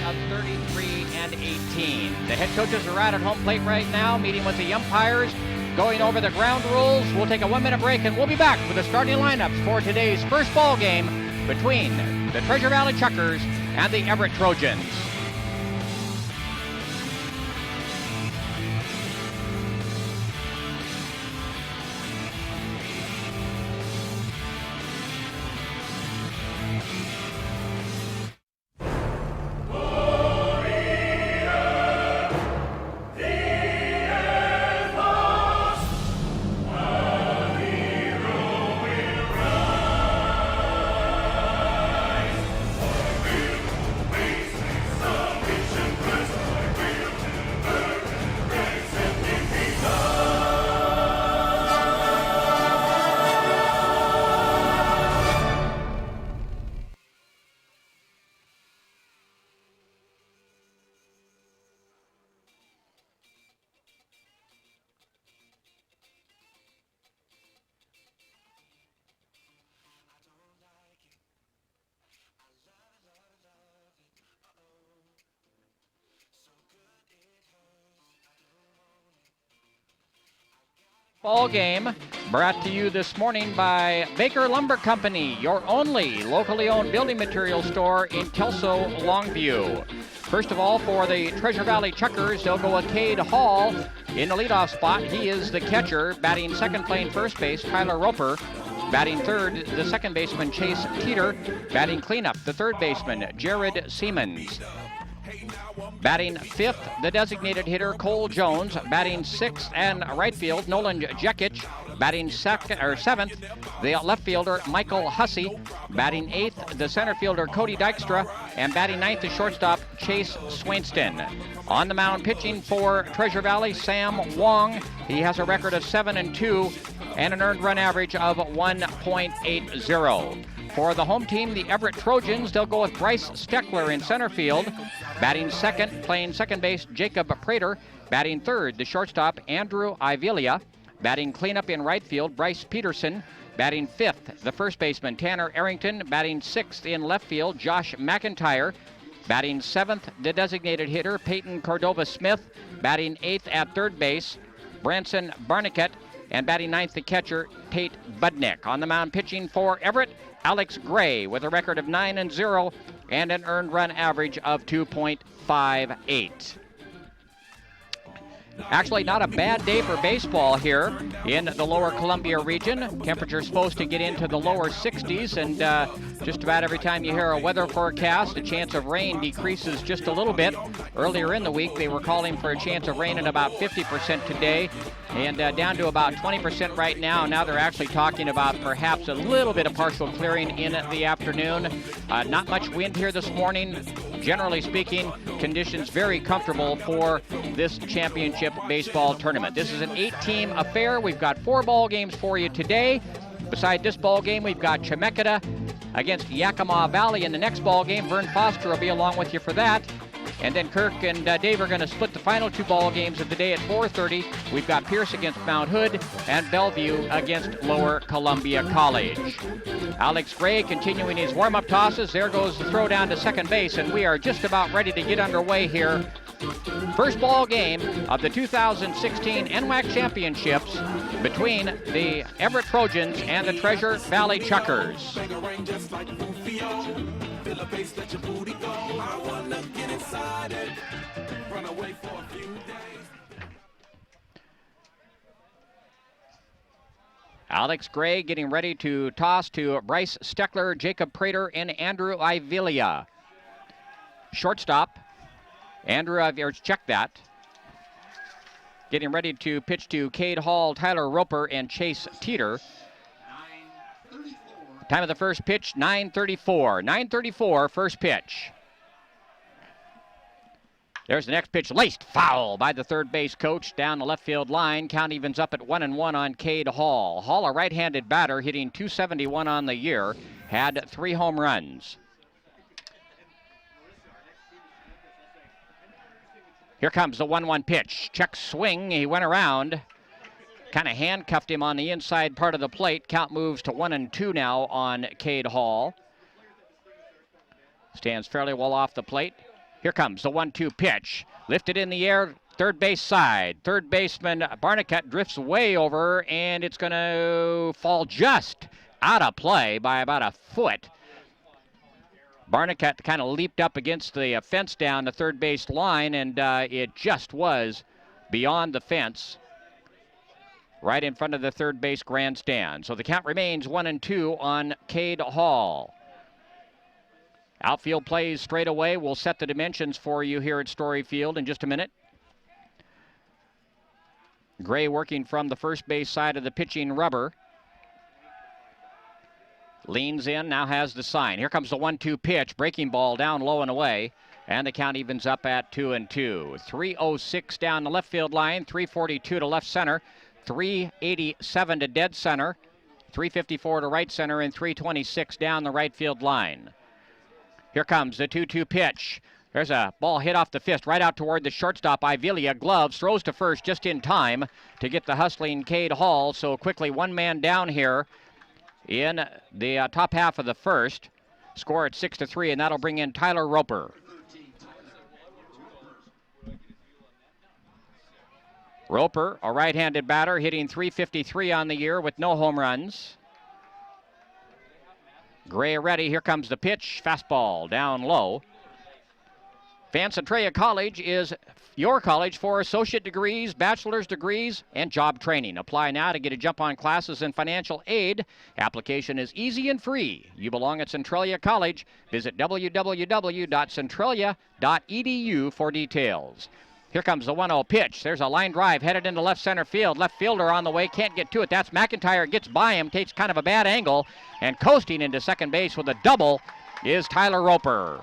of 33-18. The head coaches are out at home plate right now, meeting with the umpires, going over the ground rules. We'll take a 1-minute break, and we'll be back with the starting lineups for today's first ball game between the Treasure Valley Chuckers and the Everett Trojans. Ball game brought to you this morning by Baker Lumber Company, your only locally owned building material store in Kelso, Longview. First of all, for the Treasure Valley Chuckers, they'll go with Cade Hall in the leadoff spot. He is the catcher. Batting second, playing first base, Tyler Roper. Batting third, the second baseman, Chase Teeter. Batting cleanup, the third baseman, Jared Siemens. Batting fifth, the designated hitter, Cole Jones. Batting sixth and right field, Nolan Jekic. Batting seventh, the left fielder, Michael Hussey. Batting eighth, the center fielder, Cody Dykstra. And batting ninth, the shortstop, Chase Swainston. On the mound pitching for Treasure Valley, Sam Wong. He has a record of 7-2 and an earned run average of 1.80. For the home team, the Everett Trojans, they'll go with Bryce Steckler in center field. Batting second, playing second base, Jacob Prater. Batting third, the shortstop, Andrew Ivelia. Batting cleanup in right field, Bryce Peterson. Batting fifth, the first baseman, Tanner Arrington. Batting sixth in left field, Josh McIntyre. Batting seventh, the designated hitter, Peyton Cordova-Smith. Batting eighth at third base, Branson Barniket. And batting ninth, the catcher, Tate Budnick. On the mound pitching for Everett, Alex Gray with a record of 9-0 and an earned run average of 2.58. Actually, not a bad day for baseball here in the lower Columbia region. Temperature's supposed to get into the lower 60s, and just about every time you hear a weather forecast, the chance of rain decreases just a little bit. Earlier in the week, they were calling for a chance of rain at about 50% today, and down to about 20% right now. Now they're actually talking about perhaps a little bit of partial clearing in the afternoon. Not much wind here this morning. Generally speaking, conditions very comfortable for this championship baseball tournament. This is an 8-team affair. We've got 4 ball games for you today. Beside this ball game, we've got Chemeketa against Yakima Valley in the next ball game. Vern Foster will be along with you for that. And then Kirk and Dave are going to split the final 2 ball games of the day at 4:30. We've got Pierce against Mount Hood and Bellevue against Lower Columbia College. Alex Gray continuing his warm-up tosses. There goes the throw down to second base, and we are just about ready to get underway here. First ball game of the 2016 NWAC Championships between the Everett Trojans and the Treasure Valley Chuckers. Alex Gray getting ready to toss to Bryce Steckler, Jacob Prater, and Andrew Ivelia. Shortstop, Andrew Ivelia, check that. Getting ready to pitch to Cade Hall, Tyler Roper, and Chase Teeter. Time of the first pitch, 9:34. 9:34, first pitch. There's the next pitch, laced foul by the third base coach down the left field line. Count evens up at 1-1 on Cade Hall. Hall, a right-handed batter, hitting .271 on the year, had 3 home runs. Here comes the 1-1 pitch. Check swing, he went around. Kind of handcuffed him on the inside part of the plate. Count moves to 1-2 now on Cade Hall. Stands fairly well off the plate. Here comes the 1-2 pitch. Lifted in the air, third base side. Third baseman Barnicut drifts way over, and it's going to fall just out of play by about a foot. Barnicut kind of leaped up against the fence down the third base line, and it just was beyond the fence, right in front of the third base grandstand. So the count remains 1-2 on Cade Hall. Outfield plays straight away. We'll set the dimensions for you here at Story Field in just a minute. Gray working from the first base side of the pitching rubber. Leans in, now has the sign. Here comes the 1-2 pitch. Breaking ball down low and away. And the count evens up at 2-2. 306 down the left field line. 342 to left center. 387 to dead center. 354 to right center. And 326 down the right field line. Here comes the 2-2 pitch. There's a ball hit off the fist right out toward the shortstop. Ivelia gloves, throws to first just in time to get the hustling Cade Hall. So quickly one man down here in the top half of the first. Score at 6-3, and that'll bring in Tyler Roper. Roper, a right-handed batter, hitting .353 on the year with no home runs. Gray ready. Here comes the pitch. Fastball down low. Van Centralia College is your college for associate degrees, bachelor's degrees, and job training. Apply now to get a jump on classes and financial aid. Application is easy and free. You belong at Centralia College. Visit www.centralia.edu for details. Here comes the 1-0 pitch. There's a line drive headed into left center field. Left fielder on the way, can't get to it. That's McIntyre, gets by him, takes kind of a bad angle, and coasting into second base with a double is Tyler Roper.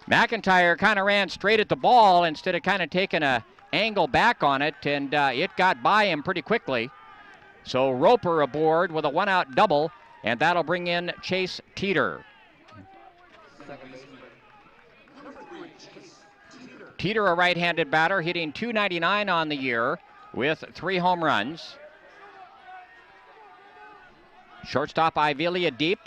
McIntyre kind of ran straight at the ball instead of kind of taking an angle back on it, and it got by him pretty quickly. So Roper aboard with a one-out double, and that'll bring in Chase Teeter. Teeter, a right-handed batter, hitting .299 on the year with 3 home runs. Shortstop Ivelia deep.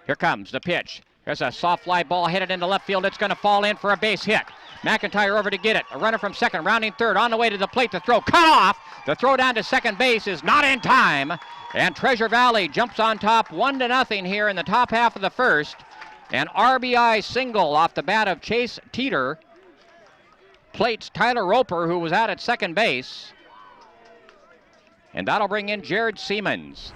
Here comes the pitch. There's a soft fly ball headed into left field. It's going to fall in for a base hit. McIntyre over to get it. A runner from second, rounding third, on the way to the plate. The throw cut off. The throw down to second base is not in time. And Treasure Valley jumps on top 1-0 here in the top half of the first. An RBI single off the bat of Chase Teeter plates Tyler Roper, who was out at second base. And that'll bring in Jared Siemens.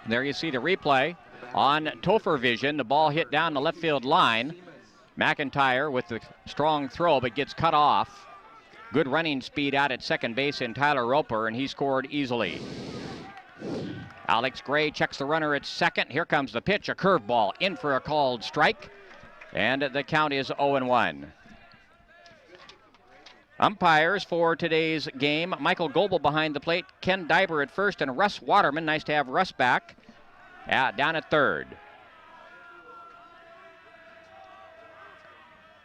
There you see the replay on Topher Vision. The ball hit down the left field line. McIntyre with the strong throw, but gets cut off. Good running speed out at second base in Tyler Roper, and he scored easily. Alex Gray checks the runner at second. Here comes the pitch, a curveball in for a called strike, and the count is 0-1. Umpires for today's game: Michael Goebel behind the plate, Ken Diber at first, and Russ Waterman. Nice to have Russ back down at third.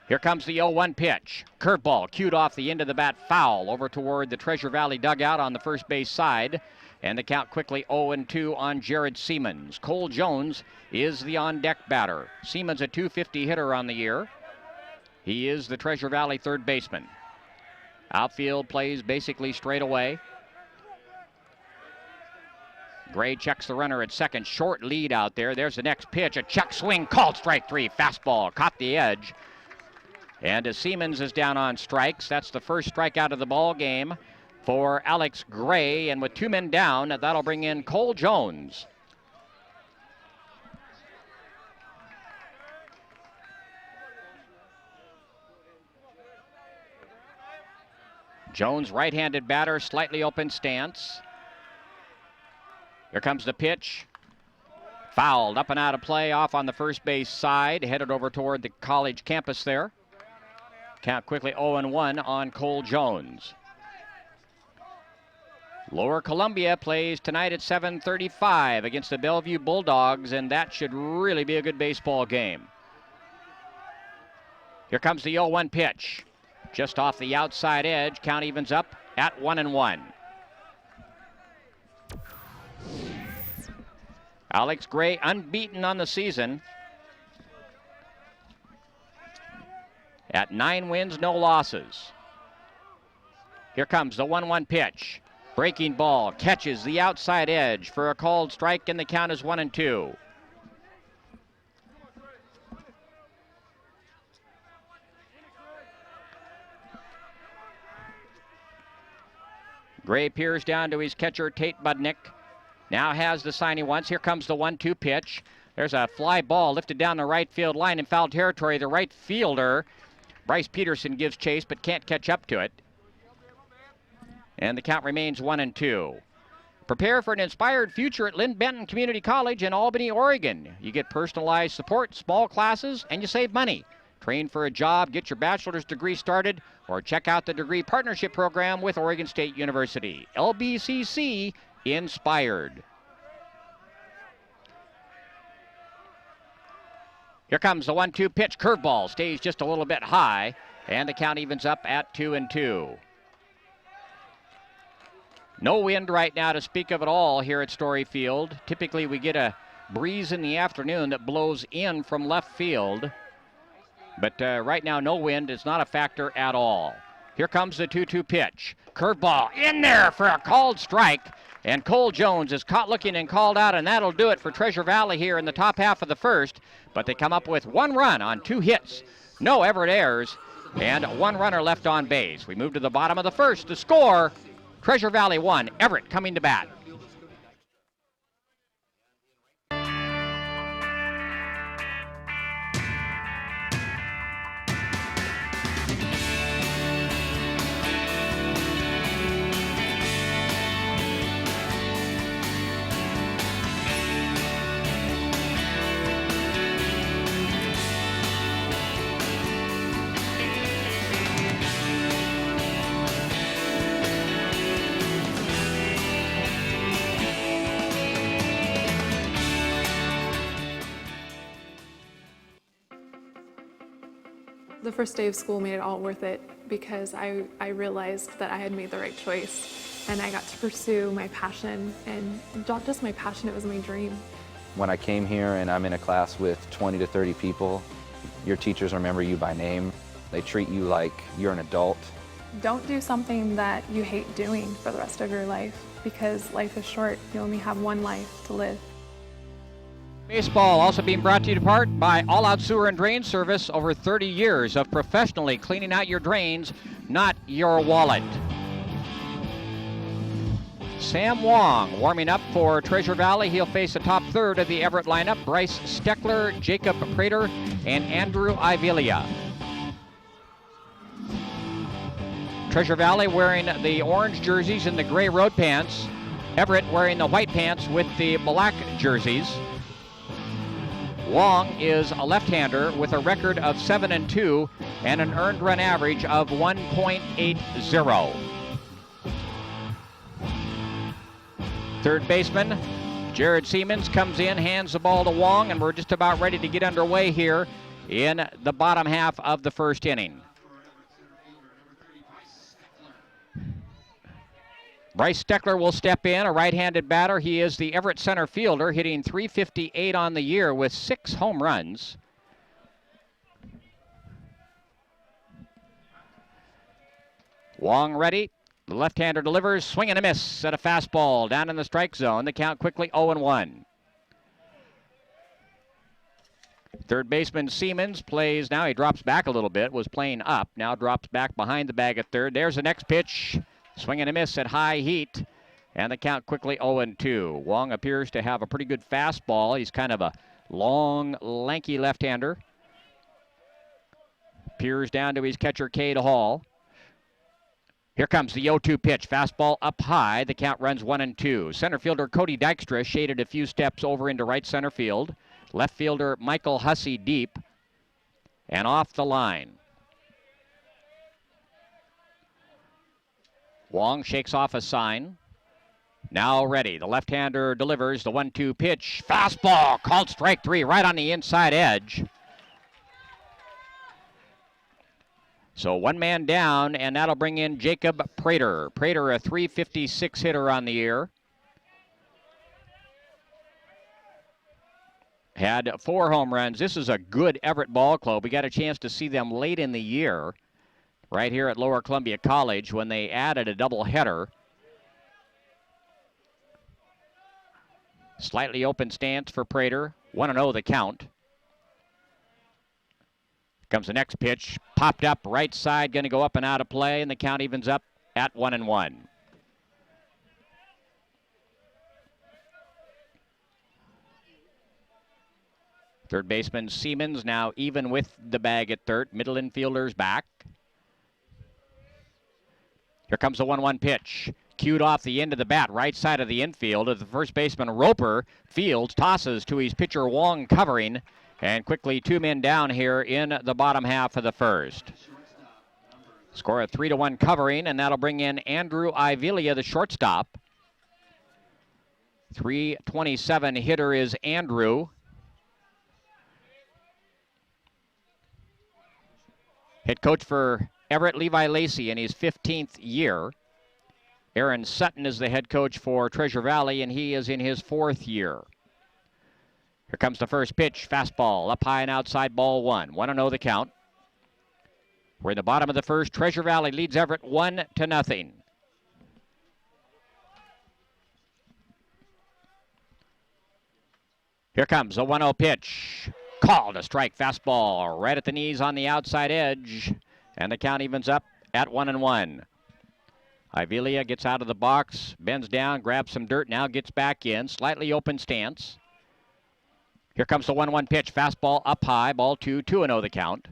Here comes the 0-1 pitch. Curveball cued off the end of the bat, foul over toward the Treasure Valley dugout on the first base side. And the count quickly 0-2 on Jared Siemens. Cole Jones is the on-deck batter. Siemens a .250 hitter on the year. He is the Treasure Valley third baseman. Outfield plays basically straight away. Gray checks the runner at second. Short lead out there. There's the next pitch. A check swing, called strike 3. Fastball caught the edge. And as Siemens is down on strikes, that's the first strikeout of the ball game for Alex Gray, and with 2 men down, that'll bring in Cole Jones. Jones, right-handed batter, slightly open stance. Here comes the pitch. Fouled, up and out of play, off on the first base side, headed over toward the college campus there. Count quickly 0-1 on Cole Jones. Lower Columbia plays tonight at 7:35 against the Bellevue Bulldogs, and that should really be a good baseball game. Here comes the 0-1 pitch. Just off the outside edge, count evens up at 1-1. Alex Gray unbeaten on the season at 9 wins, no losses. Here comes the 1-1 pitch. Breaking ball, catches the outside edge for a called strike, and the count is 1-2. Gray peers down to his catcher, Tate Budnick. Now has the sign he wants. Here comes the 1-2 pitch. There's a fly ball lifted down the right field line in foul territory. The right fielder, Bryce Peterson, gives chase but can't catch up to it. And the count remains 1-2. Prepare for an inspired future at Lynn Benton Community College in Albany, Oregon. You get personalized support, small classes, and you save money. Train for a job, get your bachelor's degree started, or check out the degree partnership program with Oregon State University. LBCC Inspired. Here comes the 1-2 pitch. Curveball stays just a little bit high, and the count evens up at 2-2. No wind right now to speak of at all here at Story Field. Typically we get a breeze in the afternoon that blows in from left field. But right now no wind is not a factor at all. Here comes the 2-2 pitch. Curveball in there for a called strike. And Cole Jones is caught looking and called out, and that'll do it for Treasure Valley here in the top half of the first. But they come up with 1 run on 2 hits. No Everett errors, and 1 runner left on base. We move to the bottom of the first. The score, Treasure Valley 1, Everett coming to bat. The first day of school made it all worth it because I realized that I had made the right choice and I got to pursue my passion, and not just my passion, it was my dream. When I came here and I'm in a class with 20 to 30 people, your teachers remember you by name. They treat you like you're an adult. Don't do something that you hate doing for the rest of your life, because life is short. You only have one life to live. Baseball also being brought to you in part by All Out Sewer and Drain Service. Over 30 years of professionally cleaning out your drains, not your wallet. Sam Wong warming up for Treasure Valley. He'll face the top third of the Everett lineup. Bryce Steckler, Jacob Prater, and Andrew Ivelia. Treasure Valley wearing the orange jerseys and the gray road pants. Everett wearing the white pants with the black jerseys. Wong is a left-hander with a record of 7-2 and an earned run average of 1.80. Third baseman Jared Siemens comes in, hands the ball to Wong, and we're just about ready to get underway here in the bottom half of the first inning. Bryce Steckler will step in, a right-handed batter. He is the Everett center fielder, hitting .358 on the year with 6 home runs. Wong ready. The left-hander delivers, swing and a miss at a fastball down in the strike zone. The count quickly 0-1. Third baseman Siemens plays now. He drops back a little bit, was playing up, now drops back behind the bag at third. There's the next pitch. Swing and a miss at high heat, and the count quickly 0-2. Wong appears to have a pretty good fastball. He's kind of a long, lanky left-hander. Peers down to his catcher, Cade Hall. Here comes the 0-2 pitch. Fastball up high. The count runs 1-2. Center fielder Cody Dykstra shaded a few steps over into right center field. Left fielder Michael Hussey deep and off the line. Wong shakes off a sign. Now ready. The left-hander delivers the 1-2 pitch. Fastball called strike 3 right on the inside edge. So 1 man down, and that'll bring in Jacob Prater. Prater, a .356 hitter on the year. had 4 home runs. This is a good Everett ball club. We got a chance to see them late in the year right here at Lower Columbia College when they added a doubleheader. Slightly open stance for Prater. 1-0 the count. Comes the next pitch. Popped up right side, going to go up and out of play, and the count evens up at 1-1. Third baseman Siemens now even with the bag at third. Middle infielder's back. Here comes the 1-1 pitch. Cued off the end of the bat, right side of the infield. The first baseman Roper fields, tosses to his pitcher Wong covering, and quickly 2 men down here in the bottom half of the first. Score a 3-1 covering, and that'll bring in Andrew Ivelia, the shortstop. 327 hitter is Andrew. Head coach for Everett, Levi Lacey, in his 15th year. Aaron Sutton is the head coach for Treasure Valley, and he is in his 4th year. Here comes the first pitch. Fastball up high and outside, ball 1. 1-0 the count. We're in the bottom of the first. Treasure Valley leads Everett 1-0. Here comes a 1-0 pitch. Called a strike. Fastball right at the knees on the outside edge. And the count evens up at 1-1. Ivelia gets out of the box, bends down, grabs some dirt, now gets back in. Slightly open stance. Here comes the 1-1 pitch. Fastball up high, ball 2, 2-0 the count.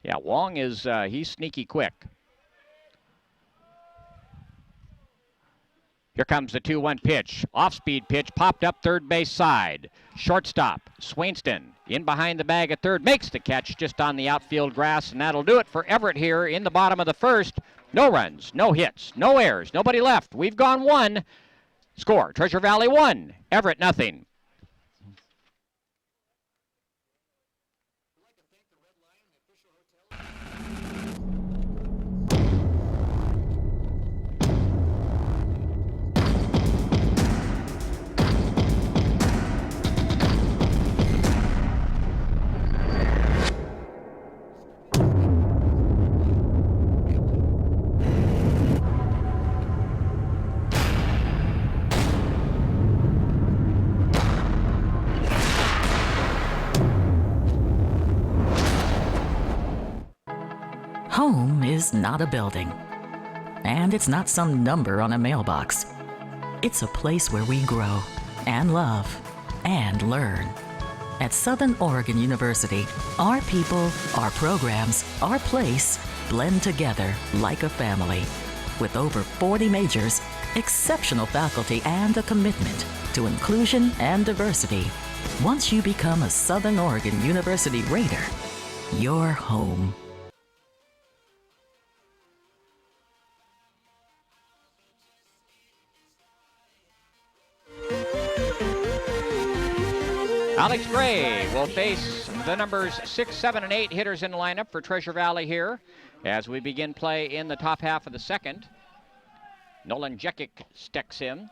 Yeah, Wong is, he's sneaky quick. Here comes the 2-1 pitch. Off-speed pitch, popped up third base side. Shortstop, Swainston, in behind the bag at third, makes the catch just on the outfield grass, and that'll do it for Everett here in the bottom of the first. No runs, no hits, no errors, nobody left. We've gone 1. Score, Treasure Valley 1, Everett 0. Home is not a building, and it's not some number on a mailbox. It's a place where we grow and love and learn. At Southern Oregon University, our people, our programs, our place blend together like a family. With over 40 majors, exceptional faculty, and a commitment to inclusion and diversity, once you become a Southern Oregon University Raider, you're home. Alex Gray will face the numbers 6, 7, and 8 hitters in lineup for Treasure Valley here as we begin play in the top half of the second. Nolan Jekic steps in.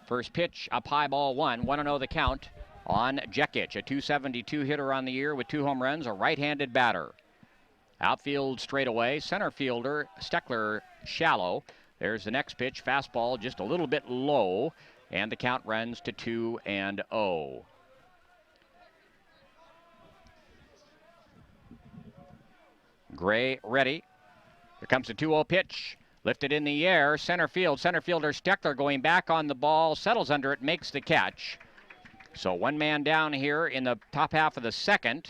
First pitch, up high, ball 1. 1-0 the count on Jekic, a 272 hitter on the year with 2 home runs, a right-handed batter. Outfield straightaway, center fielder Steckler shallow. There's the next pitch, fastball just a little bit low, and the count runs to 2-0. Gray ready. Here comes the 2-0 pitch. Lifted in the air, center field. Center fielder Steckler going back on the ball, settles under it, makes the catch. So 1 man down here in the top half of the second.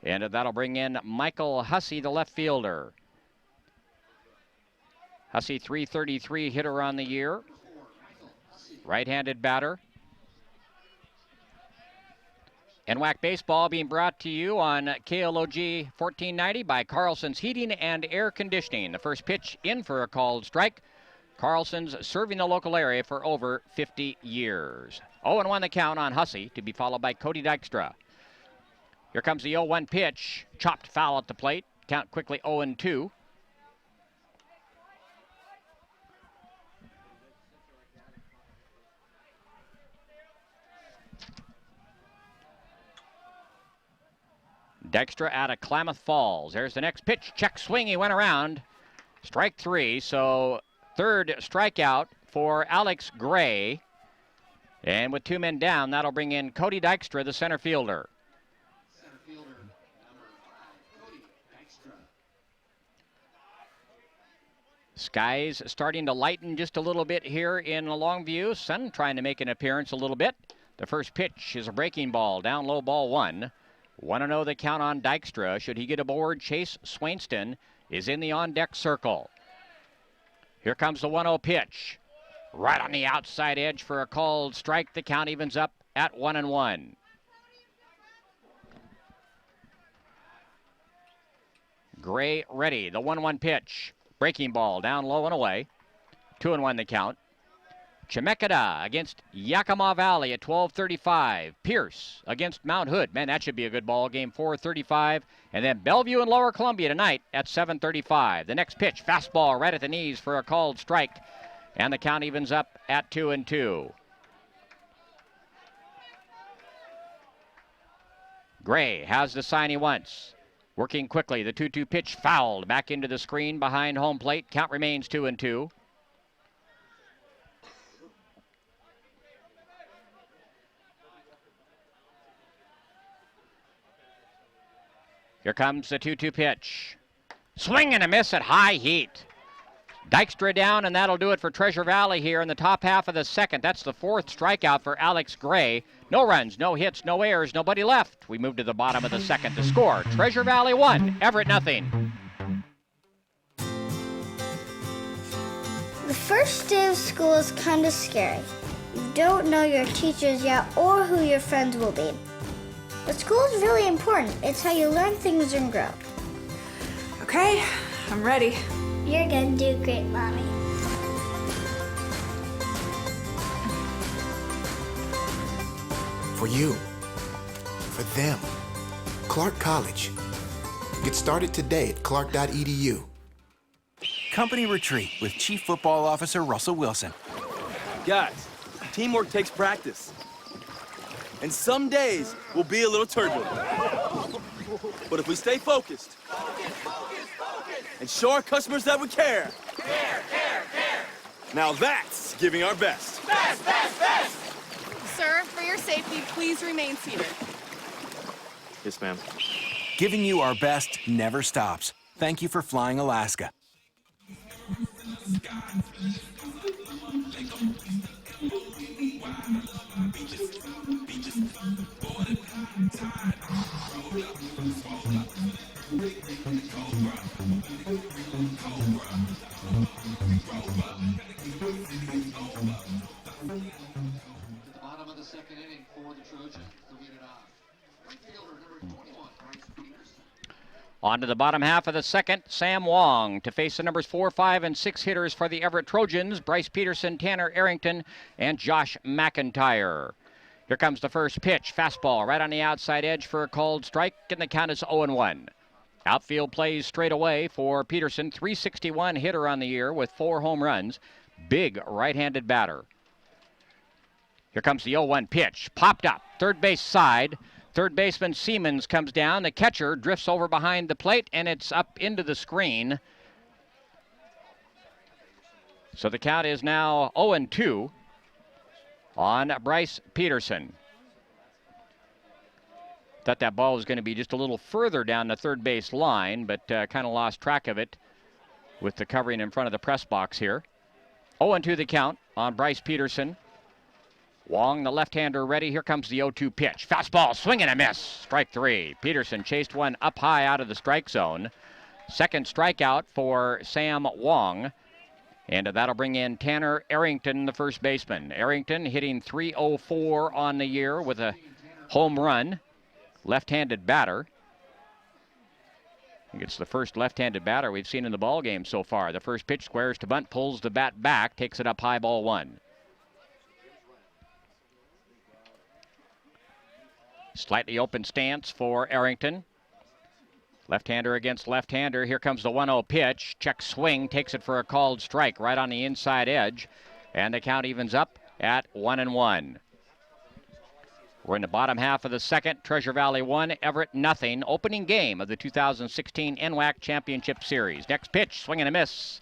And that'll bring in Michael Hussey, the left fielder. Hussey, 333 hitter on the year. Right-handed batter. NWAC Baseball being brought to you on KLOG 1490 by Carlson's Heating and Air Conditioning. The first pitch in for a called strike. Carlson's serving the local area for over 50 years. 0-1 the count on Hussey, to be followed by Cody Dykstra. Here comes the 0-1 pitch. Chopped foul at the plate. Count quickly 0-2. Dykstra out of Klamath Falls. There's the next pitch. Check swing. He went around. Strike 3. So third strikeout for Alex Gray. And with 2 men down, that'll bring in Cody Dykstra, the center fielder. Skies starting to lighten just a little bit here in Longview. Sun trying to make an appearance a little bit. The first pitch is a breaking ball, down low, ball 1. 1-0 the count on Dykstra. Should he get aboard, Chase Swainston is in the on-deck circle. Here comes the 1-0 pitch. Right on the outside edge for a called strike. The count evens up at 1-1. Gray ready. The 1-1 pitch. Breaking ball down low and away. 2-1 the count. Chemeketa against Yakima Valley at 12:35. Pierce against Mount Hood. Man, that should be a good ball game. 4:35. And then Bellevue and Lower Columbia tonight at 7:35. The next pitch, fastball right at the knees for a called strike. And the count evens up at 2-2. Gray has the sign he wants. Working quickly, the 2-2 pitch fouled back into the screen behind home plate. Count remains 2-2. Here comes the 2-2 pitch. Swing and a miss at high heat. Dykstra down, and that'll do it for Treasure Valley here in the top half of the second. That's the 4th strikeout for Alex Gray. No runs, no hits, no errors, nobody left. We move to the bottom of the second to score. Treasure Valley 1, Everett nothing. The first day of school is kind of scary. You don't know your teachers yet or who your friends will be. But school is really important. It's how you learn things and grow. Okay, I'm ready. You're gonna do great, Mommy. For you, for them, Clark College. Get started today at clark.edu. Company retreat with Chief Football Officer Russell Wilson. Guys, teamwork takes practice. And some days will be a little turbulent. But if we stay focused, and show our customers that we care. Care. Now that's giving our best. Best! Sir, for your safety, please remain seated. Yes, ma'am. Giving you our best never stops. Thank you for flying Alaska. Bottom of the second inning for the Trojans to lead it off. Fielder number 21, Bryce Peterson. On to the bottom half of the second, Sam Wong to face the numbers 4, 5, and 6 hitters for the Everett Trojans, Bryce Peterson, Tanner Arrington, and Josh McIntyre. Here comes the first pitch, fastball right on the outside edge for a called strike, and the count is 0-1. Outfield plays straight away for Peterson, 361 hitter on the year with 4 home runs. Big right-handed batter. Here comes the 0-1 pitch, popped up, third base side. Third baseman Siemens comes down. The catcher drifts over behind the plate, and it's up into the screen. So the count is now 0-2 on Bryce Peterson. Thought that ball was going to be just a little further down the third base line, but kind of lost track of it with the covering in front of the press box here. 0-2 the count on Bryce Peterson. Wong, the left-hander, ready. Here comes the 0-2 pitch. Fastball, swing and a miss. Strike 3. Peterson chased one up high out of the strike zone. Second strikeout for Sam Wong. And that'll bring in Tanner Arrington, the first baseman. Arrington hitting .304 on the year with a home run. Left-handed batter. I think it's the first left-handed batter we've seen in the ball game so far. The first pitch squares to bunt, pulls the bat back, takes it up high, ball 1. Slightly open stance for Arrington. Left-hander against left-hander. Here comes the 1-0 pitch. Check swing, takes it for a called strike right on the inside edge. And the count evens up at 1-1. We're in the bottom half of the second. Treasure Valley 1, Everett nothing. Opening game of the 2016 NWAC Championship Series. Next pitch, swing and a miss.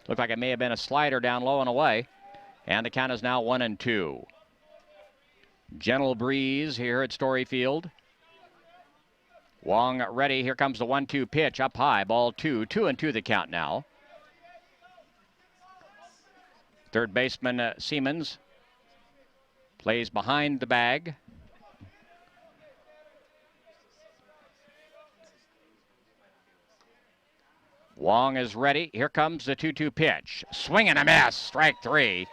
Looked like it may have been a slider down low and away. And the count is now 1-2. Gentle breeze here at Story Field. Wong ready. Here comes the 1-2 pitch. Up high. Ball 2. 2-2 the count now. Third baseman Siemens plays behind the bag. Wong is ready. Here comes the 2-2 pitch. Swing and a miss. Strike 3.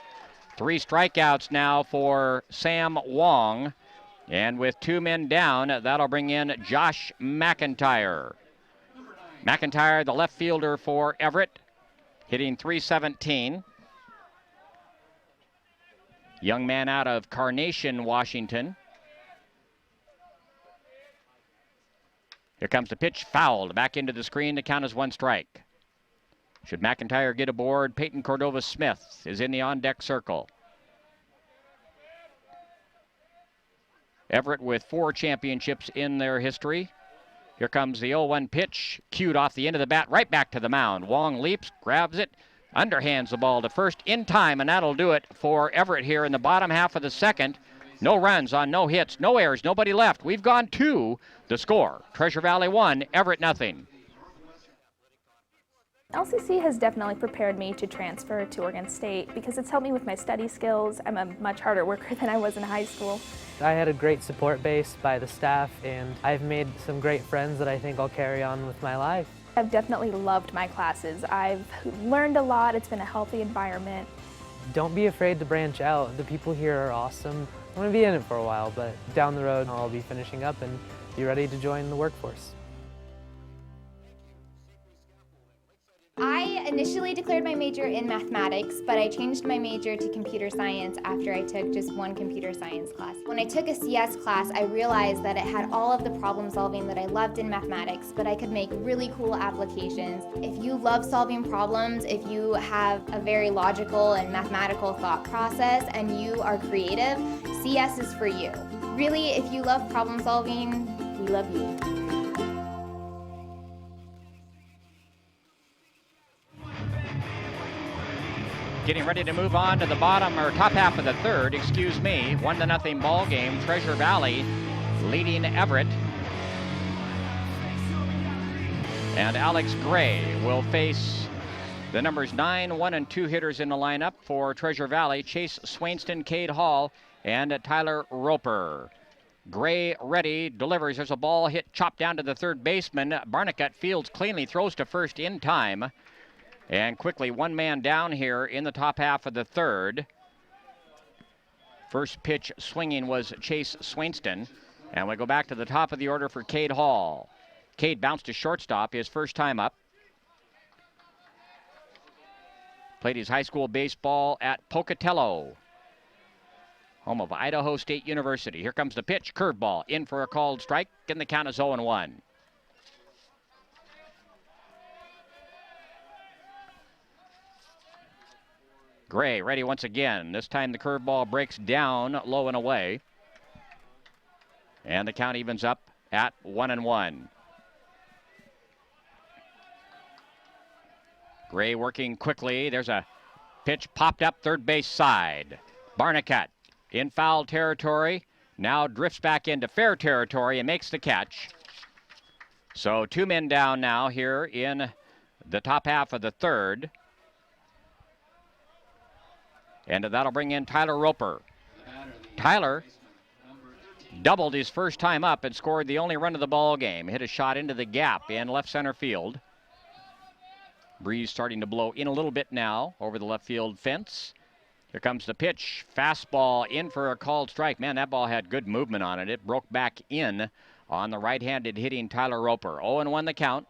3 strikeouts now for Sam Wong. And with 2 men down, that'll bring in Josh McIntyre. McIntyre, the left fielder for Everett, hitting .317. Young man out of Carnation, Washington. Here comes the pitch, fouled. Back into the screen, the count is 1 strike. Should McIntyre get aboard, Peyton Cordova-Smith is in the on-deck circle. Everett with 4 championships in their history. Here comes the 0-1 pitch, cued off the end of the bat, right back to the mound. Wong leaps, grabs it, underhands the ball to first in time, and that'll do it for Everett here in the bottom half of the second. No runs on no hits, no errors, nobody left. We've gone to the score. Treasure Valley 1, Everett nothing. LCC has definitely prepared me to transfer to Oregon State because it's helped me with my study skills. I'm a much harder worker than I was in high school. I had a great support base by the staff, and I've made some great friends that I think I'll carry on with my life. I've definitely loved my classes. I've learned a lot. It's been a healthy environment. Don't be afraid to branch out. The people here are awesome. I'm going to be in it for a while, but down the road I'll be finishing up and be ready to join the workforce. I initially declared my major in mathematics, but I changed my major to computer science after I took just 1 computer science class. When I took a CS class, I realized that it had all of the problem solving that I loved in mathematics, but I could make really cool applications. If you love solving problems, if you have a very logical and mathematical thought process, and you are creative, CS is for you. Really, if you love problem solving, we love you. Getting ready to move on to the bottom or top half of the third, 1-0 ball game. Treasure Valley leading Everett. And Alex Gray will face the numbers 9, 1, and 2 hitters in the lineup for Treasure Valley. Chase Swainston, Cade Hall, and Tyler Roper. Gray ready, delivers. There's a ball hit, chopped down to the third baseman. Barnicut fields cleanly, throws to first in time. And quickly, 1 man down here in the top half of the third. First pitch swinging was Chase Swainston. And we go back to the top of the order for Cade Hall. Cade bounced to shortstop, his first time up. Played his high school baseball at Pocatello, home of Idaho State University. Here comes the pitch, curveball, in for a called strike, and the count is 0-1. Gray ready once again. This time the curveball breaks down low and away. And the count evens up at 1-1. Gray working quickly. There's a pitch popped up third base side. Barnicut in foul territory. Now drifts back into fair territory and makes the catch. So 2 men down now here in the top half of the third. And that'll bring in Tyler Roper. Tyler doubled his first time up and scored the only run of the ball game. Hit a shot into the gap in left center field. Breeze starting to blow in a little bit now over the left field fence. Here comes the pitch. Fastball in for a called strike. Man, that ball had good movement on it. It broke back in on the right-handed hitting Tyler Roper. 0-1 the count.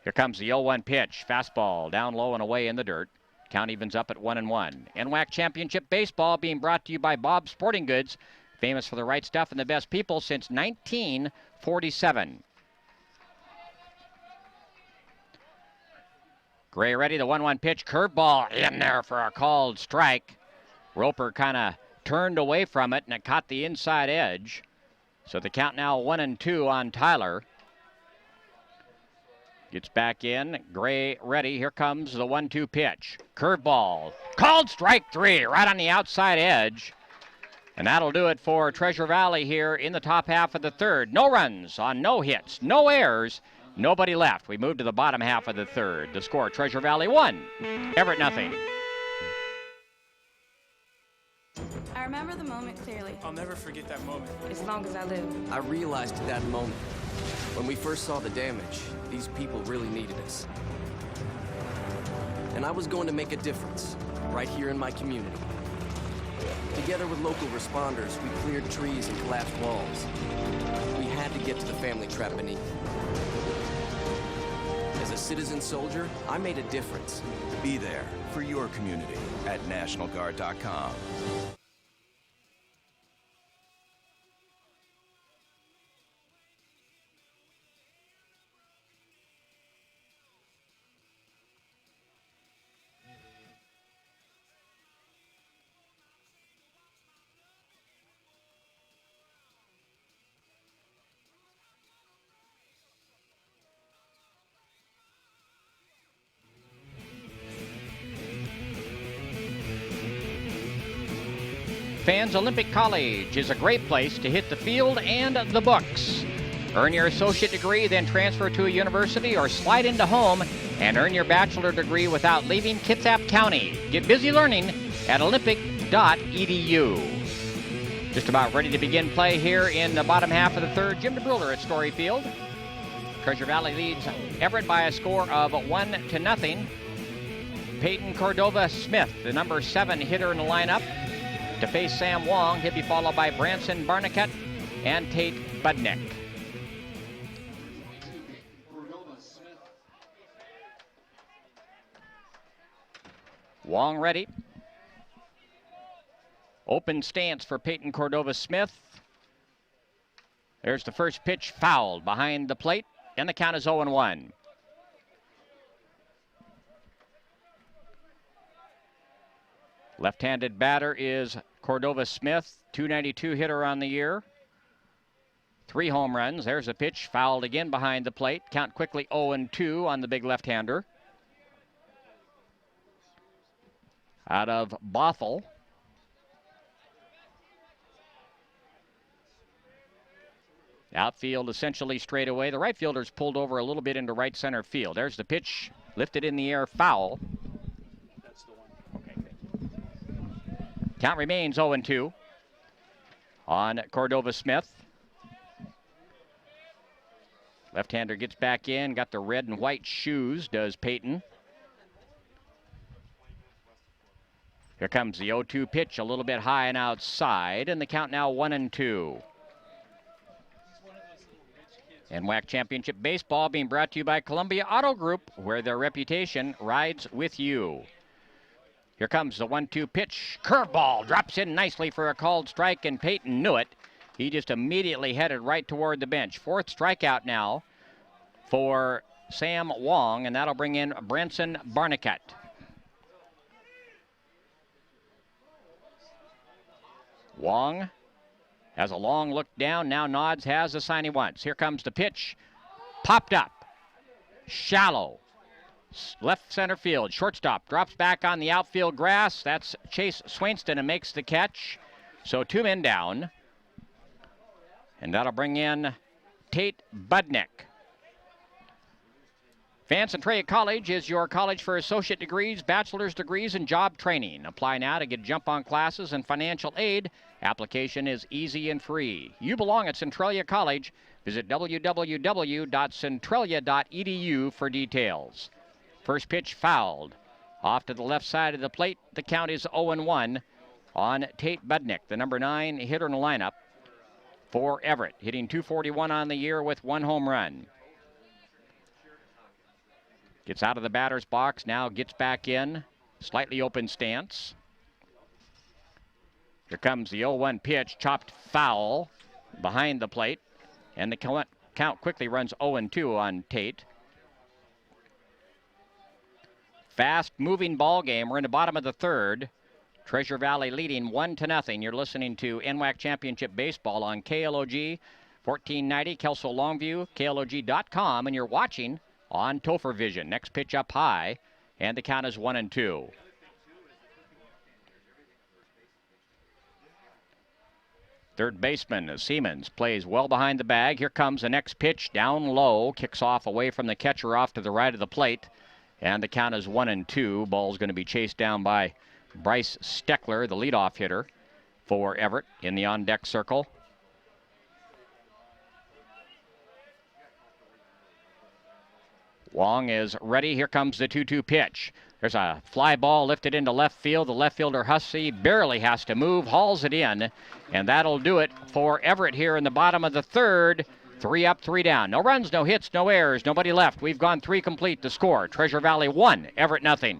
Here comes the 0-1 pitch. Fastball down low and away in the dirt. Count evens up at 1-1. NWAC Championship Baseball being brought to you by Bob's Sporting Goods, famous for the right stuff and the best people since 1947. Gray ready, the 1-1 pitch. Curveball in there for a called strike. Roper kind of turned away from it, and it caught the inside edge. So the count now 1-2 on Tyler. Gets back in. Gray ready. Here comes the 1-2 pitch. Curveball. Called strike 3 right on the outside edge. And that'll do it for Treasure Valley here in the top half of the third. No runs on no hits, no errors, nobody left. We move to the bottom half of the third. The score, Treasure Valley 1, Everett nothing. I remember the moment clearly. I'll never forget that moment. As long as I live. I realized at that moment, when we first saw the damage, these people really needed us. And I was going to make a difference, right here in my community. Together with local responders, we cleared trees and collapsed walls. We had to get to the family trapped beneath. As a citizen soldier, I made a difference. Be there for your community at NationalGuard.com. Fans, Olympic College is a great place to hit the field and the books. Earn your associate degree, then transfer to a university or slide into home and earn your bachelor degree without leaving Kitsap County. Get busy learning at olympic.edu. Just about ready to begin play here in the bottom half of the third. Jim DeBruler at Story Field. Treasure Valley leads Everett by a score of 1-0. Peyton Cordova Smith, the number 7 hitter in the lineup, to face Sam Wong. He'll be followed by Branson Barnicut and Tate Budnick. Wong ready. Open stance for Peyton Cordova Smith. There's the first pitch, fouled behind the plate, and the count is 0-1. Left-handed batter is Cordova Smith, .292 hitter on the year. 3 home runs. There's a pitch, fouled again behind the plate. Count quickly 0-2 on the big left-hander. Out of Bothell. Outfield essentially straight away. The right fielder's pulled over a little bit into right center field. There's the pitch, lifted in the air, foul. Count remains 0-2 on Cordova Smith. Left-hander gets back in, got the red and white shoes, does Peyton. Here comes the 0-2 pitch, a little bit high and outside, and the count now 1-2. NWAC Championship Baseball being brought to you by Columbia Auto Group, where their reputation rides with you. Here comes the 1-2 pitch. Curveball drops in nicely for a called strike, and Peyton knew it. He just immediately headed right toward the bench. 4th strikeout now for Sam Wong, and that'll bring in Branson Barnicut. Wong has a long look down, now nods, has the sign he wants. Here comes the pitch. Popped up. Shallow. Left center field, shortstop drops back on the outfield grass. That's Chase Swainston and makes the catch. So 2 men down. And that'll bring in Tate Budnick. Vance Centralia College is your college for associate degrees, bachelor's degrees, and job training. Apply now to get jump on classes and financial aid. Application is easy and free. You belong at Centralia College. Visit www.centralia.edu for details. First pitch fouled. Off to the left side of the plate. The count is 0-1 on Tate Budnick, the number 9 hitter in the lineup for Everett, hitting .241 on the year with 1 home run. Gets out of the batter's box, now gets back in. Slightly open stance. Here comes the 0-1 pitch, chopped foul behind the plate. And the count quickly runs 0-2 on Tate. Fast moving ball game. We're in the bottom of the third. Treasure Valley leading 1-0. You're listening to NWAC Championship Baseball on KLOG 1490, Kelso Longview, KLOG.com, and you're watching on Topher Vision. Next pitch up high, and the count is 1-2. Third baseman Siemens plays well behind the bag. Here comes the next pitch, down low, kicks off away from the catcher off to the right of the plate, and the count is 1-2. Ball's going to be chased down by Bryce Steckler, the leadoff hitter for Everett in the on-deck circle. Wong is ready. Here comes the 2-2 pitch. There's a fly ball lifted into left field. The left fielder, Hussey, barely has to move, hauls it in, and that'll do it for Everett here in the bottom of the third. 3 up, 3 down. No runs, no hits, no errors, nobody left. We've gone 3 complete. The score, Treasure Valley 1, Everett 0.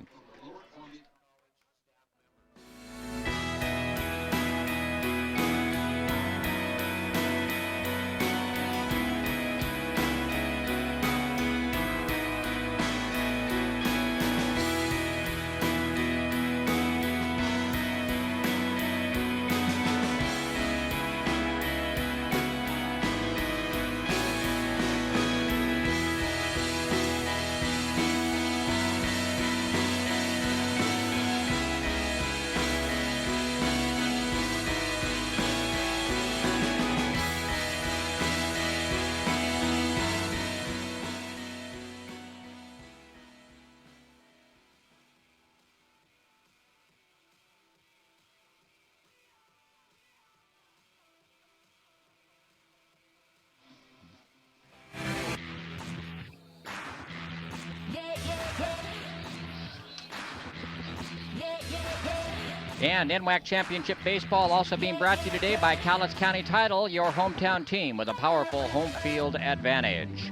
And NWAC Championship Baseball also being brought to you today by Cowlitz County Title, your hometown team with a powerful home field advantage.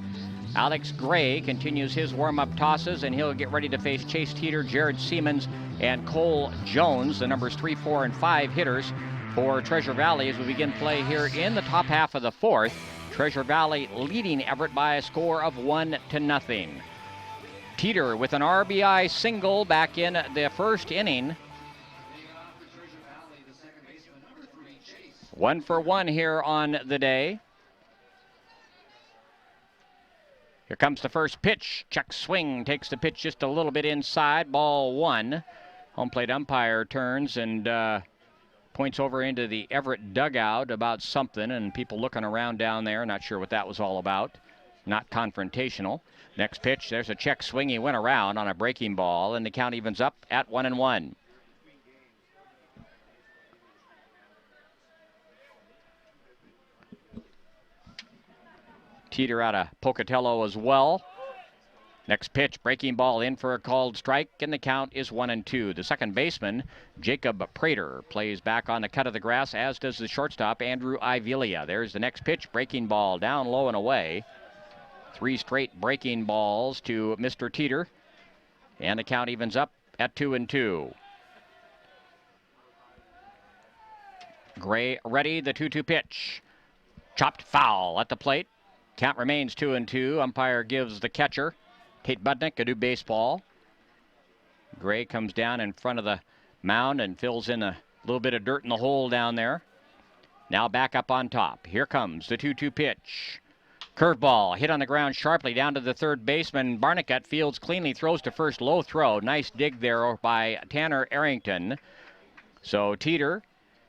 Alex Gray continues his warm-up tosses, and he'll get ready to face Chase Teeter, Jared Siemens, and Cole Jones, the numbers 3, 4, and 5 hitters for Treasure Valley as we begin play here in the top half of the fourth. Treasure Valley leading Everett by a score of 1-0. Teeter with an RBI single back in the first inning. 1 for 1 here on the day. Here comes the first pitch. Check swing, takes the pitch just a little bit inside. Ball 1. Home plate umpire turns and points over into the Everett dugout about something, and people looking around down there, not sure what that was all about. Not confrontational. Next pitch, there's a check swing. He went around on a breaking ball, and the count evens up at 1-1. Teeter out of Pocatello as well. Next pitch, breaking ball in for a called strike, and the count is 1-2. The second baseman, Jacob Prater, plays back on the cut of the grass, as does the shortstop, Andrew Ivelia. There's the next pitch, breaking ball down low and away. 3 straight breaking balls to Mr. Teeter, and the count evens up at 2-2. Gray ready, the 2-2 pitch. Chopped foul at the plate. Count remains 2-2. Umpire gives the catcher, Tate Budnick, a new baseball. Gray comes down in front of the mound and fills in a little bit of dirt in the hole down there. Now back up on top. Here comes the 2-2 pitch. Curveball hit on the ground sharply down to the third baseman. Barnicut fields cleanly, throws to first. Low throw. Nice dig there by Tanner Arrington. So Teeter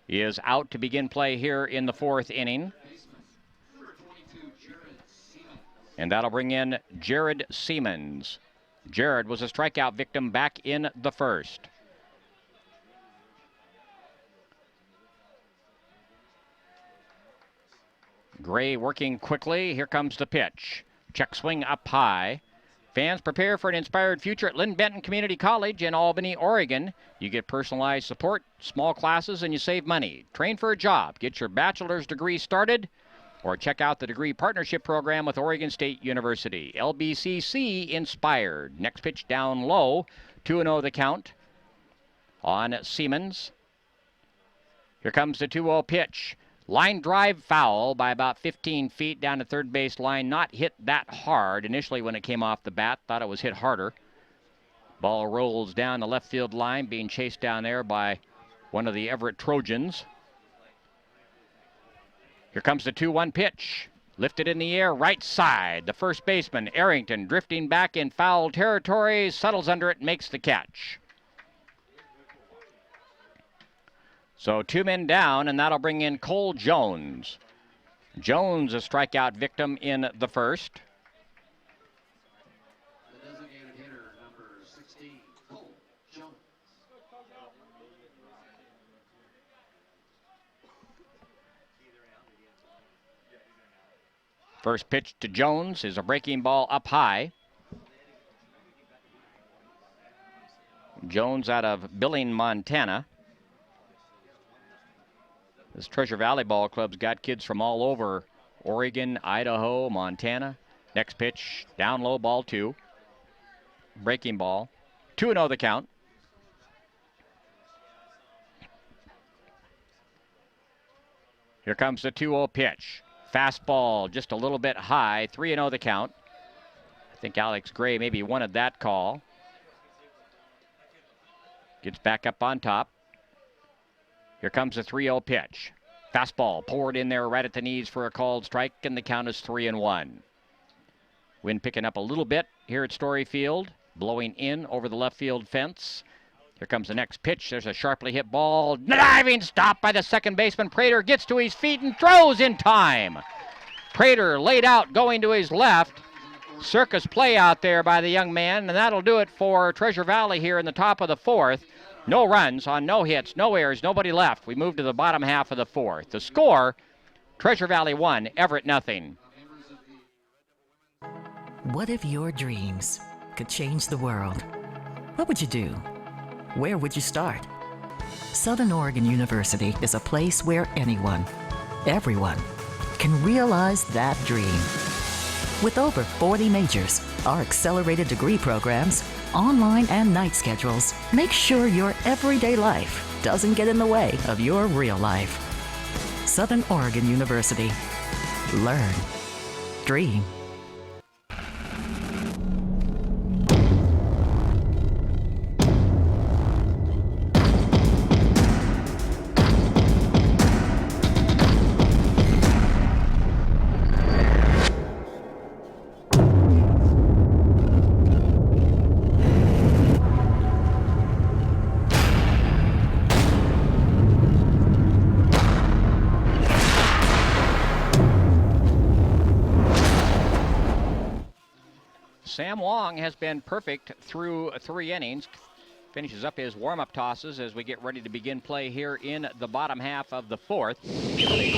is out to begin play here in the fourth inning. And that'll bring in Jared Siemens. Jared was a strikeout victim back in the first. Gray working quickly. Here comes the pitch. Check swing up high. Fans, prepare for an inspired future at Lynn Benton Community College in Albany, Oregon. You get personalized support, small classes, and you save money. Train for a job. Get your bachelor's degree started. Or check out the degree partnership program with Oregon State University. LBCC inspired. Next pitch down low. 2-0 the count on Siemens. Here comes the 2-0 pitch. Line drive foul by about 15 feet down to third base line. Not hit that hard initially when it came off the bat. Thought it was hit harder. Ball rolls down the left field line, being chased down there by one of the Everett Trojans. Here comes the 2-1 pitch. Lifted in the air, right side. The first baseman, Arrington, drifting back in foul territory, settles under it, makes the catch. So 2 men down, and that'll bring in Cole Jones. Jones, a strikeout victim in the first. The designated hitter, number 16, Cole Jones. First pitch to Jones is a breaking ball up high. Jones out of Billing, Montana. This Treasure Valley Ball Club's got kids from all over Oregon, Idaho, Montana. Next pitch, down low, ball 2. Breaking ball. 2-0 the count. Here comes the 2-0 pitch. Fastball just a little bit high. 3-0 the count. I think Alex Gray maybe wanted that call. Gets back up on top. Here comes the 3-0 pitch. Fastball poured in there right at the knees for a called strike, and the count is 3-1. Wind picking up a little bit here at Story Field, blowing in over the left field fence. Here comes the next pitch. There's a sharply hit ball. Diving stop by the second baseman. Prater gets to his feet and throws in time. Prater laid out going to his left. Circus play out there by the young man, and that'll do it for Treasure Valley here in the top of the 4th. No runs on no hits, no errors, nobody left. We move to the bottom half of the 4th. The score, Treasure Valley 1, Everett nothing. What if your dreams could change the world? What would you do? Where would you start? Southern Oregon University is a place where anyone, everyone, can realize that dream. With over 40 majors, our accelerated degree programs, online and night schedules make sure your everyday life doesn't get in the way of your real life. Southern Oregon University. Learn. Dream. Sam Wong has been perfect through 3 innings. Finishes up his warm-up tosses as we get ready to begin play here in the bottom half of the 4th.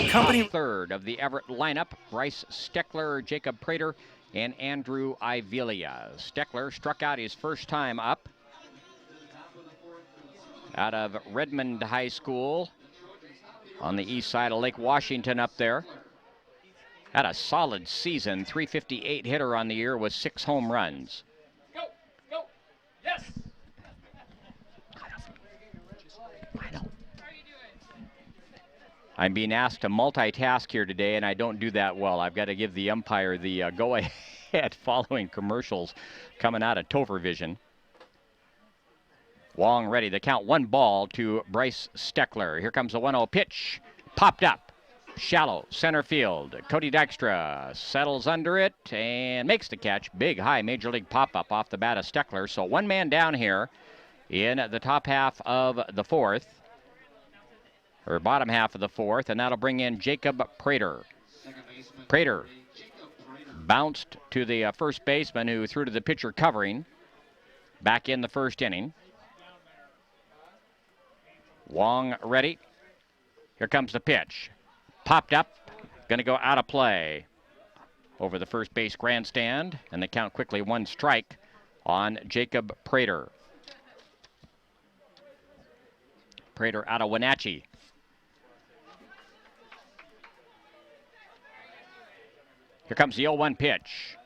Company third of the Everett lineup, Bryce Steckler, Jacob Prater, and Andrew Ivelia. Steckler struck out his first time up out of Redmond High School on the east side of Lake Washington up there. Had a solid season, 358 hitter on the year with 6 home runs. Go, yes! I know. I'm being asked to multitask here today, and I don't do that well. I've got to give the umpire the go-ahead following commercials coming out of Topher Vision. Wong ready. The count 1 ball to Bryce Steckler. Here comes the 1-0 pitch. Popped up. Shallow center field. Cody Dykstra settles under it and makes the catch. Big high major league pop-up off the bat of Steckler. So 1 man down here in the top half of the 4th, or bottom half of the 4th, and that'll bring in Jacob Prater. Prater bounced to the first baseman who threw to the pitcher covering back in the first inning. Wong ready. Here comes the pitch. Popped up, going to go out of play over the first base grandstand, and the count quickly 1 strike on Jacob Prater. Prater out of Wenatchee. Here comes the 0-1 pitch.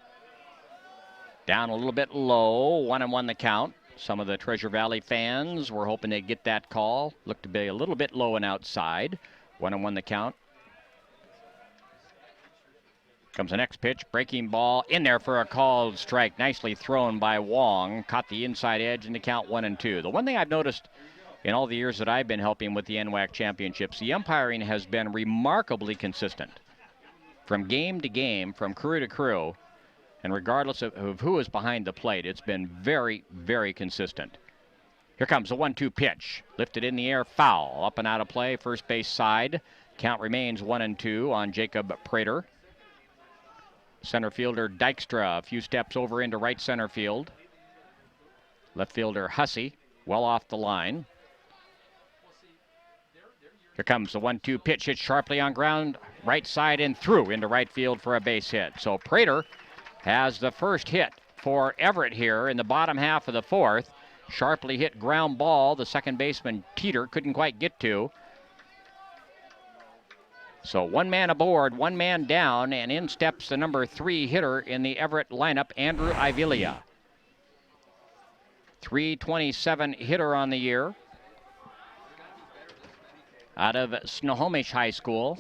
Down a little bit low, 1-1 the count. Some of the Treasure Valley fans were hoping they'd get that call. Looked to be a little bit low and outside. 1-1 the count. Comes the next pitch, breaking ball in there for a called strike. Nicely thrown by Wong. Caught the inside edge and the count 1-2. The one thing I've noticed in all the years that I've been helping with the NWAC championships, the umpiring has been remarkably consistent. From game to game, from crew to crew, and regardless of who is behind the plate, it's been very, very consistent. Here comes a 1-2 pitch. Lifted in the air, foul. Up and out of play, first base side. Count remains 1-2 on Jacob Prater. Center fielder Dykstra a few steps over into right center field. Left fielder Hussey well off the line. Here comes the 1-2 pitch, hit sharply on ground, right side and through into right field for a base hit. So Prater has the first hit for Everett here in the bottom half of the fourth. Sharply hit ground ball, the second baseman Teeter couldn't quite get to. So one man aboard, one man down, and in steps the number 3 hitter in the Everett lineup, Andrew Ivilia. 327 hitter on the year. Out of Snohomish High School.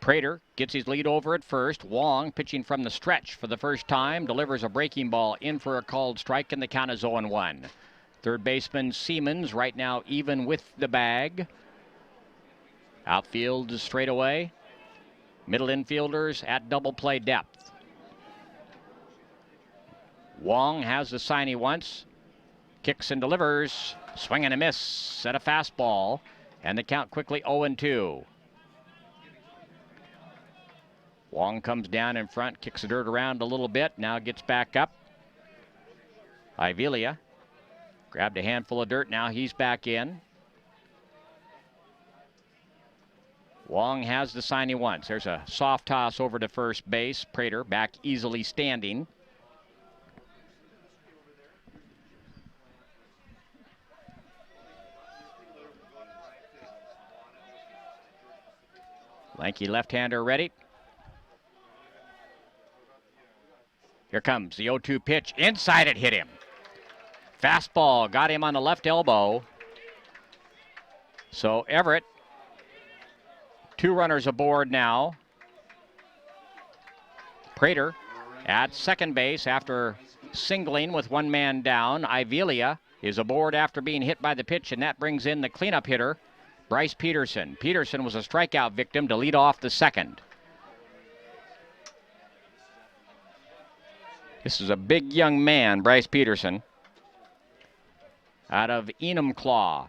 Prater gets his lead over at first. Wong pitching from the stretch for the first time. Delivers a breaking ball in for a called strike, and the count is 0-1. Third baseman Siemens right now even with the bag. Outfield straight away. Middle infielders at double play depth. Wong has the sign he wants. Kicks and delivers. Swing and a miss at a fastball. And the count quickly 0-2. Wong comes down in front, kicks the dirt around a little bit, now gets back up. Ivilia grabbed a handful of dirt, now he's back in. Wong has the sign he wants. There's a soft toss over to first base. Prater back easily standing. Lanky left-hander ready. Here comes the 0-2 pitch. Inside it hit him. Fastball got him on the left elbow. So Everett, 2 runners aboard now. Prater at second base after singling with 1 man down. Ivilia is aboard after being hit by the pitch, and that brings in the cleanup hitter, Bryce Peterson. Peterson was a strikeout victim to lead off the second. This is a big young man, Bryce Peterson, out of Enumclaw.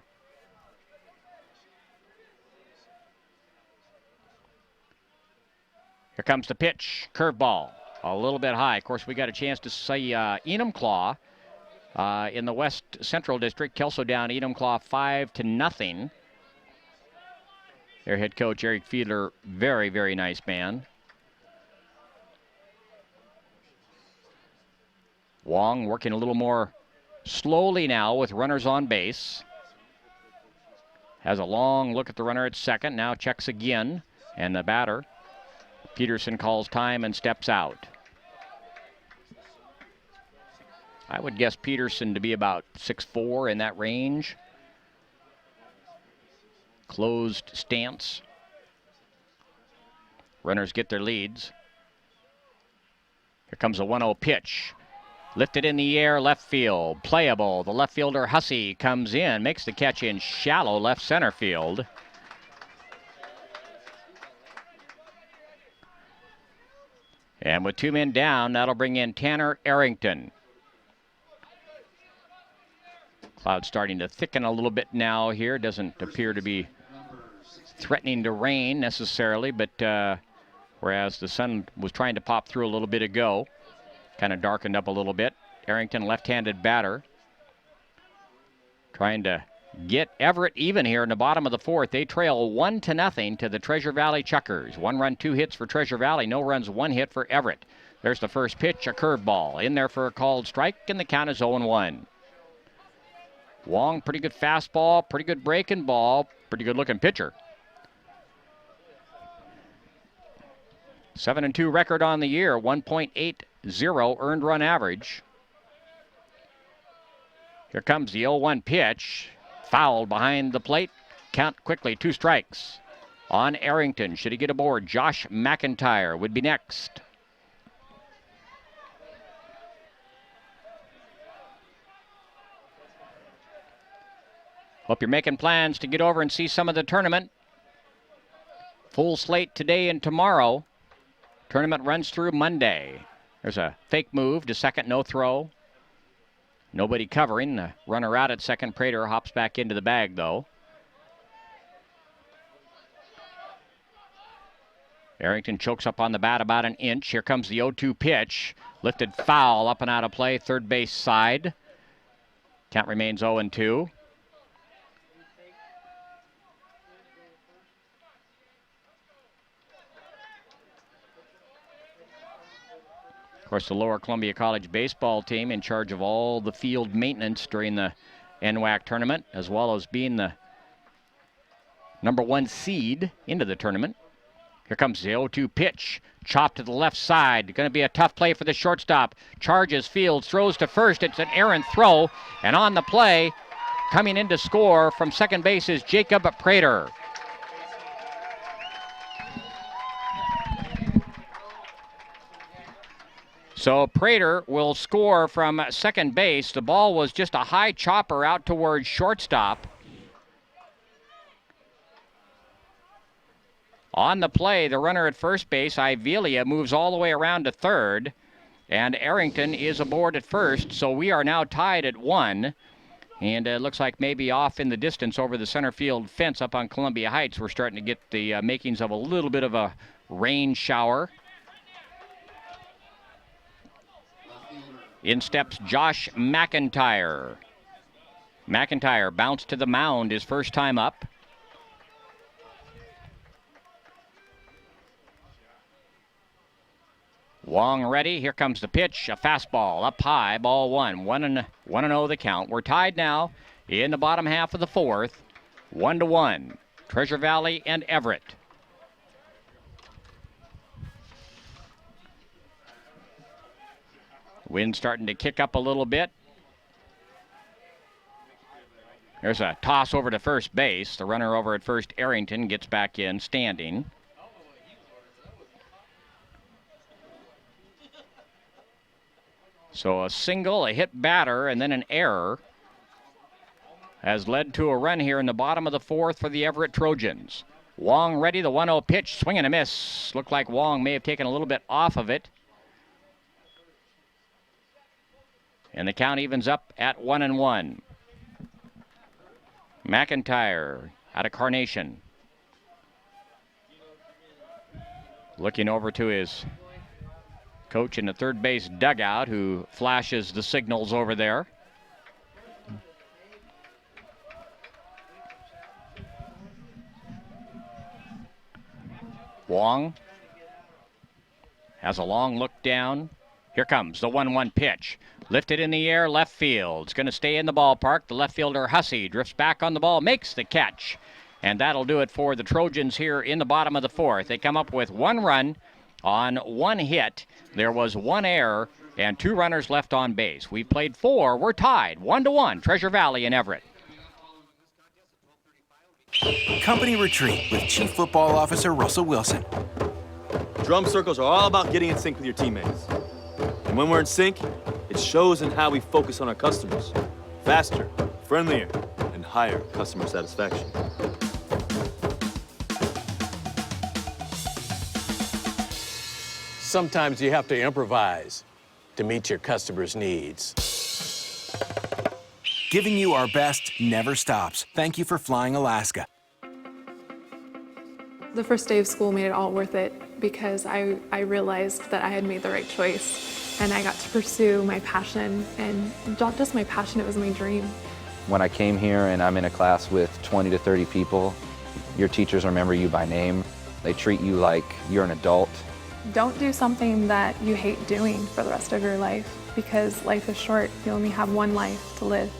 Here comes the pitch, curveball, a little bit high. Of course, we got a chance to see Enumclaw in the West Central District. Kelso down Enumclaw 5-0. Their head coach, Eric Fiedler, very, very nice man. Wong working a little more slowly now with runners on base. Has a long look at the runner at second. Now checks again. And the batter, Peterson, calls time and steps out. I would guess Peterson to be about 6'4", in that range. Closed stance. Runners get their leads. Here comes a 1-0 pitch. Lifted in the air, left field, playable. The left fielder Hussey comes in, makes the catch in shallow left center field. And with 2 men down, that'll bring in Tanner Arrington. Cloud starting to thicken a little bit now here. Doesn't appear to be threatening to rain necessarily, but whereas the sun was trying to pop through a little bit ago. Kind of darkened up a little bit. Arrington, left-handed batter. Trying to get Everett even here in the bottom of the fourth. They trail 1-0 to the Treasure Valley Chuckers. 1 run, 2 hits for Treasure Valley. No runs, 1 hit for Everett. There's the first pitch, a curveball. In there for a called strike, and the count is 0-1. Wong, pretty good fastball, pretty good breaking ball, pretty good looking pitcher. 7-2 record on the year, 1.80 earned run average. Here comes the 0-1 pitch. Fouled behind the plate. Count quickly, 2 strikes on Arrington. Should he get aboard? Josh McIntyre would be next. Hope you're making plans to get over and see some of the tournament. Full slate today and tomorrow. Tournament runs through Monday. There's a fake move to second, no throw. Nobody covering. The runner out at second. Prater hops back into the bag, though. Arrington chokes up on the bat about an inch. Here comes the 0-2 pitch. Lifted foul, up and out of play, third base side. Count remains 0-2. Of course, the Lower Columbia College baseball team in charge of all the field maintenance during the NWAC tournament, as well as being the #1 seed into the tournament. Here comes the 0-2 pitch. Chopped to the left side. Going to be a tough play for the shortstop. Charges, fields, throws to first. It's an errant throw. And on the play, coming in to score from second base is Jacob Prater. So Prater will score from second base. The ball was just a high chopper out towards shortstop. On the play, the runner at first base, Ivelia, moves all the way around to third, and Arrington is aboard at first, so we are now tied at 1. And it looks like maybe off in the distance over the center field fence up on Columbia Heights, we're starting to get the makings of a little bit of a rain shower. In steps Josh McIntyre. McIntyre bounced to the mound his first time up. Wong ready. Here comes the pitch. A fastball up high. Ball 1. 1-0 the count. We're tied now in the bottom half of the fourth. 1-1. Treasure Valley and Everett. Wind starting to kick up a little bit. There's a toss over to first base. The runner over at first, Arrington, gets back in standing. So a single, a hit batter, and then an error has led to a run here in the bottom of the fourth for the Everett Trojans. Wong ready, the 1-0 pitch, swing and a miss. Looked like Wong may have taken a little bit off of it. And the count evens up at 1-1. McIntyre out of Carnation. Looking over to his coach in the third base dugout, who flashes the signals over there. Wong has a long look down. Here comes the 1-1 pitch. Lifted in the air, left field. It's going to stay in the ballpark. The left fielder, Hussey, drifts back on the ball, makes the catch. And that'll do it for the Trojans here in the bottom of the fourth. They come up with 1 run on 1 hit. There was 1 error and 2 runners left on base. We played 4. We're tied 1-1. Treasure Valley and Everett. Company retreat with Chief Football Officer Russell Wilson. Drum circles are all about getting in sync with your teammates. And when we're in sync, it shows in how we focus on our customers. Faster, friendlier, and higher customer satisfaction. Sometimes you have to improvise to meet your customers' needs. Giving you our best never stops. Thank you for flying Alaska. The first day of school made it all worth it because I realized that I had made the right choice and I got to pursue my passion, and not just my passion, it was my dream. When I came here and I'm in a class with 20 to 30 people, your teachers remember you by name. They treat you like you're an adult. Don't do something that you hate doing for the rest of your life, because life is short. You only have one life to live.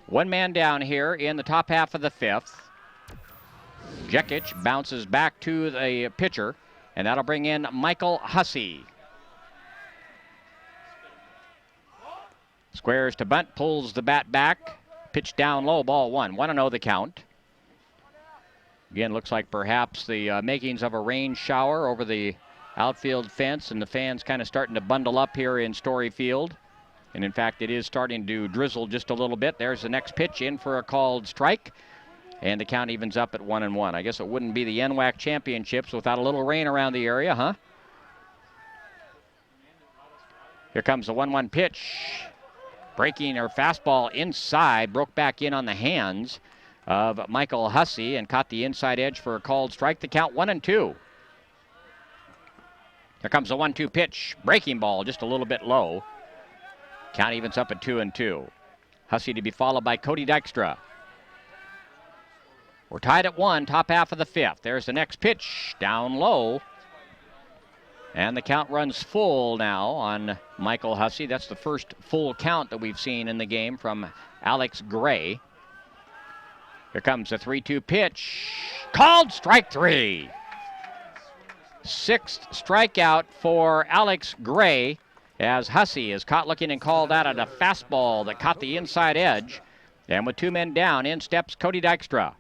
One man down here in the top half of the fifth. Jekic bounces back to the pitcher, and that'll bring in Michael Hussey. Squares to bunt, pulls the bat back, pitch down low, ball one. 1-0 the count. Again, looks like perhaps the makings of a rain shower over the outfield fence, and the fans kind of starting to bundle up here in Story Field. And in fact, it is starting to drizzle just a little bit. There's the next pitch in for a called strike. And the count evens up at 1-1. I guess it wouldn't be the NWAC championships without a little rain around the area, huh? Here comes the 1-1 pitch. Breaking or fastball inside, broke back in on the hands of Michael Hussey and caught the inside edge for a called strike. The count 1-2. Here comes the 1-2 pitch. Breaking ball just a little bit low. Count evens up at 2-2. Hussey to be followed by Cody Dykstra. We're tied at 1, top half of the fifth. There's the next pitch, down low. And the count runs full now on Michael Hussey. That's the first full count that we've seen in the game from Alex Gray. Here comes the 3-2 pitch. Called strike 3. Sixth strikeout for Alex Gray as Hussey is caught looking and called out at a fastball that caught the inside edge. And with two men down, in steps Cody Dykstra.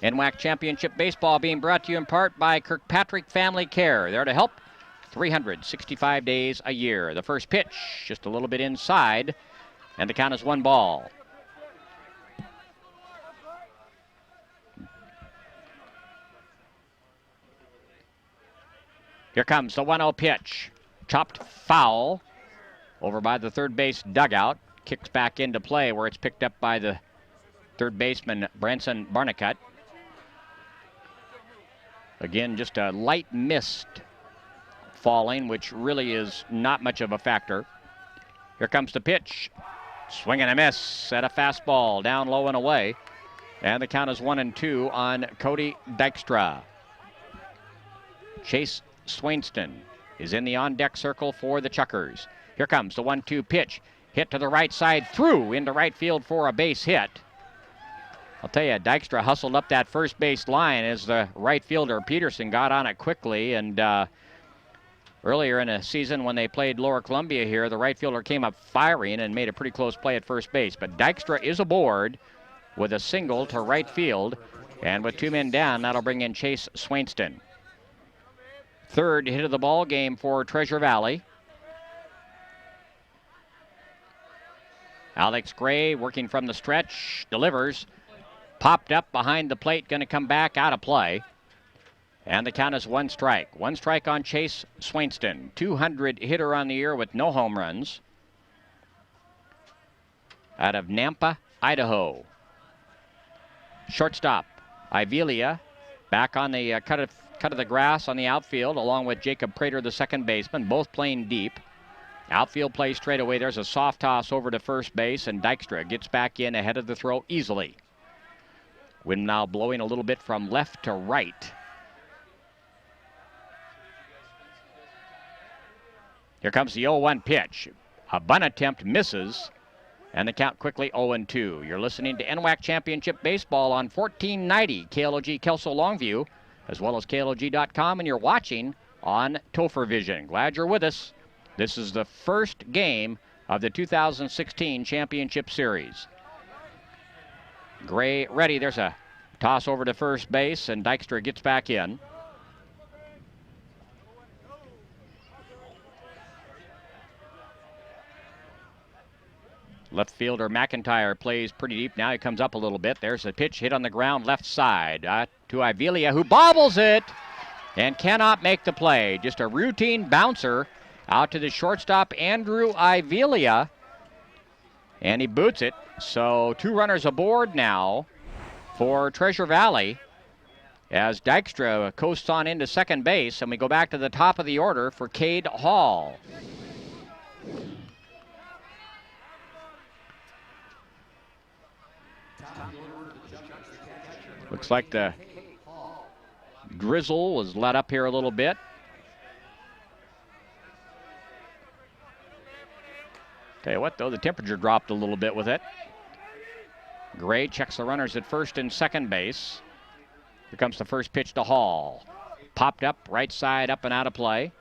NWAC Championship Baseball being brought to you in part by Kirkpatrick Family Care. There to help 365 days a year. The first pitch, just a little bit inside, and the count is 1 ball. Here comes the 1-0 pitch. Chopped foul over by the third base dugout. Kicks back into play where it's picked up by the third baseman, Branson Barnicut. Again, just a light mist falling, which really is not much of a factor. Here comes the pitch. Swing and a miss at a fastball, down low and away. And the count is 1-2 on Cody Dykstra. Chase Swainston is in the on-deck circle for the Chuckers. Here comes the 1-2 pitch. Hit to the right side, through into right field for a base hit. I'll tell you, Dykstra hustled up that first base line as the right fielder, Peterson, got on it quickly. And earlier in the season when they played Lower Columbia here, the right fielder came up firing and made a pretty close play at first base. But Dykstra is aboard with a single to right field. And with two men down, that'll bring in Chase Swainston. Third hit of the ball game for Treasure Valley. Alex Gray working from the stretch, delivers. Popped up behind the plate, going to come back out of play. And the count is 1 strike. 1 strike on Chase Swainston. 200 hitter on the year with no home runs. Out of Nampa, Idaho. Shortstop, Ivelia, back on the cut of the grass on the outfield, along with Jacob Prater, the second baseman, both playing deep. Outfield play straight away. There's a soft toss over to first base, and Dykstra gets back in ahead of the throw easily. Wind now blowing a little bit from left to right. Here comes the 0-1 pitch. A bunt attempt misses, and the count quickly 0-2. You're listening to NWAC Championship Baseball on 1490 KLOG Kelso Longview, as well as KLOG.com, and you're watching on Topher Vision. Glad you're with us. This is the first game of the 2016 Championship Series. Gray ready. There's a toss over to first base, and Dykstra gets back in. Left fielder McIntyre plays pretty deep now. He comes up a little bit. There's a pitch hit on the ground left side to Ivelia, who bobbles it and cannot make the play. Just a routine bouncer out to the shortstop, Andrew Ivelia, and he boots it. So 2 runners aboard now for Treasure Valley as Dykstra coasts on into second base, and we go back to the top of the order for Cade Hall. Looks like the drizzle was let up here a little bit. Tell you what, though, the temperature dropped a little bit with it. Gray checks the runners at first and second base. Here comes the first pitch to Hall. Popped up, right side up and out of play.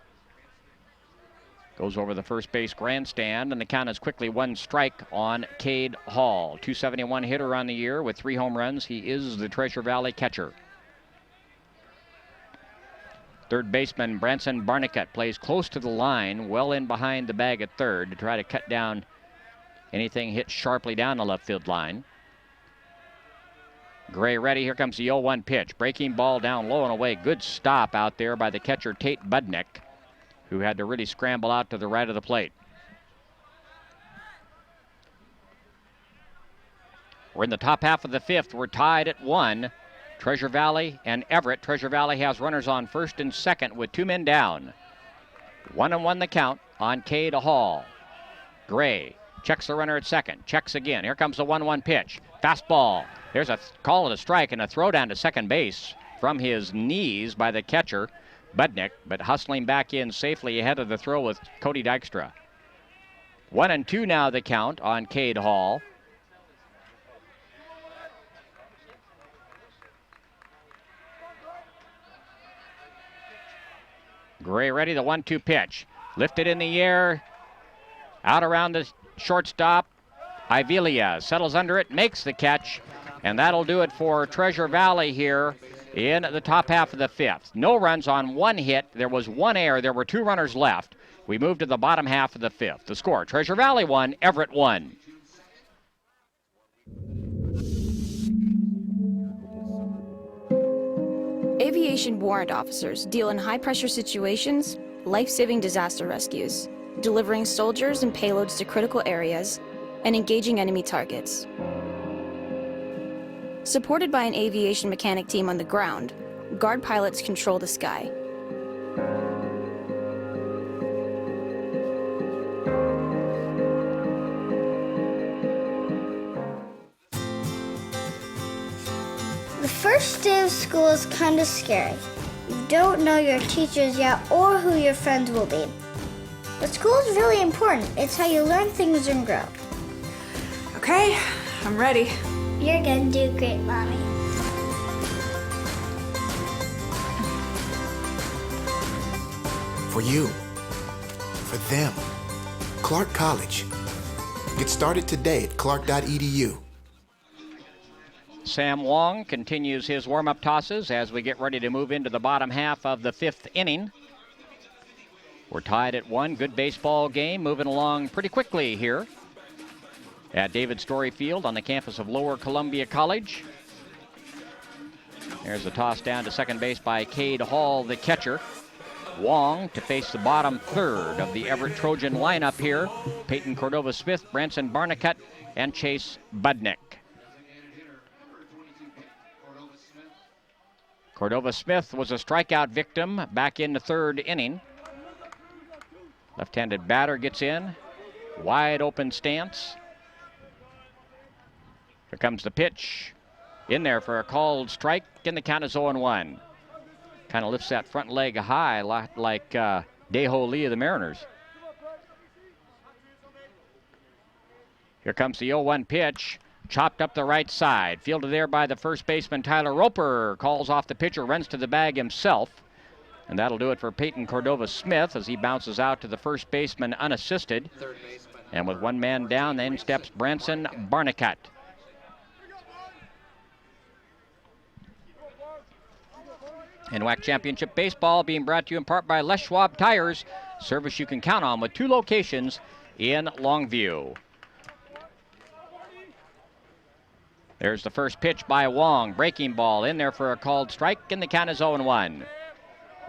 Goes over the first base grandstand, and the count is quickly 1 strike on Cade Hall. 271 hitter on the year with 3 home runs. He is the Treasure Valley catcher. Third baseman Branson Barnicut plays close to the line, well in behind the bag at third to try to cut down anything hit sharply down the left field line. Gray ready. Here comes the 0-1 pitch. Breaking ball down low and away. Good stop out there by the catcher Tate Budnick, who had to really scramble out to the right of the plate. We're in the top half of the 5th. We're tied at 1. Treasure Valley and Everett. Treasure Valley has runners on first and second with 2 men down. 1-1 the count on Cade Hall. Gray checks the runner at second. Checks again. Here comes the 1-1 pitch. Fastball. There's a call and a strike and a throw down to second base from his knees by the catcher Budnick, but hustling back in safely ahead of the throw with Cody Dykstra. 1-2 now the count on Cade Hall. Gray ready, the 1-2 pitch. Lifted in the air, out around the shortstop. Ivelia settles under it, makes the catch, and that'll do it for Treasure Valley here in the top half of the 5th. No runs on 1 hit. There was 1 error. There were 2 runners left. We move to the bottom half of the 5th. The score, Treasure Valley 1, Everett 1. Aviation warrant officers deal in high-pressure situations, life-saving disaster rescues, delivering soldiers and payloads to critical areas, and engaging enemy targets. Supported by an aviation mechanic team on the ground, guard pilots control the sky. The first day of school is kind of scary. You don't know your teachers yet or who your friends will be. But school is really important. It's how you learn things and grow. Okay, I'm ready. You're gonna do great, Mommy. For you, for them, Clark College. Get started today at clark.edu. Sam Wong continues his warm-up tosses as we get ready to move into the bottom half of the 5th inning. We're tied at 1. Good baseball game, moving along pretty quickly here at David Story Field on the campus of Lower Columbia College. There's a toss down to second base by Cade Hall, the catcher. Wong to face the bottom third of the Everett Trojan lineup here. Peyton Cordova-Smith, Branson Barnicut, and Chase Budnick. Cordova-Smith was a strikeout victim back in the 3rd inning. Left-handed batter gets in. Wide open stance. Here comes the pitch. In there for a called strike. And the count is 0-1. Kind of lifts that front leg high like Daeho Lee of the Mariners. Here comes the 0-1 pitch. Chopped up the right side. Fielded there by the first baseman Tyler Roper. Calls off the pitcher, runs to the bag himself. And that'll do it for Peyton Cordova-Smith as he bounces out to the first baseman unassisted. And with 1 man down, then steps Branson Barnicut. NWAC Championship Baseball being brought to you in part by Les Schwab Tires. Service you can count on with 2 locations in Longview. There's the first pitch by Wong. Breaking ball in there for a called strike, and the count is 0-1.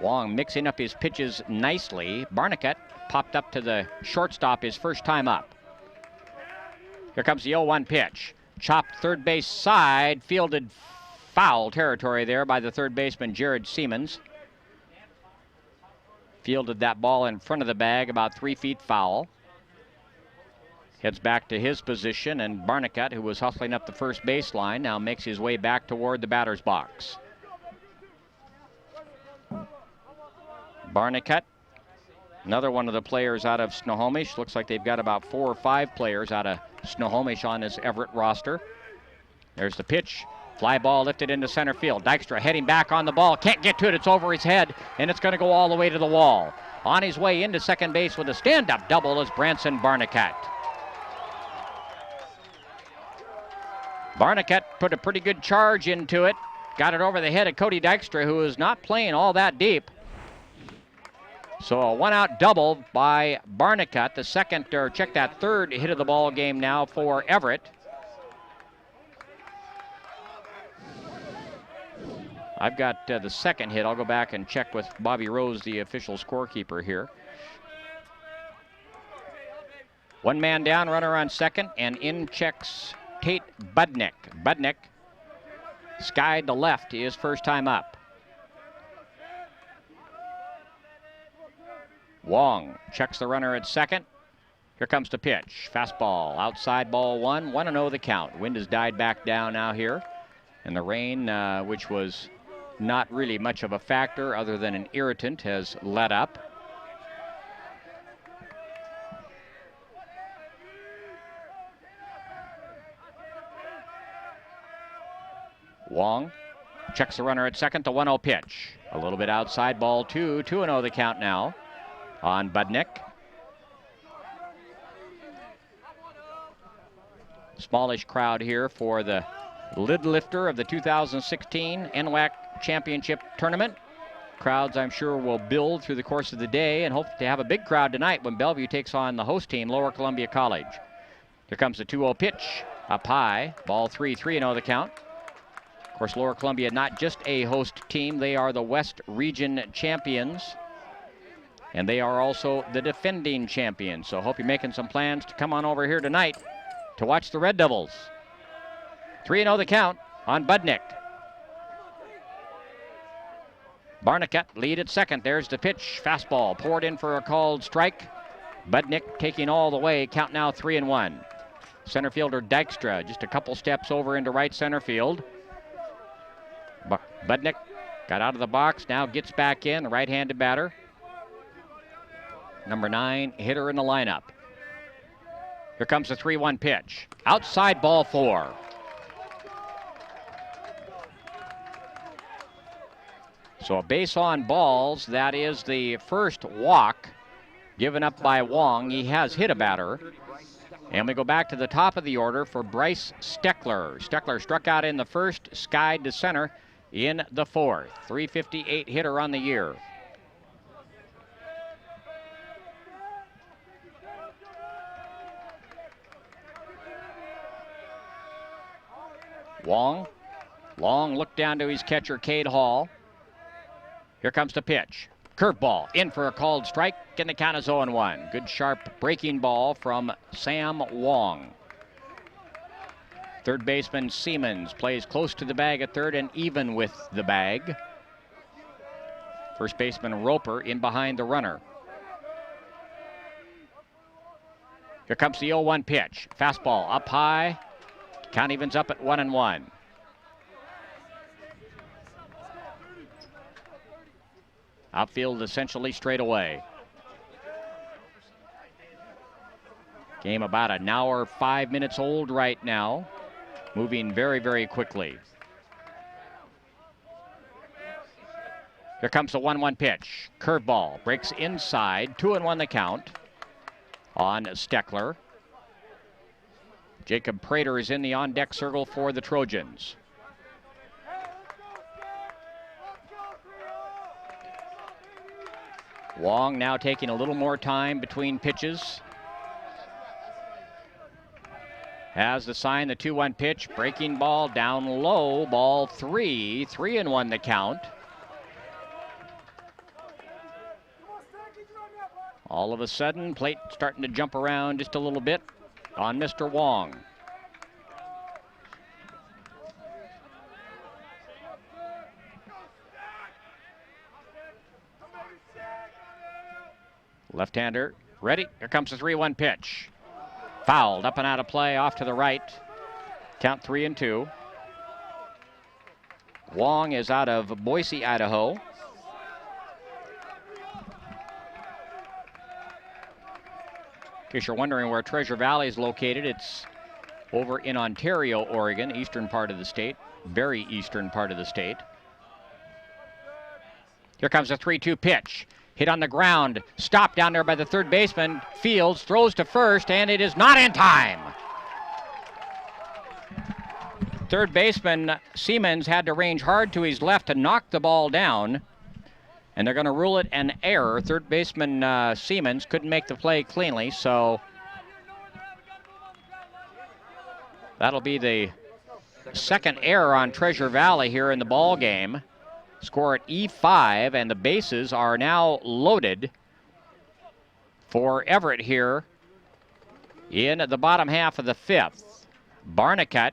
Wong mixing up his pitches nicely. Barnicut popped up to the shortstop his first time up. Here comes the 0-1 pitch. Chopped third base side, fielded foul territory there by the third baseman Jared Siemens. Fielded that ball in front of the bag about 3 feet foul. Heads back to his position, and Barnicut, who was hustling up the first baseline, now makes his way back toward the batter's box. Barnicut Another one of the players out of Snohomish. Looks like they've got about 4 or 5 players out of Snohomish on this Everett roster. There's the pitch. Fly ball lifted into center field. Dykstra heading back on the ball. Can't get to it. It's over his head, and it's going to go all the way to the wall. On his way into second base with a stand-up double is Branson Barnicat. Barnicat put a pretty good charge into it. Got it over the head of Cody Dykstra, who is not playing all that deep. So a one-out double by Barnicat, the second, or check that, third hit of the ball game now for Everett. I've got the second hit. I'll go back and check with Bobby Rose, the official scorekeeper here. One man down, runner on second, and in checks Tate Budnick. Budnick skied to left, his first time up. Wong checks the runner at second. Here comes the pitch. Fastball, outside ball 1, 1-0 the count. Wind has died back down now here. And the rain, which was not really much of a factor other than an irritant, has let up. Wong checks the runner at second, the 1-0 pitch. A little bit outside ball 2, 2-0 the count now on Budnick. Smallish crowd here for the lid lifter of the 2016 NWAC Championship Tournament. Crowds, I'm sure, will build through the course of the day and hope to have a big crowd tonight when Bellevue takes on the host team, Lower Columbia College. Here comes the 2-0 pitch, up high, ball 3, 3-0 the count. Of course, Lower Columbia not just a host team, they are the West Region champions. And they are also the defending champions. So hope you're making some plans to come on over here tonight to watch the Red Devils. 3-0 the count on Budnick. Barnicat lead at second. There's the pitch. Fastball poured in for a called strike. Budnick taking all the way. Count now 3-1. Center fielder Dykstra just a couple steps over into right center field. Budnick got out of the box. Now gets back in. The right-handed batter. Number 9 hitter in the lineup. Here comes the 3-1 pitch. Outside ball 4. So a base on balls. That is the first walk given up by Wong. He has hit a batter. And we go back to the top of the order for Bryce Steckler. Steckler struck out in the first, skied to center in the fourth. .358 hitter on the year. Wong. Long look down to his catcher, Cade Hall. Here comes the pitch. Curveball in for a called strike, and the count is 0-1. Good sharp breaking ball from Sam Wong. Third baseman Siemens plays close to the bag at third and even with the bag. First baseman Roper in behind the runner. Here comes the 0-1 pitch. Fastball up high. Count evens up at 1-1. Outfield essentially straight away. Game about an hour, 5 minutes old right now. Moving very, very quickly. Here comes the 1-1 pitch. Curveball breaks inside. 2-1 the count on Steckler. Jacob Prater is in the on-deck circle for the Trojans. Wong now taking a little more time between pitches. Has the sign, the 2-1 pitch. Breaking ball down low. Ball 3. 3-1 the count. All of a sudden, plate starting to jump around just a little bit on Mr. Wong. Left-hander ready. Here comes the 3-1 pitch. Fouled up and out of play off to the right. Count 3-2. Wong is out of Boise, Idaho. In case you're wondering where Treasure Valley is located, it's over in Ontario, Oregon, eastern part of the state, very eastern part of the state. Here comes a 3-2 pitch. Hit on the ground, stopped down there by the third baseman. Fields throws to first, and it is not in time. Third baseman Siemens had to range hard to his left to knock the ball down, and they're going to rule it an error. Third baseman Siemens couldn't make the play cleanly, so that'll be the second error on Treasure Valley here in the ball game. Score at E5, and the bases are now loaded for Everett here in the bottom half of the fifth. Barnicut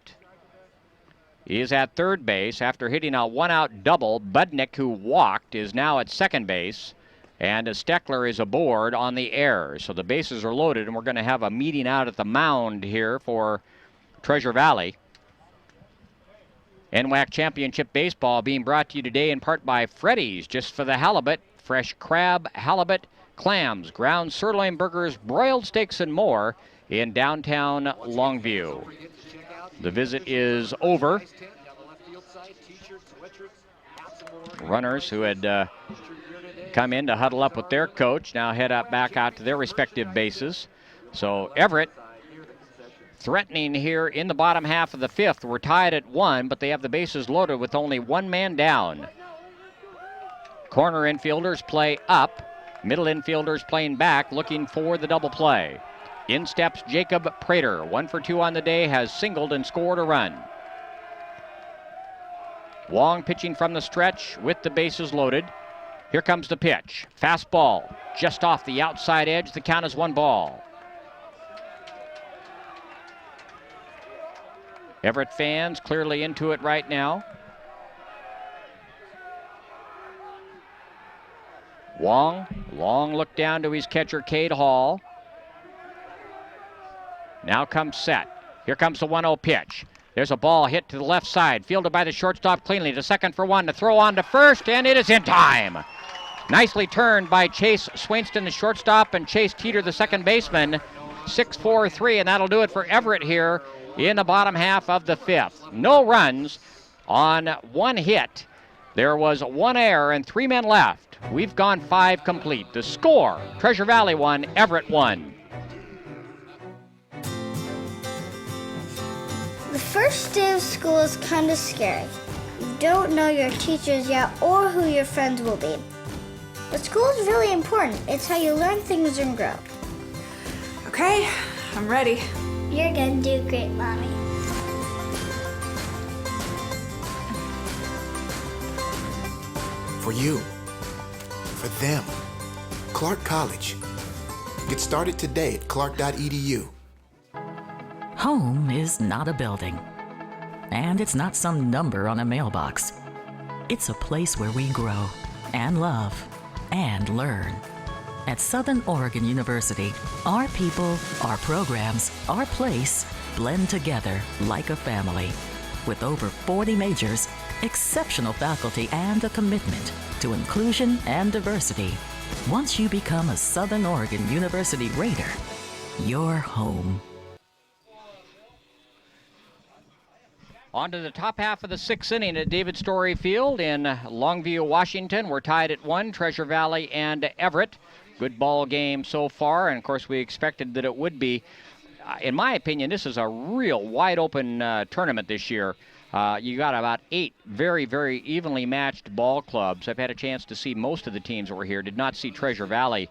is at third base after hitting a one-out double. Budnick, who walked, is now at second base, and Steckler is aboard on the air. So the bases are loaded, and we're going to have a meeting out at the mound here for Treasure Valley. NWAC Championship Baseball being brought to you today in part by Freddy's, just for the halibut. Fresh crab, halibut, clams, ground sirloin burgers, broiled steaks, and more in downtown Longview. The visit is over. Runners who had come in to huddle up with their coach now head up back out to their respective bases. So Everett threatening here in the bottom half of the fifth. We're tied at 1, but they have the bases loaded with only one man down. Corner infielders play up. Middle infielders playing back, looking for the double play. In steps Jacob Prater. 1 for 2 on the day, has singled and scored a run. Wong pitching from the stretch with the bases loaded. Here comes the pitch. Fastball just off the outside edge. The count is 1 ball. Everett fans clearly into it right now. Wong, long look down to his catcher, Cade Hall. Now comes set. Here comes the 1-0 pitch. There's a ball hit to the left side, fielded by the shortstop cleanly. To second for 1, to throw on to first, and it is in time. Nicely turned by Chase Swainston, the shortstop, and Chase Teeter, the second baseman. 6-4-3, and that'll do it for Everett here in the bottom half of the fifth. No runs on 1 hit. There was 1 error and 3 men left. We've gone 5 complete. The score, Treasure Valley 1, Everett 1. The first day of school is kind of scary. You don't know your teachers yet or who your friends will be. But school is really important. It's how you learn things and grow. Okay, I'm ready. You're gonna do great, Mommy. For you, for them, Clark College. Get started today at clark.edu. Home is not a building, and it's not some number on a mailbox. It's a place where we grow and love and learn. At Southern Oregon University, our people, our programs, our place blend together like a family. With over 40 majors, exceptional faculty, and a commitment to inclusion and diversity, once you become a Southern Oregon University Raider, you're home. On to the top half of the 6th inning at David Story Field in Longview, Washington. We're tied at 1, Treasure Valley and Everett. Good ball game so far, and of course we expected that it would be. In my opinion, this is a real wide-open tournament this year. You got about 8 very, very evenly matched ball clubs. I've had a chance to see most of the teams that were here. Did not see Treasure Valley,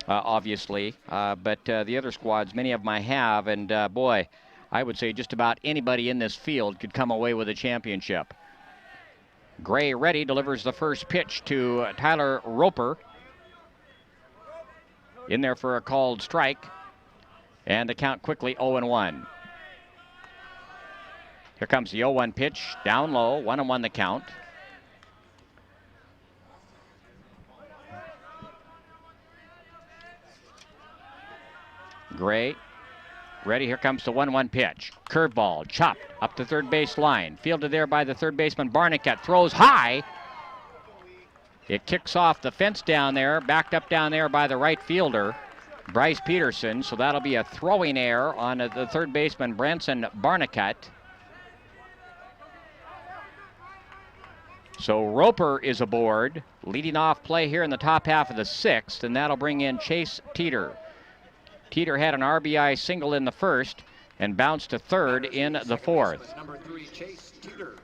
obviously, but the other squads, many of them I have, and boy, I would say just about anybody in this field could come away with a championship. Gray ready, delivers the first pitch to Tyler Roper. In there for a called strike, and the count quickly 0-1. Here comes the 0-1 pitch, down low, 1-1 the count. Gray, ready, here comes the 1-1 pitch. Curveball, chopped up the third base line. Fielded there by the third baseman Barnicut, throws high. It kicks off the fence down there, backed up down there by the right fielder. Bryce Peterson, so that'll be a throwing error on the third baseman, Branson Barnicut. So Roper is aboard, leading off play here in the top half of the sixth, and that'll bring in Chase Teeter. Teeter had an RBI single in the first and bounced to third in the fourth. Number 3, Chase Teeter.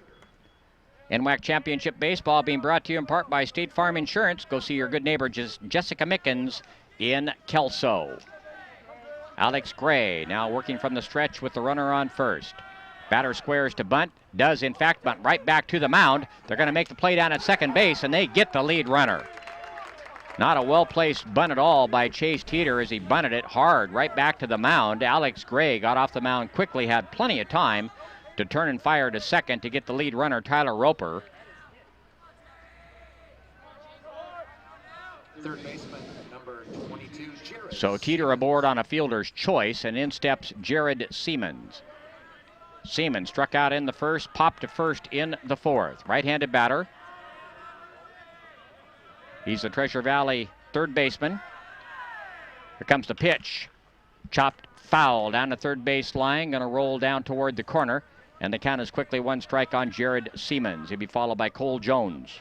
NWAC Championship Baseball being brought to you in part by State Farm Insurance. Go see your good neighbor Jessica Mickens in Kelso. Alex Gray now working from the stretch with the runner on first. Batter squares to bunt, does in fact bunt right back to the mound. They're going to make the play down at second base, and they get the lead runner. Not a well-placed bunt at all by Chase Teeter as he bunted it hard right back to the mound. Alex Gray got off the mound quickly, had plenty of time to turn and fire to second to get the lead runner, Tyler Roper. Third baseman, number 22, Jared. So Teeter aboard on a fielder's choice, and in steps Jared Siemens. Siemens struck out in the first, popped to first in the fourth. Right-handed batter. He's the Treasure Valley third baseman. Here comes the pitch. Chopped foul down the third base line. Going to roll down toward the corner. And the count is quickly one strike on Jared Siemens. He'll be followed by Cole Jones.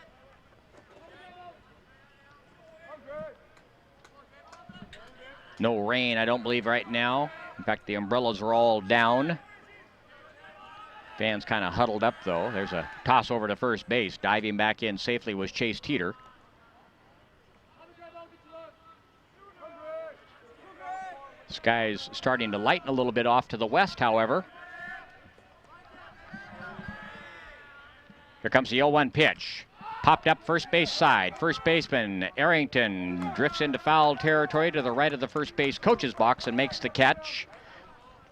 No rain, I don't believe, right now. In fact, the umbrellas are all down. Fans kind of huddled up, though. There's a toss over to first base. Diving back in safely was Chase Teeter. Sky's starting to lighten a little bit off to the west, however. Here comes the 0-1 pitch. Popped up first base side. First baseman Arrington drifts into foul territory to the right of the first base coach's box and makes the catch.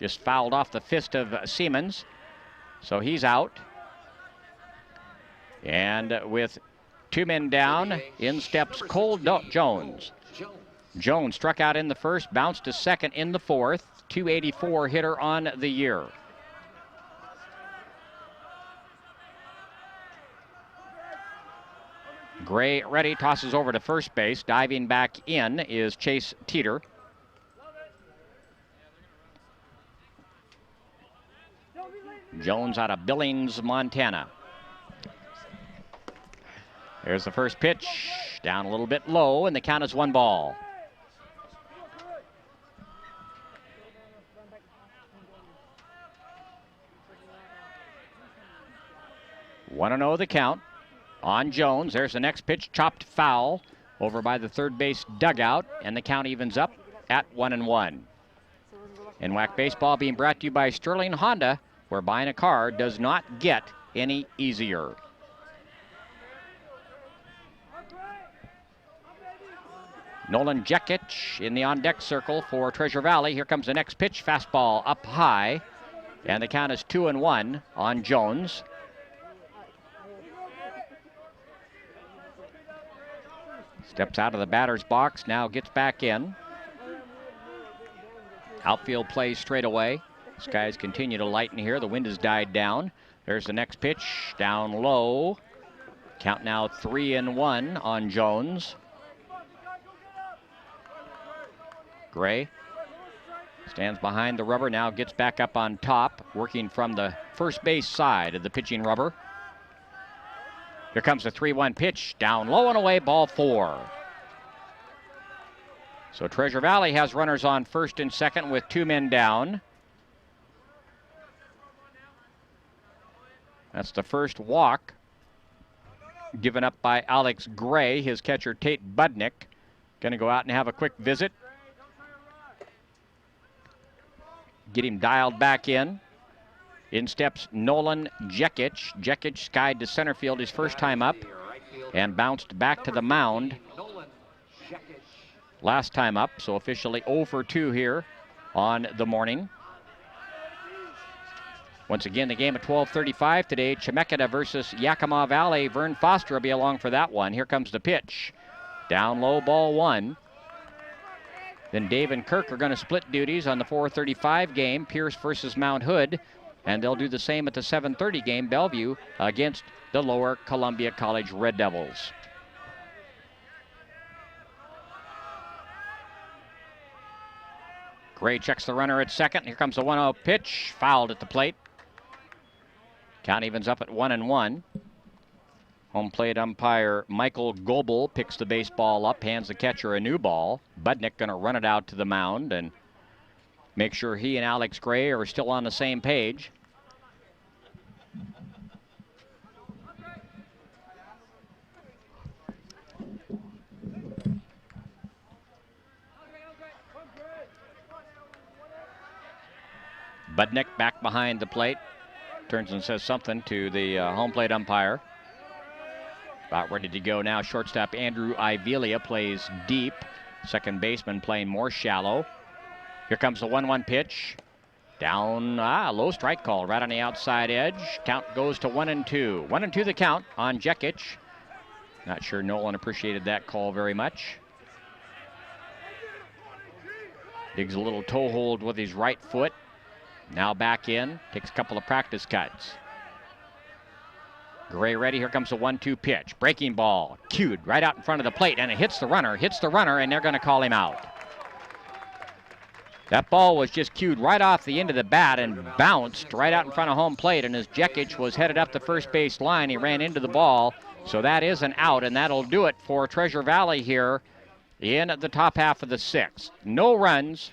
Just fouled off the fist of Siemens. So he's out. And with two men down, in steps Cole Jones. Jones struck out in the first, bounced to second in the fourth. .284 hitter on the year. Gray ready, tosses over to first base. Diving back in is Chase Teeter. Jones out of Billings, Montana. There's the first pitch, down a little bit low, and the count is 1-ball. One and 0 the count on Jones. There's the next pitch, chopped foul over by the third base dugout, and the count evens up at 1-1. NWAC Baseball being brought to you by Sterling Honda, where buying a car does not get any easier. Nolan Jekic in the on-deck circle for Treasure Valley. Here comes the next pitch, fastball up high, and the count is 2-1 on Jones. Steps out of the batter's box, now gets back in. Outfield plays straight away. Skies continue to lighten here. The wind has died down. There's the next pitch, down low. Count now 3-1 on Jones. Gray stands behind the rubber, now gets back up on top, working from the first base side of the pitching rubber. Here comes the 3-1 pitch, down low and away, ball 4. So Treasure Valley has runners on first and second with two men down. That's the first walk given up by Alex Gray. His catcher, Tate Budnick, going to go out and have a quick visit. Get him dialed back in. In steps Nolan Jekic. Jekic skied to center field his first time up and bounced back to the mound last time up. So officially 0 for 2 here on the morning. Once again, the game at 12:35 today. Chemeketa versus Yakima Valley. Vern Foster will be along for that one. Here comes the pitch. Down low, ball 1. Then Dave and Kirk are going to split duties on the 4:35 game, Pierce versus Mount Hood. And they'll do the same at the 7:30 game, Bellevue against the Lower Columbia College Red Devils. Gray checks the runner at second. Here comes the 1-0 pitch. Fouled at the plate. Count evens up at 1-1. Home plate umpire Michael Goebel picks the baseball up, hands the catcher a new ball. Budnick going to run it out to the mound and make sure he and Alex Gray are still on the same page. Budnick back behind the plate. Turns and says something to the home plate umpire. About ready to go now. Shortstop Andrew Ivelia plays deep. Second baseman playing more shallow. Here comes the 1-1 pitch. Down, low strike call right on the outside edge. Count goes to 1-2. 1-2 the count on Jekic. Not sure Nolan appreciated that call very much. Digs a little toe hold with his right foot. Now back in, takes a couple of practice cuts. Gray ready, here comes the 1-2 pitch. Breaking ball, cued right out in front of the plate, and it hits the runner, and they're going to call him out. That ball was just cued right off the end of the bat and bounced right out in front of home plate, and as Jekic was headed up the first base line, he ran into the ball, so that is an out, and that'll do it for Treasure Valley here in the top half of the sixth. No runs.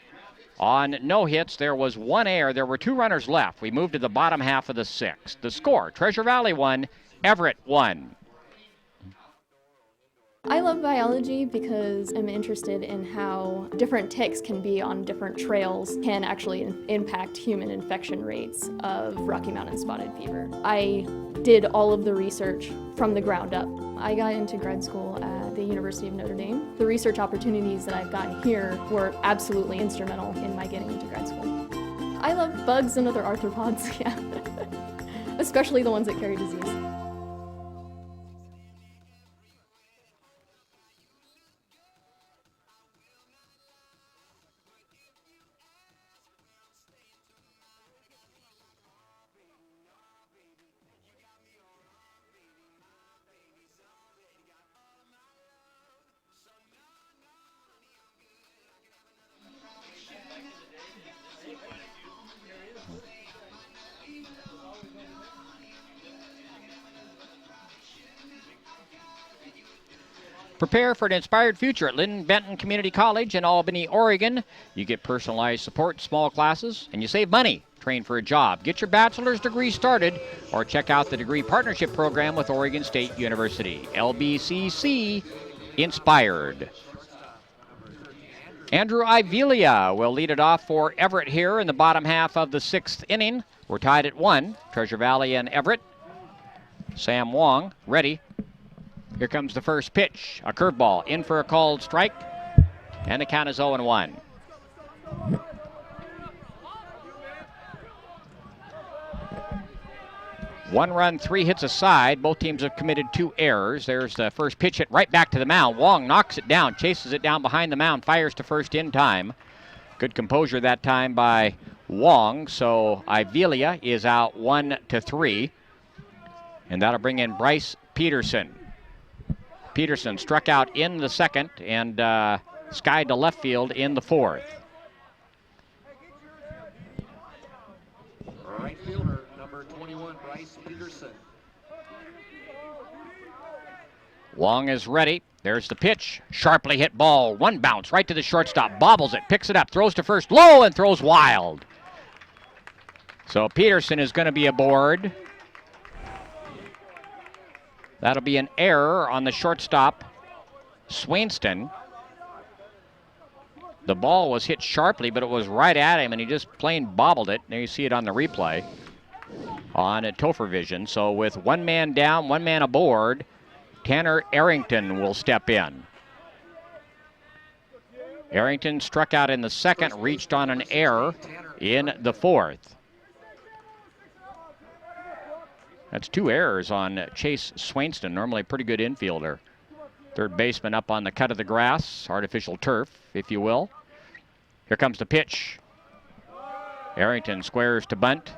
On no hits, there was one error. There were 2 runners left. We moved to the bottom half of the sixth. The score, Treasure Valley 1, Everett 1. I love biology because I'm interested in how different ticks can be on different trails can actually impact human infection rates of Rocky Mountain spotted fever. I did all of the research from the ground up. I got into grad school at the University of Notre Dame. The research opportunities that I've gotten here were absolutely instrumental in my getting into grad school. I love bugs and other arthropods, yeah. Especially the ones that carry disease. Prepare for an inspired future at Lynn Benton Community College in Albany, Oregon. You get personalized support, small classes, and you save money. Train for a job. Get your bachelor's degree started or check out the degree partnership program with Oregon State University. LBCC Inspired. Andrew Ivelia will lead it off for Everett here in the bottom half of the sixth inning. We're tied at 1. Treasure Valley and Everett. Sam Wong ready. Here comes the first pitch. A curveball in for a called strike. And the count is 0-1. One run, 3 hits aside. Both teams have committed 2 errors. There's the first pitch hit right back to the mound. Wong knocks it down, chases it down behind the mound, fires to first in time. Good composure that time by Wong. So Ivelia is out 1-3. And that'll bring in Bryce Peterson. Peterson struck out in the second and skied to left field in the fourth. Right fielder, number 21, Bryce Peterson. Wong is ready. There's the pitch. Sharply hit ball. One bounce right to the shortstop. Bobbles it, picks it up, throws to first low and throws wild. So Peterson is going to be aboard. That'll be an error on the shortstop, Swainston. The ball was hit sharply, but it was right at him, and he just plain bobbled it. There you see it on the replay on Topher Vision. So with one man down, one man aboard, Tanner Arrington will step in. Arrington struck out in the second, reached on an error in the fourth. That's 2 errors on Chase Swainston, normally a pretty good infielder. Third baseman up on the cut of the grass, artificial turf, if you will. Here comes the pitch. Arrington squares to bunt.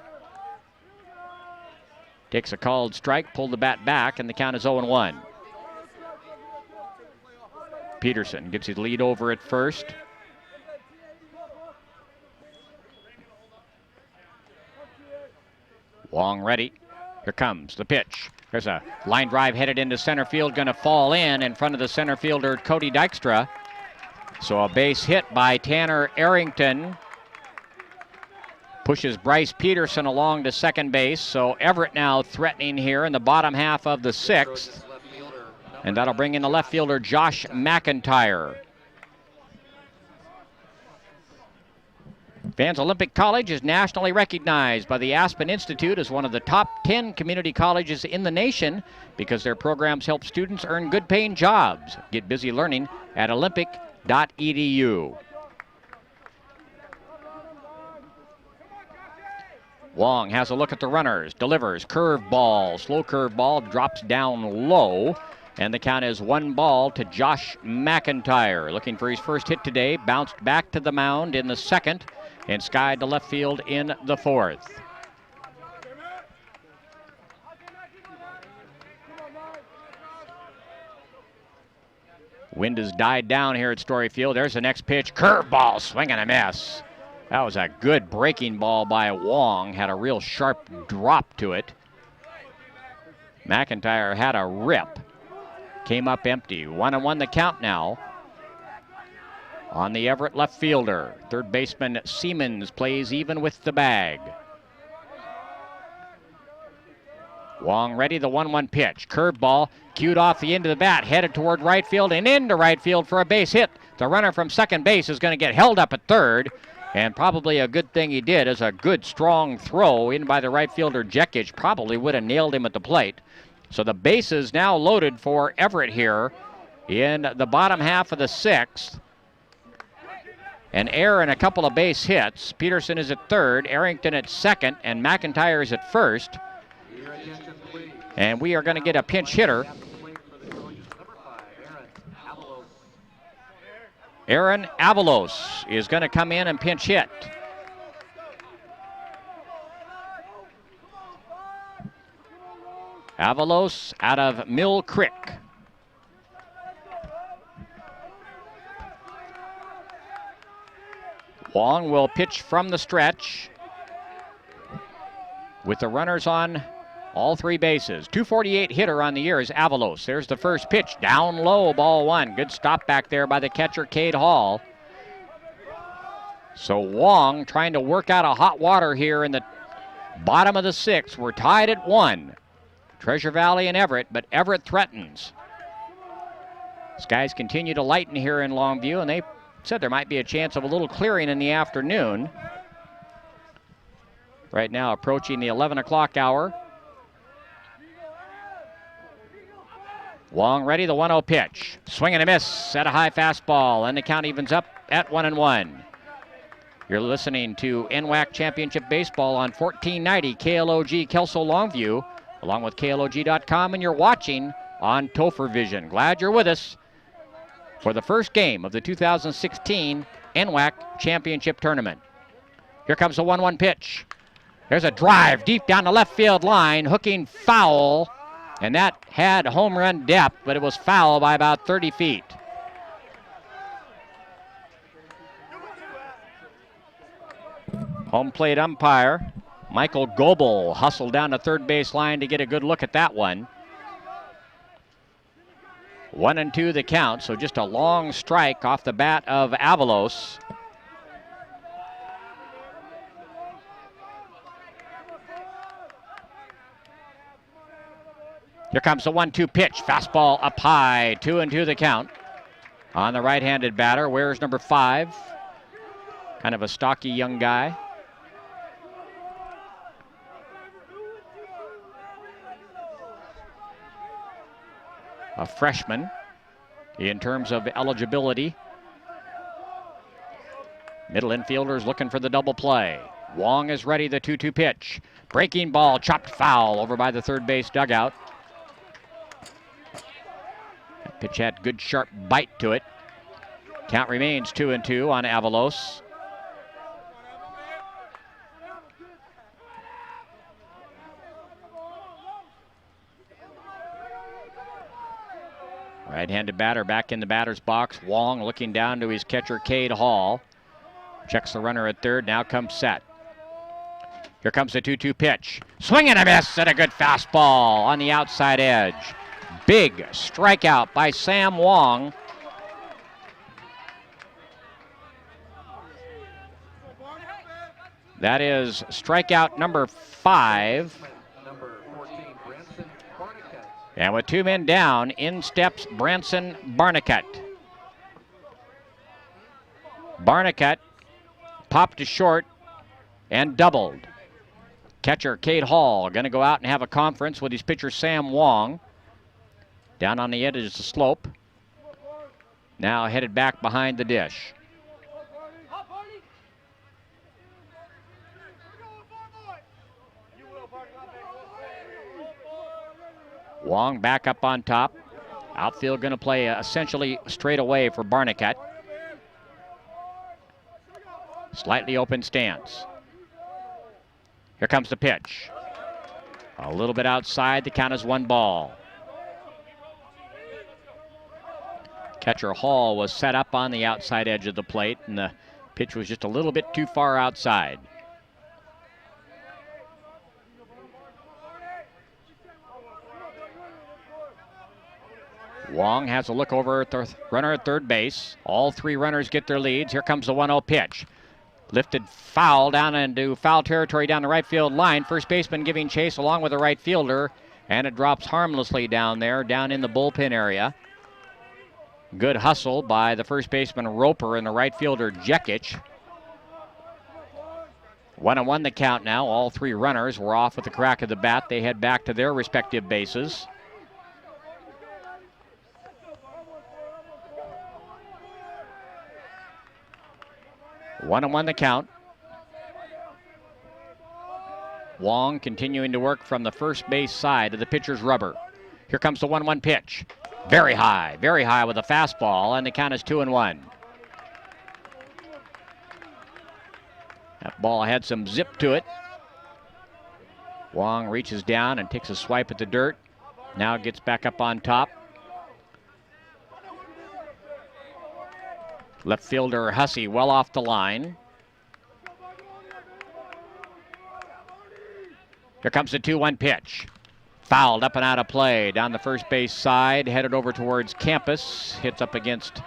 Takes a called strike, pulled the bat back, and the count is 0-1. Peterson gets his lead over at first. Wong ready. Here comes the pitch. There's a line drive headed into center field, going to fall in front of the center fielder, Cody Dykstra. So a base hit by Tanner Arrington. Pushes Bryce Peterson along to second base. So Everett now threatening here in the bottom half of the 6th. And that'll bring in the left fielder, Josh McIntyre. Vans Olympic College is nationally recognized by the Aspen Institute as one of the top 10 community colleges in the nation because their programs help students earn good paying jobs. Get busy learning at olympic.edu. Wong has a look at the runners, delivers, curve ball, slow curve ball, drops down low, and the count is 1 ball to Josh McIntyre. Looking for his first hit today, bounced back to the mound in the 2nd, and skied to left field in the 4th. Wind has died down here at Story Field. There's the next pitch, curveball, swing and a miss. That was a good breaking ball by Wong. Had a real sharp drop to it. McIntyre had a rip. Came up empty. 1-1 the count now. On the Everett left fielder. Third baseman Siemens plays even with the bag. Wong ready, the 1-1 pitch. Curveball cued off the end of the bat, headed toward right field and into right field for a base hit. The runner from second base is going to get held up at third. And probably a good thing he did is a good strong throw in by the right fielder Jekic. Probably would have nailed him at the plate. So the bases now loaded for Everett here in the bottom half of the 6th. An error and a couple of base hits. Peterson is at third, Arrington at second, and McIntyre is at first. And we are going to get a pinch hitter. Aaron Avalos is going to come in and pinch hit. Avalos out of Mill Creek. Wong will pitch from the stretch with the runners on all 3 bases. 248 hitter on the year is Avalos. There's the first pitch, down low, ball 1. Good stop back there by the catcher, Cade Hall. So Wong trying to work out a hot water here in the bottom of the 6th. We're tied at 1. Treasure Valley and Everett, but Everett threatens. Skies continue to lighten here in Longview, and they said there might be a chance of a little clearing in the afternoon. Right now approaching the 11 o'clock hour. Wong ready, the 1-0 pitch. Swing and a miss at a high fastball, and the count evens up at 1-1. You're listening to NWAC Championship Baseball on 1490 KLOG Kelso Longview, along with KLOG.com, and you're watching on Topher Vision. Glad you're with us for the first game of the 2016 NWAC Championship Tournament. Here comes the 1-1 pitch. There's a drive deep down the left field line, hooking foul, and that had home run depth, but it was foul by about 30 feet. Home plate umpire Michael Goebel hustled down the third base line to get a good look at that one. 1-2 the count, so just a long strike off the bat of Avalos. Here comes the 1-2 pitch. Fastball up high. 2-2 the count. On the right-handed batter, where's number 5? Kind of a stocky young guy. A freshman in terms of eligibility. Middle infielders looking for the double play. Wong is ready, the 2-2 pitch. Breaking ball, chopped foul over by the third base dugout. That pitch had good sharp bite to it. Count remains 2-2 on Avalos. Right-handed batter back in the batter's box. Wong looking down to his catcher, Cade Hall. Checks the runner at third, now comes set. Here comes the 2-2 pitch. Swing and a miss and a good fastball on the outside edge. Big strikeout by Sam Wong. That is strikeout number 5. And with 2 men down, in steps Branson Barnicut. Barnicut popped to short and doubled. Catcher Cade Hall going to go out and have a conference with his pitcher Sam Wong. Down on the edge is the slope. Now headed back behind the dish. Wong back up on top. Outfield going to play essentially straight away for Barnicut. Slightly open stance. Here comes the pitch. A little bit outside, the count is 1 ball. Catcher Hall was set up on the outside edge of the plate, and the pitch was just a little bit too far outside. Wong has a look over at the runner at third base. All 3 runners get their leads. Here comes the 1-0 pitch. Lifted foul down into foul territory down the right field line. First baseman giving chase along with the right fielder, and it drops harmlessly down there, down in the bullpen area. Good hustle by the first baseman Roper and the right fielder Jekic. 1-1 the count now. All 3 runners were off with the crack of the bat. They head back to their respective bases. One and 1 the count. Wong continuing to work from the first base side of the pitcher's rubber. Here comes the 1-1 pitch. Very high with a fastball, and the count is 2-1. That ball had some zip to it. Wong reaches down and takes a swipe at the dirt. Now gets back up on top. Left fielder Hussey well off the line. Here comes the 2-1 pitch. Fouled up and out of play down the first base side, headed over towards campus. Hits up against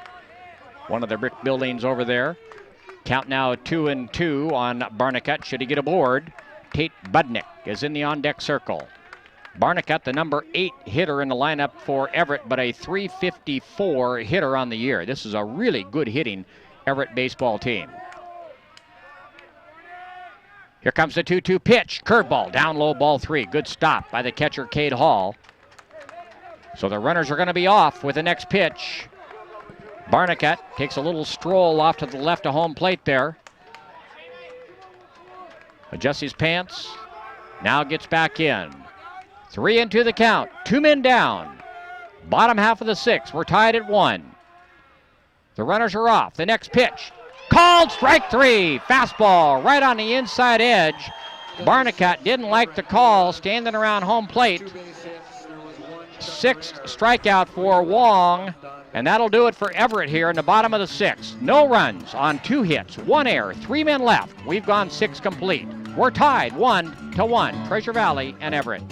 one of the brick buildings over there. Count now 2-2 on Barnicut. Should he get aboard? Tate Budnick is in the on-deck circle. Barnicut, the number 8 hitter in the lineup for Everett, but a .354 hitter on the year. This is a really good hitting Everett baseball team. Here comes the 2-2 pitch. Curveball, down low, ball 3. Good stop by the catcher, Cade Hall. So the runners are going to be off with the next pitch. Barnicut takes a little stroll off to the left of home plate there. Adjusts his pants. Now gets back in. 3-2 the count. 2 men down. Bottom half of the 6th. We're tied at 1. The runners are off. The next pitch. Called strike 3. Fastball right on the inside edge. Barnicut didn't like the call, standing around home plate. 6th strikeout for Wong, and that'll do it for Everett here in the bottom of the 6th. No runs on 2 hits, 1 error, 3 men left. We've gone 6 complete. We're tied 1-1. Treasure Valley and Everett.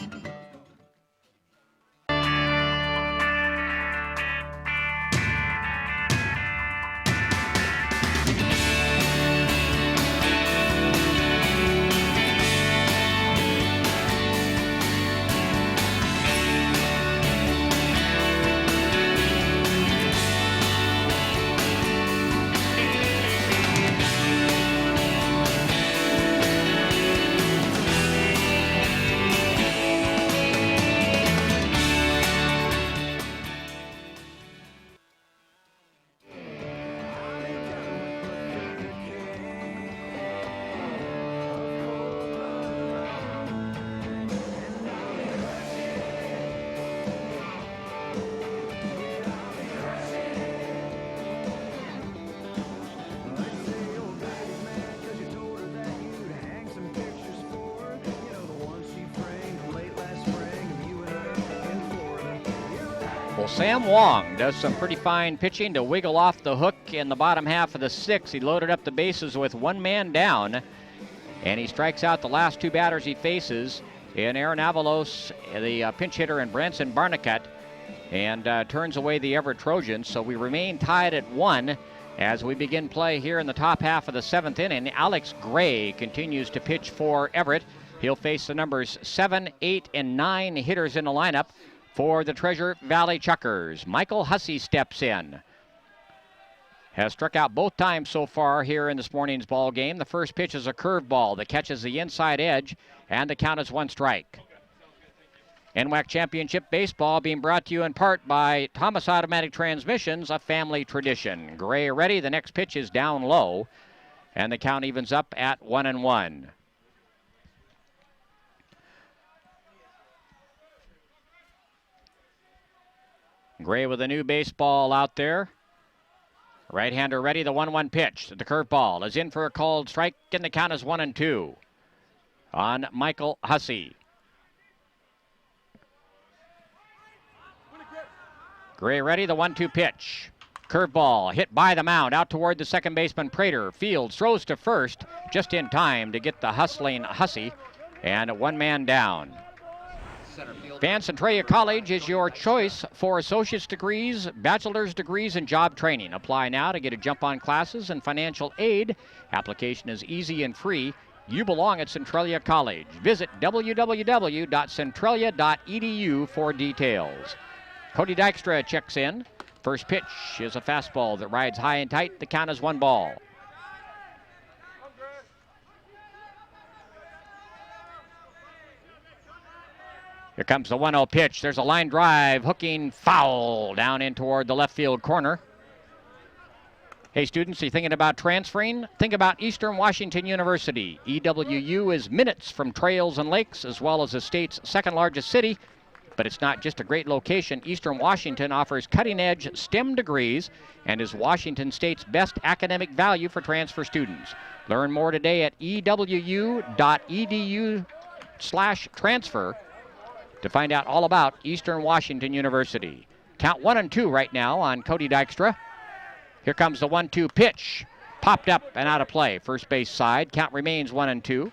Well, Sam Wong does some pretty fine pitching to wiggle off the hook in the bottom half of the 6th. He loaded up the bases with 1 man down. And he strikes out the last two batters he faces in Aaron Avalos, the pinch hitter, and Branson Barnicut, and turns away the Everett Trojans. So we remain tied at 1 as we begin play here in the top half of the 7th inning. Alex Gray continues to pitch for Everett. He'll face the numbers 7, 8, and 9 hitters in the lineup for the Treasure Valley Chuckers. Michael Hussey steps in. Has struck out both times so far here in this morning's ball game. The first pitch is a curveball that catches the inside edge, and the count is 1 strike. NWAC Championship Baseball being brought to you in part by Thomas Automatic Transmissions, a family tradition. Gray ready. The next pitch is down low, and the count evens up at 1-1. Gray with a new baseball out there. Right-hander ready, the 1-1 pitch. The curveball is in for a called strike, and the count is 1-2 on Michael Hussey. Gray ready, the 1-2 pitch. Curveball hit by the mound, out toward the second baseman Prater. Fields throws to first, just in time to get the hustling Hussey, and one man down. Van Centralia College is your choice for associate's degrees, bachelor's degrees, and job training. Apply now to get a jump on classes and financial aid. Application is easy and free. You belong at Centralia College. Visit www.centralia.edu for details. Cody Dykstra checks in. First pitch is a fastball that rides high and tight. The count is 1 ball. Here comes the 1-0 pitch. There's a line drive, hooking foul down in toward the left field corner. Hey, students, are you thinking about transferring? Think about Eastern Washington University. EWU is minutes from trails and lakes, as well as the state's second largest city. But it's not just a great location. Eastern Washington offers cutting-edge STEM degrees and is Washington State's best academic value for transfer students. Learn more today at ewu.edu/transfer. to find out all about Eastern Washington University. Count 1-2 right now on Cody Dykstra. Here comes the 1-2 pitch. Popped up and out of play. First base side. Count remains 1-2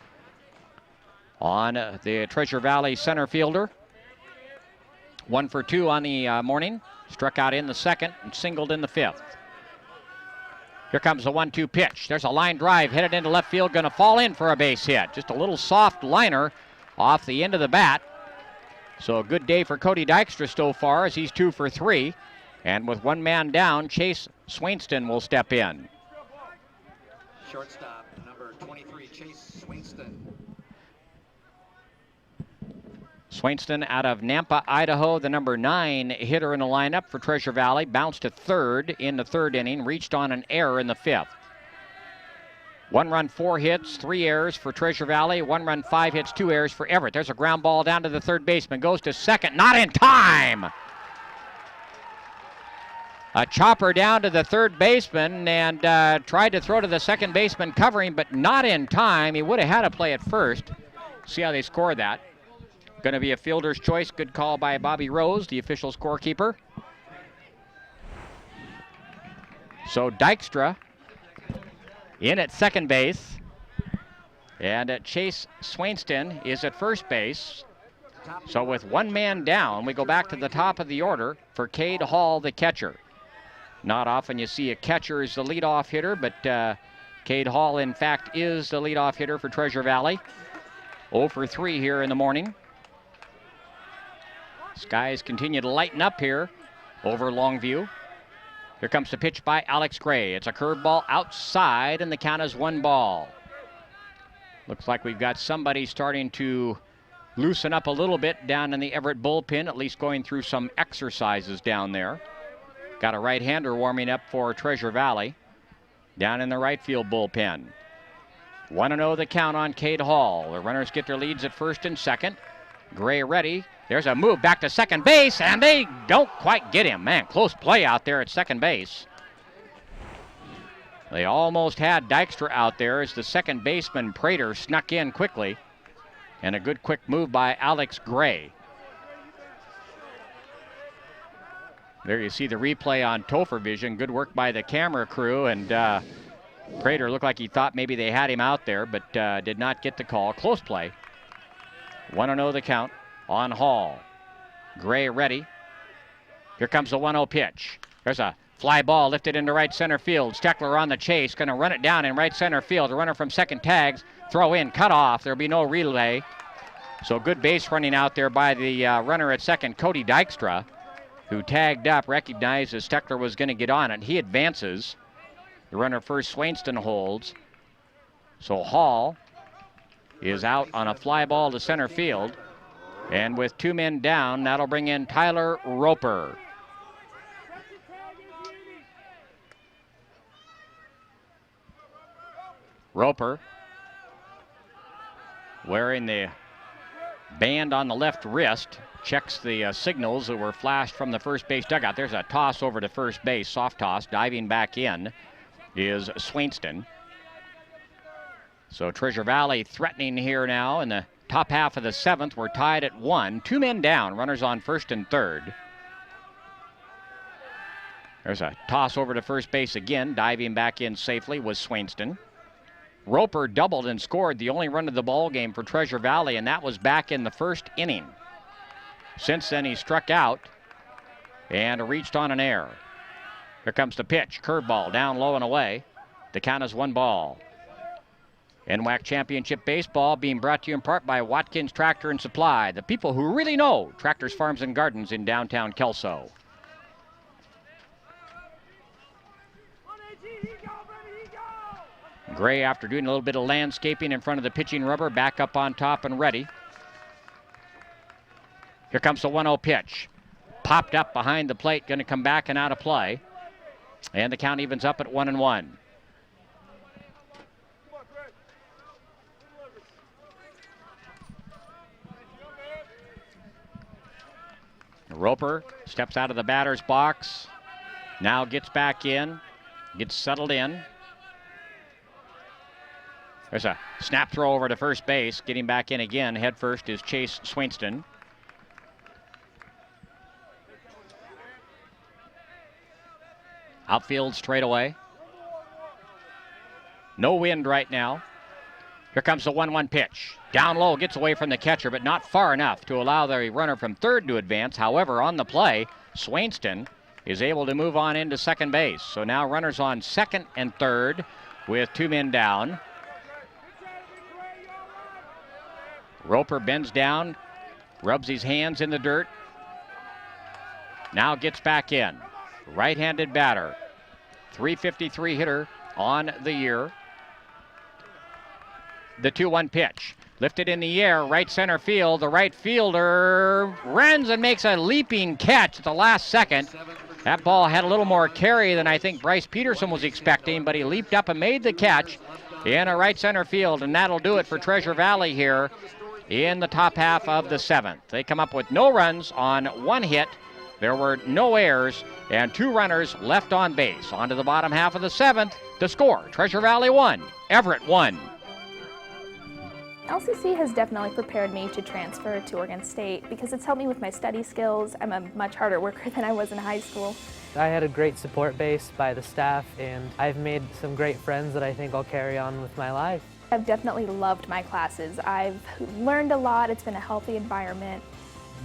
on the Treasure Valley center fielder. 1 for 2 on the morning. Struck out in the second and singled in the 5th. Here comes the 1-2 pitch. There's a line drive headed into left field. Going to fall in for a base hit. Just a little soft liner off the end of the bat. So a good day for Cody Dykstra so far as he's 2 for 3. And with one man down, Chase Swainston will step in. Shortstop, number 23, Chase Swainston. Swainston out of Nampa, Idaho, the number 9 hitter in the lineup for Treasure Valley. Bounced to third in the 3rd inning, reached on an error in the 5th. 1 run, 4 hits, 3 errors for Treasure Valley. 1 run, 5 hits, 2 errors for Everett. There's a ground ball down to the third baseman. Goes to second, not in time. A chopper down to the third baseman and tried to throw to the second baseman covering, but not in time. He would have had to play at first. See how they score that. Going to be a fielder's choice. Good call by Bobby Rose, the official scorekeeper. So Dykstra in at second base, and Chase Swainston is at first base. So with one man down, we go back to the top of the order for Cade Hall, the catcher. Not often you see a catcher as the leadoff hitter, but Cade Hall, in fact, is the leadoff hitter for Treasure Valley. 0 for 3 here in the morning. Skies continue to lighten up here over Longview. Here comes the pitch by Alex Gray. It's a curveball outside, and the count is 1 ball. Looks like we've got somebody starting to loosen up a little bit down in the Everett bullpen, at least going through some exercises down there. Got a right-hander warming up for Treasure Valley down in the right field bullpen. 1-0 the count on Cade Hall. The runners get their leads at first and second. Gray ready. There's a move back to second base, and they don't quite get him. Man, close play out there at second base. They almost had Dykstra out there as the second baseman, Prater, snuck in quickly. And a good quick move by Alex Gray. There you see the replay on Topher Vision. Good work by the camera crew, and Prater looked like he thought maybe they had him out there, but did not get the call. Close play. 1-0 the count on Hall. Gray ready. Here comes the 1-0 pitch. There's a fly ball lifted into right center field. Steckler on the chase, going to run it down in right center field. The runner from second tags, throw in, cut off. There'll be no relay. So good base running out there by the runner at second, Cody Dykstra, who tagged up, recognized as Steckler was going to get on it. He advances. The runner first, Swainston holds. So Hall is out on a fly ball to center field. And with 2 men down, that'll bring in Tyler Roper. Roper wearing the band on the left wrist, checks the signals that were flashed from the first base dugout. There's a toss over to first base, soft toss. Diving back in is Swainston. So Treasure Valley threatening here now in the top half of the 7th. We're tied at 1. 2 men down, runners on first and third. There's a toss over to first base again. Diving back in safely was Swainston. Roper doubled and scored the only run of the ball game for Treasure Valley, and that was back in the first inning. Since then, he struck out and reached on an error. Here comes the pitch. Curveball down low and away. The count is 1 ball. NWAC Championship Baseball being brought to you in part by Watkins Tractor and Supply, the people who really know tractors, farms, and gardens in downtown Kelso. Gray, after doing a little bit of landscaping in front of the pitching rubber, back up on top and ready. Here comes the 1-0 pitch. Popped up behind the plate, going to come back and out of play. And the count evens up at 1-1. Roper steps out of the batter's box. Now gets back in, gets settled in. There's a snap throw over to first base. Getting back in again, head first is Chase Swainston. Outfield straightaway. No wind right now. Here comes the 1-1 pitch. Down low, gets away from the catcher, but not far enough to allow the runner from third to advance. However, on the play, Swainston is able to move on into second base. So now runners on second and third with 2 men down. Roper bends down, rubs his hands in the dirt. Now gets back in. Right-handed batter. .353 hitter on the year. The 2-1 pitch. Lifted in the air, right center field. The right fielder runs and makes a leaping catch at the last second. That ball had a little more carry than I think Bryce Peterson was expecting, but he leaped up and made the catch in a right center field, and that'll do it for Treasure Valley here in the top half of the 7th. They come up with no runs on 1 hit. There were no errors and 2 runners left on base. On to the bottom half of the 7th. The score, Treasure Valley 1, Everett 1. LCC has definitely prepared me to transfer to Oregon State because it's helped me with my study skills. I'm a much harder worker than I was in high school. I had a great support base by the staff, and I've made some great friends that I think I'll carry on with my life. I've definitely loved my classes. I've learned a lot. It's been a healthy environment.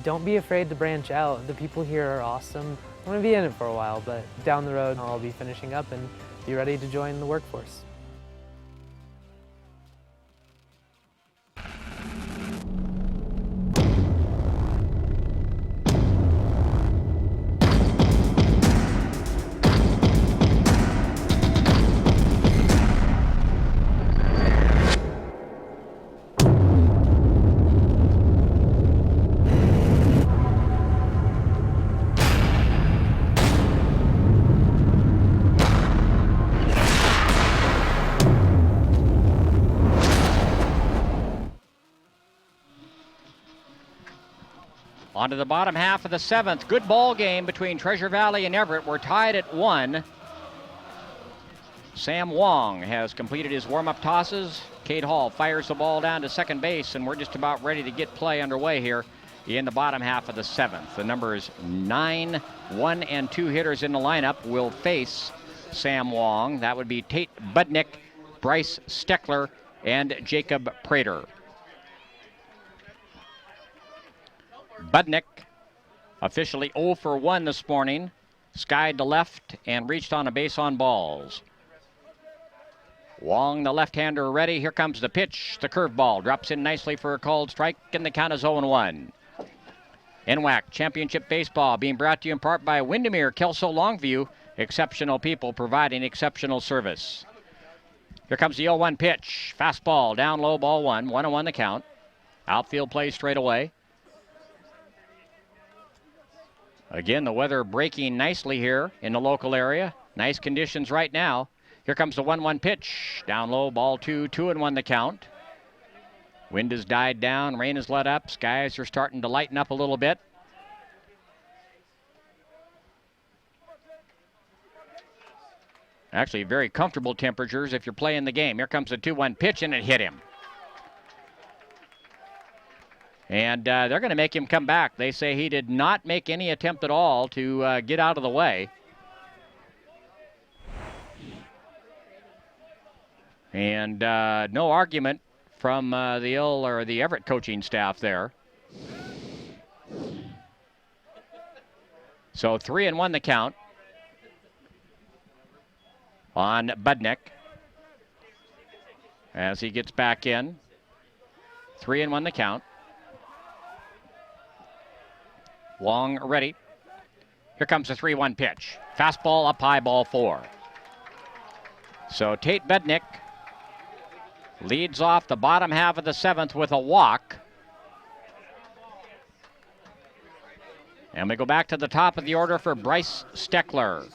Don't be afraid to branch out. The people here are awesome. I'm going to be in it for a while, but down the road I'll be finishing up and be ready to join the workforce. On to the bottom half of the 7th. Good ball game between Treasure Valley and Everett. We're tied at 1. Sam Wong has completed his warm-up tosses. Cade Hall fires the ball down to second base, and we're just about ready to get play underway here in the bottom half of the 7th. The numbers 9, 1, and 2 hitters in the lineup will face Sam Wong. That would be Tate Budnick, Bryce Steckler and Jacob Prater. Budnick officially 0 for 1 this morning. Skied to left and reached on a base on balls. Wong, the left-hander, ready. Here comes the pitch. The curveball drops in nicely for a called strike, and the count is 0-1. NWAC Championship Baseball being brought to you in part by Windermere, Kelso, Longview. Exceptional people providing exceptional service. Here comes the 0-1 pitch. Fastball, down low, ball 1. 1-1 the count. Outfield play straight away. Again, the weather breaking nicely here in the local area. Nice conditions right now. Here comes the 1-1 pitch. Down low, ball 2. 2-1 the count. Wind has died down. Rain has let up. Skies are starting to lighten up a little bit. Actually, very comfortable temperatures if you're playing the game. Here comes the 2-1 pitch, and it hit him. And they're going to make him come back. They say he did not make any attempt at all to get out of the way. And no argument from the Everett coaching staff there. So 3-1 the count on Budnick as he gets back in. 3-1 the count. Wong ready. Here comes the 3-1 pitch. Fastball up high, ball 4. So Tate Budnick leads off the bottom half of the 7th with a walk. And we go back to the top of the order for Bryce Steckler.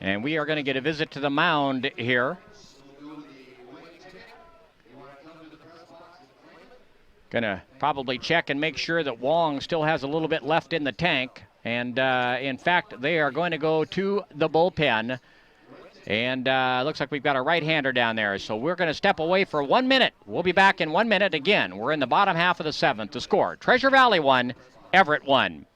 And we are going to get a visit to the mound here. Going to probably check and make sure that Wong still has a little bit left in the tank. And in fact, they are going to go to the bullpen. And looks like we've got a right-hander down there. So we're going to step away for 1 minute. We'll be back in 1 minute again. We're in the bottom half of the 7th. The score, Treasure Valley 1, Everett 1.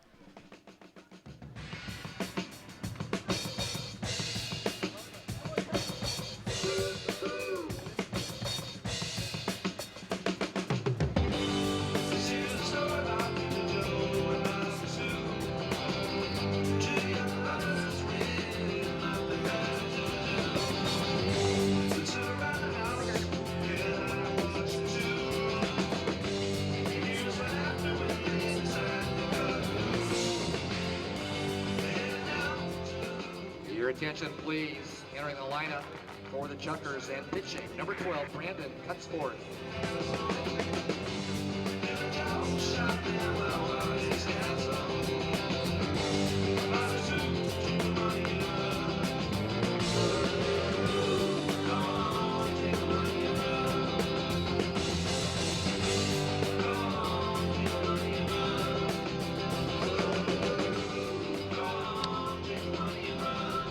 Attention, please. Entering the lineup for the Chuckers and pitching, number 12, Brandon Cutsforth.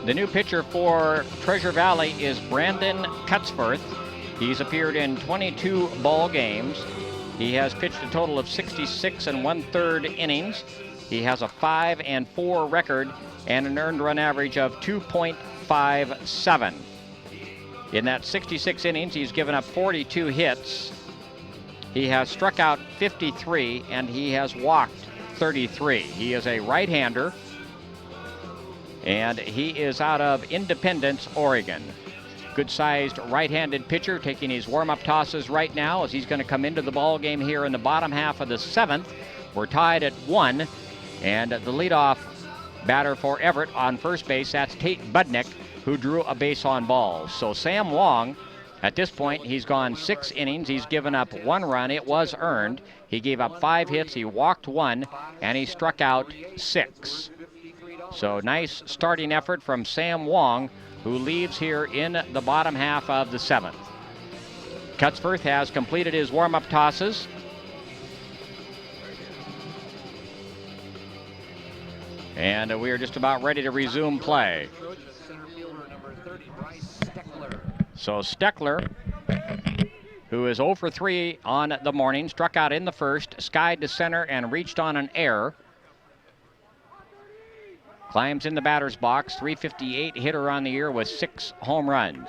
The new pitcher for Treasure Valley is Brandon Cutsforth. He's appeared in 22 ball games. He has pitched a total of 66 1/3 innings. He has a 5-4 record and an earned run average of 2.57. In that 66 innings, he's given up 42 hits. He has struck out 53 and he has walked 33. He is a right-hander. And he is out of Independence, Oregon. Good-sized right-handed pitcher taking his warm-up tosses right now as he's going to come into the ball game here in the bottom half of the 7th. We're tied at 1, and the leadoff batter for Everett on first base, that's Tate Budnick, who drew a base on balls. So Sam Wong, at this point, he's gone 6 innings. He's given up 1 run. It was earned. He gave up 5 hits. He walked 1, and he struck out 6. So nice starting effort from Sam Wong, who leaves here in the bottom half of the 7th. Cutsforth has completed his warm-up tosses. And we are just about ready to resume play. So Steckler, who is 0 for 3 on the morning, struck out in the first, skied to center and reached on an error. Climbs in the batter's box, .358 hitter on the year with 6 home runs.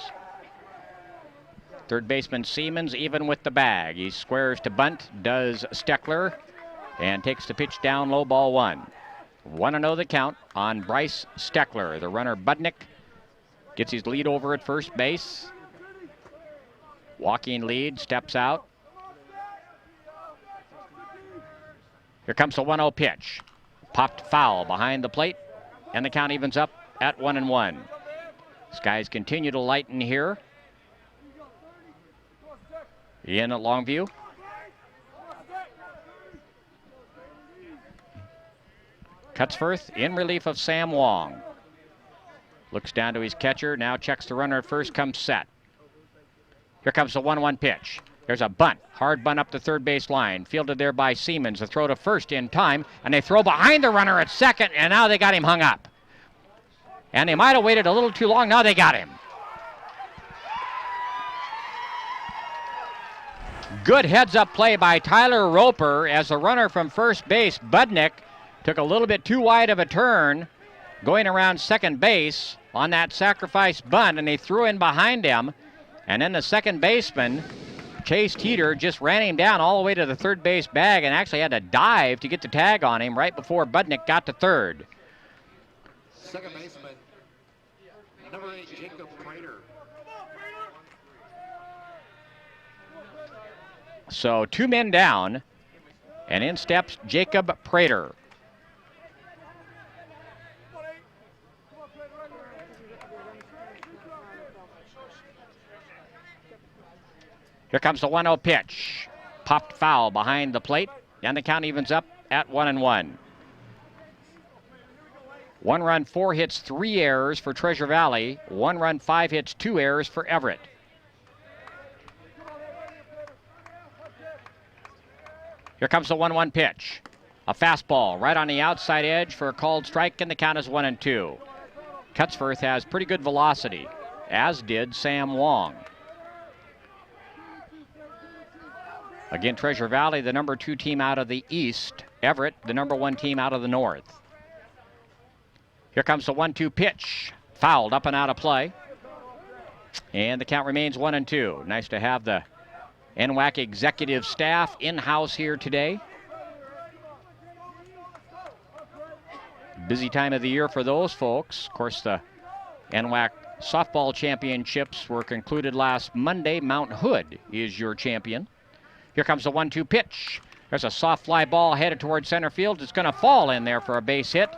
Third baseman Siemens even with the bag. He squares to bunt, does Steckler, and takes the pitch down low, ball one. 1-0 the count on Bryce Steckler. The runner Budnick gets his lead over at first base. Walking lead, steps out. Here comes the 1-0 pitch. Popped foul behind the plate, and the count evens up at 1-1. Skies continue to lighten here in Longview. Cutsforth in relief of Sam Wong. Looks down to his catcher, now checks the runner at first, comes set. Here comes the 1-1 pitch. There's a bunt, hard bunt up the third base line, fielded there by Siemens. The throw to first in time, and they throw behind the runner at second, and now they got him hung up. And they might have waited a little too long, now they got him. Good heads-up play by Tyler Roper as the runner from first base, Budnick, took a little bit too wide of a turn going around second base on that sacrifice bunt, and they threw in behind him. And then the second baseman, Chase Teeter, just ran him down all the way to the third base bag and actually had to dive to get the tag on him right before Budnick got to third. Second baseman, number 8, Jacob Prater. So 2 men down, and in steps Jacob Prater. Here comes the 1-0 pitch. Popped foul behind the plate, and the count evens up at 1-1. 1 run, 4 hits, 3 errors for Treasure Valley. 1 run, 5 hits, 2 errors for Everett. Here comes the 1-1 pitch. A fastball right on the outside edge for a called strike, and the count is 1-2. Cutsforth has pretty good velocity, as did Sam Wong. Again, Treasure Valley, the number 2 team out of the East. Everett, the number 1 team out of the North. Here comes the 1-2 pitch. Fouled up and out of play. And the count remains 1-2. Nice to have the NWAC executive staff in-house here today. Busy time of the year for those folks. Of course, the NWAC softball championships were concluded last Monday. Mount Hood is your champion. Here comes the 1-2 pitch. There's a soft fly ball headed towards center field. It's going to fall in there for a base hit.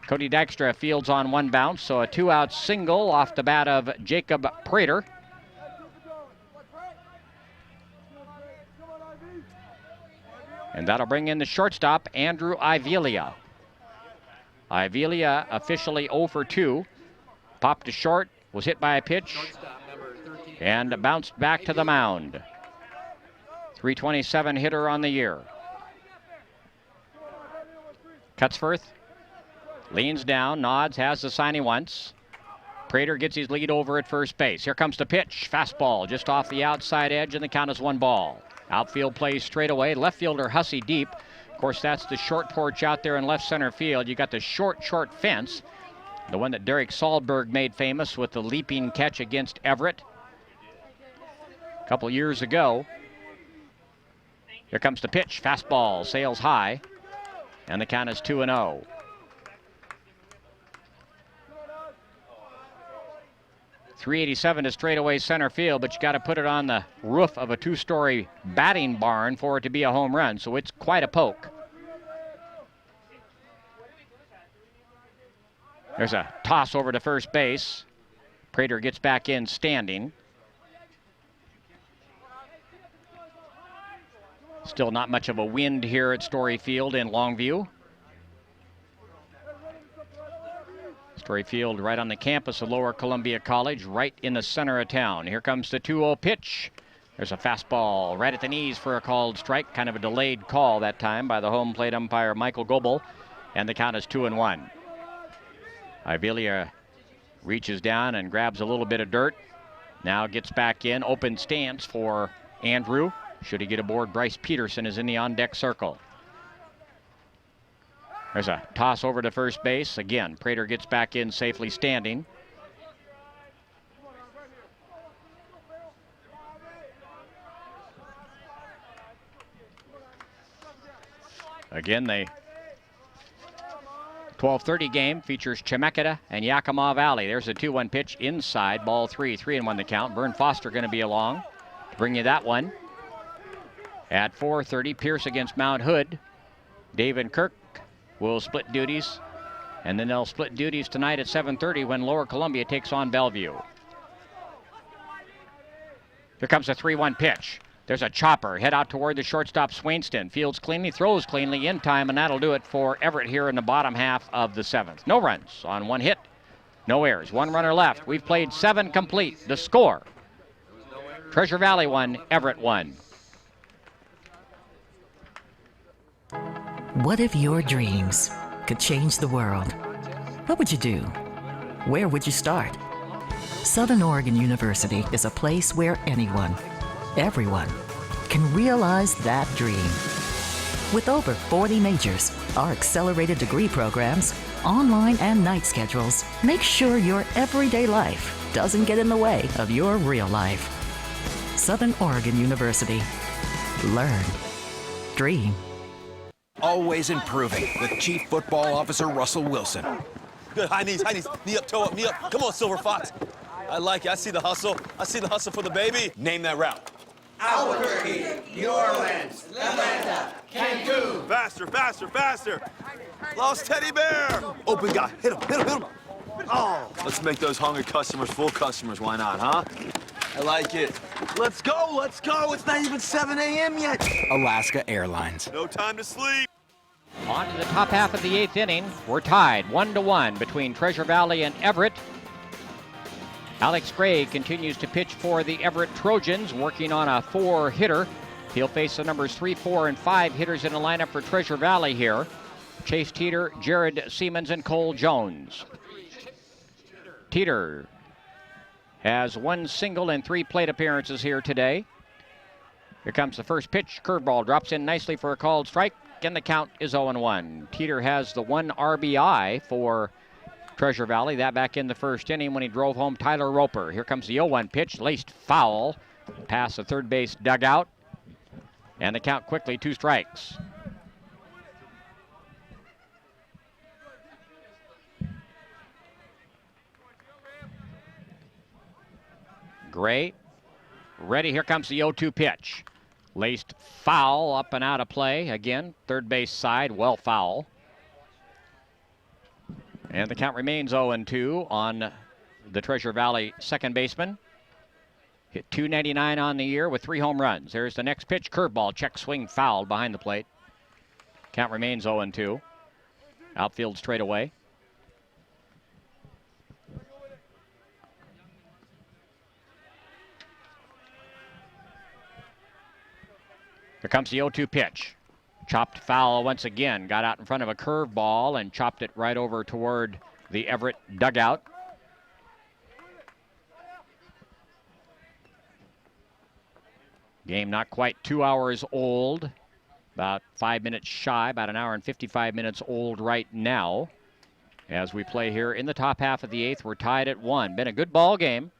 Cody Dykstra fields on 1 bounce, so a 2-out single off the bat of Jacob Prater. And that'll bring in the shortstop, Andrew Ivelia. Ivelia officially 0 for 2. Popped to short, was hit by a pitch, and bounced back to the mound. 327 hitter on the year. Cutsforth leans down, nods, has the sign he wants. Prater gets his lead over at first base. Here comes the pitch. Fastball just off the outside edge, and the count is 1 ball. Outfield plays straight away. Left fielder Hussey deep. Of course, that's the short porch out there in left center field. You got the short fence. The one that Derek Sahlberg made famous with the leaping catch against Everett a couple years ago. Here comes the pitch. Fastball sails high, and the count is 2-0. .387 to straightaway center field, but you got to put it on the roof of a 2-story batting barn for it to be a home run, so it's quite a poke. There's a toss over to first base. Prater gets back in standing. Still not much of a wind here at Story Field in Longview. Story Field right on the campus of Lower Columbia College, right in the center of town. Here comes the 2-0 pitch. There's a fastball right at the knees for a called strike. Kind of a delayed call that time by the home plate umpire Michael Goebel. And the count is 2-1. Ivelia reaches down and grabs a little bit of dirt. Now gets back in. Open stance for Andrew. Should he get aboard, Bryce Peterson is in the on-deck circle. There's a toss over to first base. Again, Prater gets back in safely standing. Again, the 12:30 game features Chemeketa and Yakima Valley. There's a 2-1 pitch inside, ball 3, 3-1 the count. Vern Foster going to be along to bring you that one. At 4:30, Pierce against Mount Hood. Dave and Kirk will split duties, and then they'll split duties tonight at 7:30 when Lower Columbia takes on Bellevue. Here comes a 3-1 pitch. There's a chopper, head out toward the shortstop Swainston. Fields cleanly, throws cleanly in time, and that'll do it for Everett here in the bottom half of the 7th. No runs on 1 hit, no errors, 1 runner left. We've played 7 complete. The score, Treasure Valley 1, Everett 1. What if your dreams could change the world? What would you do? Where would you start? Southern Oregon University is a place where anyone, everyone, can realize that dream. With over 40 majors, our accelerated degree programs, online and night schedules make sure your everyday life doesn't get in the way of your real life. Southern Oregon University. Learn. Dream. Always improving with Chief Football Officer Russell Wilson. Good, high knees, knee up, toe up, knee up. Come on, Silver Fox. I like it, I see the hustle. I see the hustle for the baby. Name that route. Albuquerque, New Orleans, Atlanta, Cancun. Faster, faster, faster. Lost teddy bear. Open guy, hit him, hit him, hit him. Oh, let's make those hungry customers full customers, why not, huh? I like it. Let's go, let's go. It's not even 7 a.m. yet. Alaska Airlines. No time to sleep. On to the top half of the 8th inning. We're tied 1-1 between Treasure Valley and Everett. Alex Gray continues to pitch for the Everett Trojans, working on a 4-hitter. He'll face the numbers 3, 4, and 5 hitters in the lineup for Treasure Valley here. Chase Teeter, Jared Siemens, and Cole Jones. Teeter has 1 single and 3 plate appearances here today. Here comes the first pitch. Curveball drops in nicely for a called strike, and the count is 0-1. Teeter has the 1 RBI for Treasure Valley, that back in the first inning when he drove home Tyler Roper. Here comes the 0-1 pitch, laced foul, past the third base dugout, and the count quickly 2 strikes. Gray, ready, here comes the 0-2 pitch. Laced foul, up and out of play. Again, third base side, well foul. And the count remains 0-2 on the Treasure Valley second baseman. Hit .299 on the year with 3 home runs. There's the next pitch, curveball, check swing, fouled behind the plate. Count remains 0-2. Outfield straight away. Here comes the 0-2 pitch. Chopped foul once again. Got out in front of a curveball and chopped it right over toward the Everett dugout. Game not quite 2 hours old. About 5 minutes shy, about 1 hour and 55 minutes old right now. As we play here in the top half of the 8th, we're tied at 1. Been a good ball game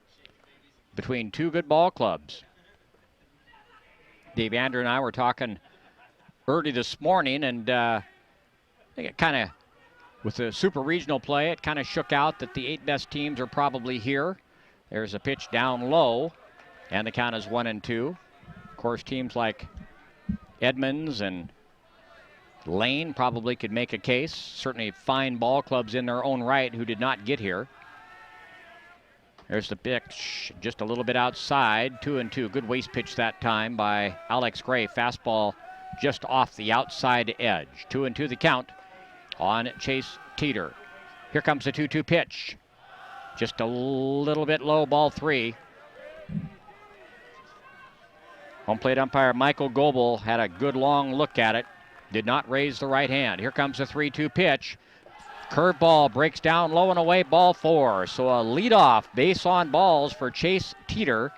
between 2 good ball clubs. Dave Andrew and I were talking early this morning, and I think it kind of, with the super regional play, it kind of shook out that the 8 best teams are probably here. There's a pitch down low, and the count is 1-2. Of course, teams like Edmonds and Lane probably could make a case. Certainly fine ball clubs in their own right who did not get here. There's the pitch, just a little bit outside, 2-2. Good waist pitch that time by Alex Gray. Fastball just off the outside edge. 2-2 the count on Chase Teeter. Here comes the 2-2 pitch. Just a little bit low, ball 3. Home plate umpire Michael Goebel had a good long look at it. Did not raise the right hand. Here comes the 3-2 pitch. Curveball breaks down low and away, ball 4. So a leadoff base on balls for Chase Teeter.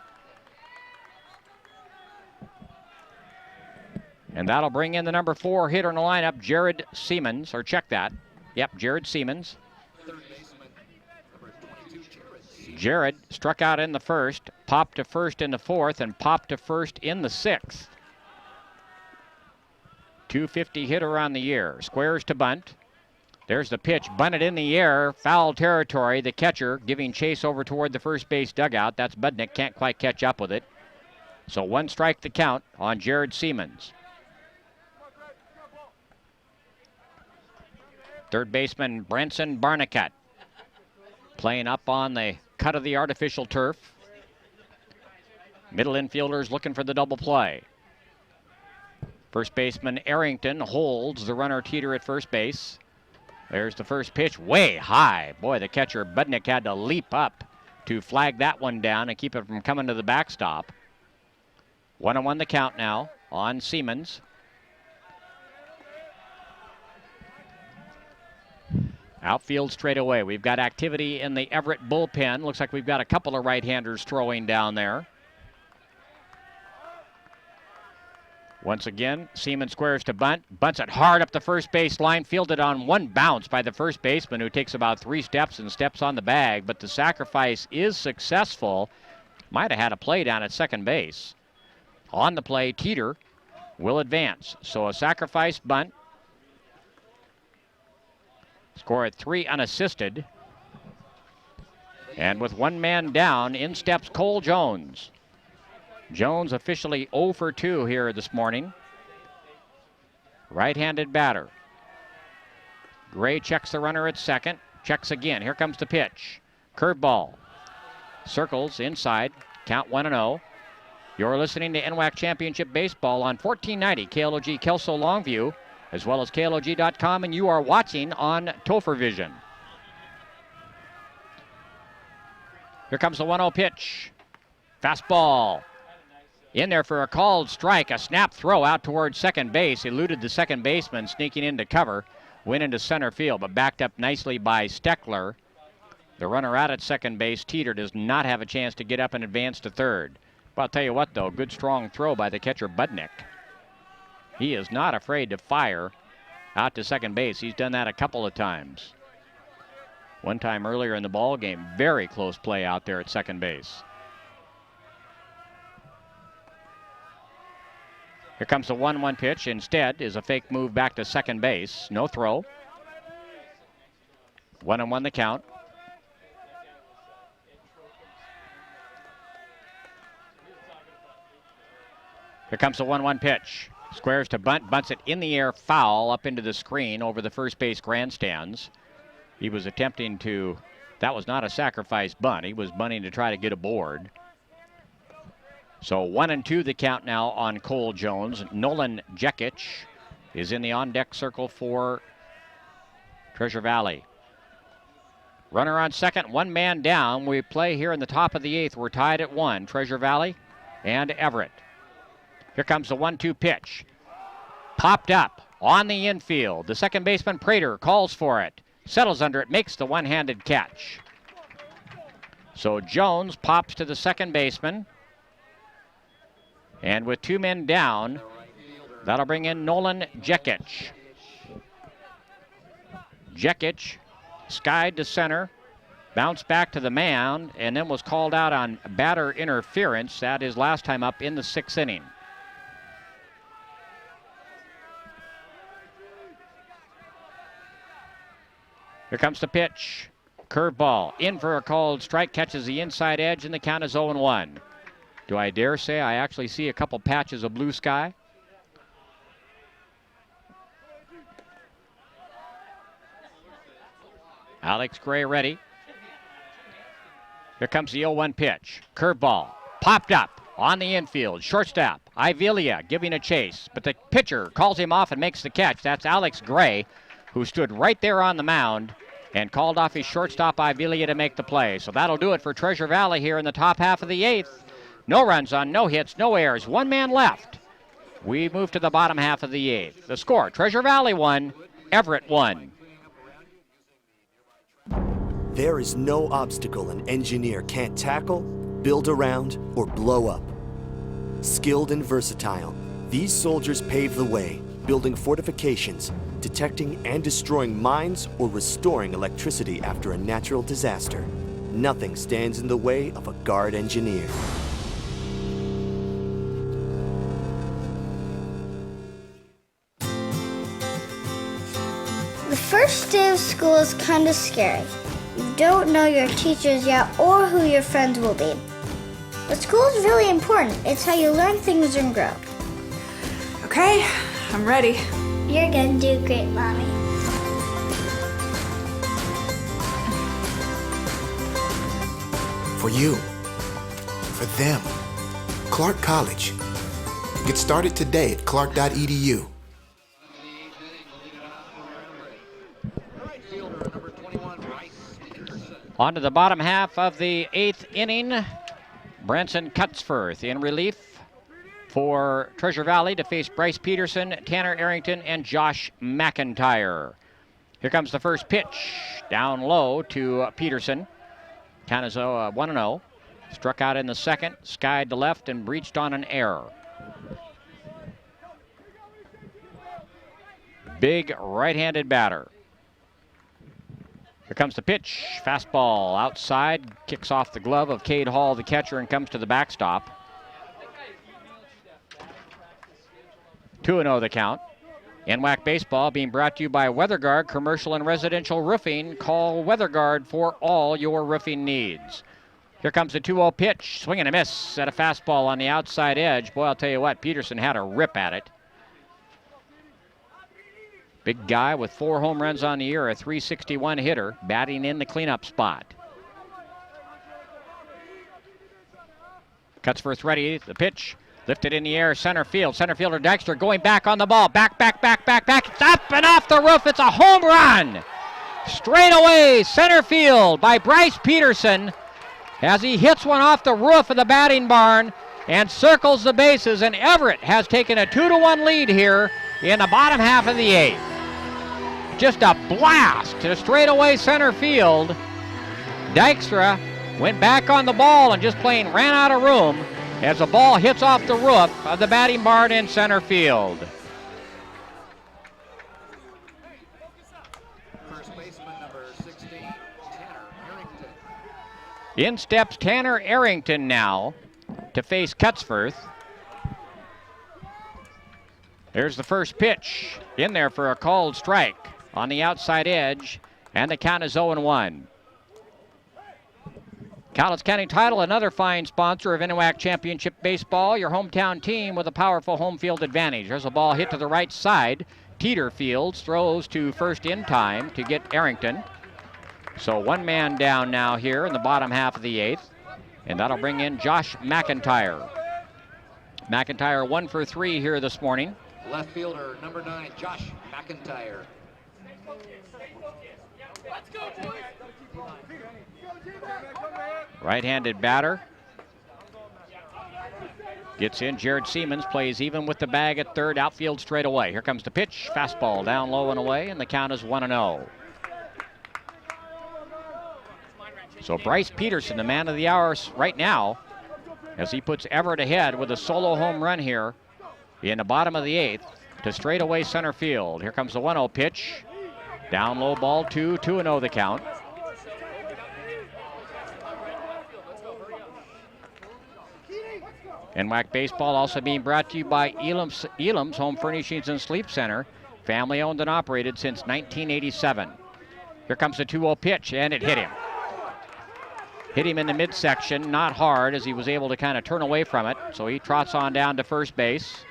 And that'll bring in the number 4 hitter in the lineup, Jared Siemens, or check that. Yep, Jared Siemens. Jared struck out in the first, popped to first in the 4th, and popped to first in the 6th. .250 hitter on the year. Squares to bunt. There's the pitch, bunted in the air, foul territory. The catcher giving chase over toward the first base dugout. That's Budnick, can't quite catch up with it. So 1 strike the count on Jared Siemens. Third baseman Branson Barnicat playing up on the cut of the artificial turf. Middle infielders looking for the double play. First baseman Arrington holds the runner Teeter at first base. There's the first pitch, way high. Boy, the catcher Budnick had to leap up to flag that one down and keep it from coming to the backstop. 1-1 the count now on Siemens. Outfield straight away. We've got activity in the Everett bullpen. Looks like we've got a couple of right-handers throwing down there. Once again, Siemens squares to bunt. Bunts it hard up the first base line. Fielded on 1 bounce by the first baseman, who takes about 3 steps and steps on the bag. But the sacrifice is successful. Might have had a play down at second base. On the play, Teeter will advance. So a sacrifice bunt. Score at 3 unassisted. And with 1 man down, in steps Cole Jones. Jones officially 0 for 2 here this morning. Right-handed batter. Gray checks the runner at second. Checks again. Here comes the pitch. Curveball. Circles inside. Count 1-0. You're listening to NWAC Championship Baseball on 1490 KLOG Kelso Longview, as well as KLOG.com, and you are watching on Topher Vision. Here comes the 1-0 pitch. Fastball. In there for a called strike. A snap throw out towards second base. Eluded the second baseman, sneaking into cover. Went into center field, but backed up nicely by Steckler. The runner out at second base, Teeter, does not have a chance to get up and advance to third. But I'll tell you what, though, good strong throw by the catcher Budnick. He is not afraid to fire out to second base. He's done that a couple of times. One time earlier in the ball game, very close play out there at second base. Here comes the 1-1 pitch. Instead is a fake move back to second base. No throw. 1-1 the count. Here comes the 1-1 pitch. Squares to bunt, bunts it in the air, foul up into the screen over the first base grandstands. He was attempting to, that was not a sacrifice bunt. He was bunting to try to get aboard. So 1-2 the count now on Cole Jones. Nolan Jekic is in the on-deck circle for Treasure Valley. Runner on second, 1 man down. We play here in the top of the 8th. We're tied at 1, Treasure Valley and Everett. Here comes the 1-2 pitch. Popped up on the infield. The second baseman Prater calls for it. Settles under it, makes the one-handed catch. So Jones pops to the second baseman. And with 2 men down, that'll bring in Nolan Jekic. Jekic skied to center, bounced back to the mound, and then was called out on batter interference. That is last time up in the 6th inning. Here comes the pitch. Curveball in for a called strike, catches the inside edge, and the count is 0-1. Do I dare say I actually see a couple patches of blue sky? Alex Gray ready. Here comes the 0-1 pitch. Curveball popped up on the infield. Shortstop Ivelia giving a chase, but the pitcher calls him off and makes the catch. That's Alex Gray, who stood right there on the mound and called off his shortstop Ivelia to make the play. So that'll do it for Treasure Valley here in the top half of the 8th. No runs on, no hits, no errors. 1 man left. We move to the bottom half of the 8th. The score, Treasure Valley 1, Everett 1. There is no obstacle an engineer can't tackle, build around, or blow up. Skilled and versatile, these soldiers pave the way, building fortifications, detecting and destroying mines, or restoring electricity after a natural disaster. Nothing stands in the way of a Guard engineer. first day of school is kind of scary. You don't know your teachers yet or who your friends will be. But school is really important. It's how you learn things and grow. Okay, I'm ready. You're gonna do great, Mommy. For you. For them. Clark College. Get started today at clark.edu. On to the bottom half of the 8th inning. Branson Cutsforth in relief for Treasure Valley to face Bryce Peterson, Tanner Arrington, and Josh McIntyre. Here comes the first pitch. Down low to Peterson. Count is 1-0. Struck out in the second, skied to left, and breached on an error. Big right-handed batter. Here comes the pitch. Fastball outside. Kicks off the glove of Cade Hall, the catcher, and comes to the backstop. 2-0 the count. NWAC Baseball being brought to you by WeatherGuard Commercial and Residential Roofing. Call WeatherGuard for all your roofing needs. Here comes the 2-0 pitch. Swing and a miss at a fastball on the outside edge. Boy, I'll tell you what, Peterson had a rip at it. Big guy with 4 home runs on the year, a .361 hitter, batting in the cleanup spot. Cutsforth ready, the pitch, lifted in the air, center field. Center fielder Dykstra going back on the ball. Back. It's up and off the roof. It's a home run. Straight away, center field by Bryce Peterson as he hits one off the roof of the batting barn and circles the bases. And Everett has taken a 2-1 lead here in the bottom half of the 8th. Just a blast to straightaway center field. Dykstra went back on the ball and just plain ran out of room as the ball hits off the roof of the batting barn in center field. First baseman number 16, Tanner Arrington. In steps Tanner Arrington now to face Cutsforth. There's the first pitch in there for a called strike on the outside edge, and the count is 0-1. Cowlitz County Title, another fine sponsor of NWAC Championship Baseball, your hometown team with a powerful home field advantage. There's a ball hit to the right side. Teeter Fields throws to first in time to get Arrington. So one man down now here in the bottom half of the 8th, and that'll bring in Josh McIntyre. McIntyre 1 for 3 here this morning. Left fielder number 9, Josh McIntyre. Right-handed batter. Gets in. Jared Siemens plays even with the bag at third. Outfield straight away. Here comes the pitch. Fastball down low and away, and the count is 1-0. So Bryce Peterson, the man of the hour right now, as he puts Everett ahead with a solo home run here in the bottom of the 8th to straightaway center field. Here comes the 1-0 pitch. Down low ball 2-0 the count. NWAC Baseball also being brought to you by Elam's Home Furnishings and Sleep Center, family owned and operated since 1987. Here comes the 2-0 pitch, and it hit him. Hit him in the midsection, not hard, as he was able to kind of turn away from it. So he trots on down to first base.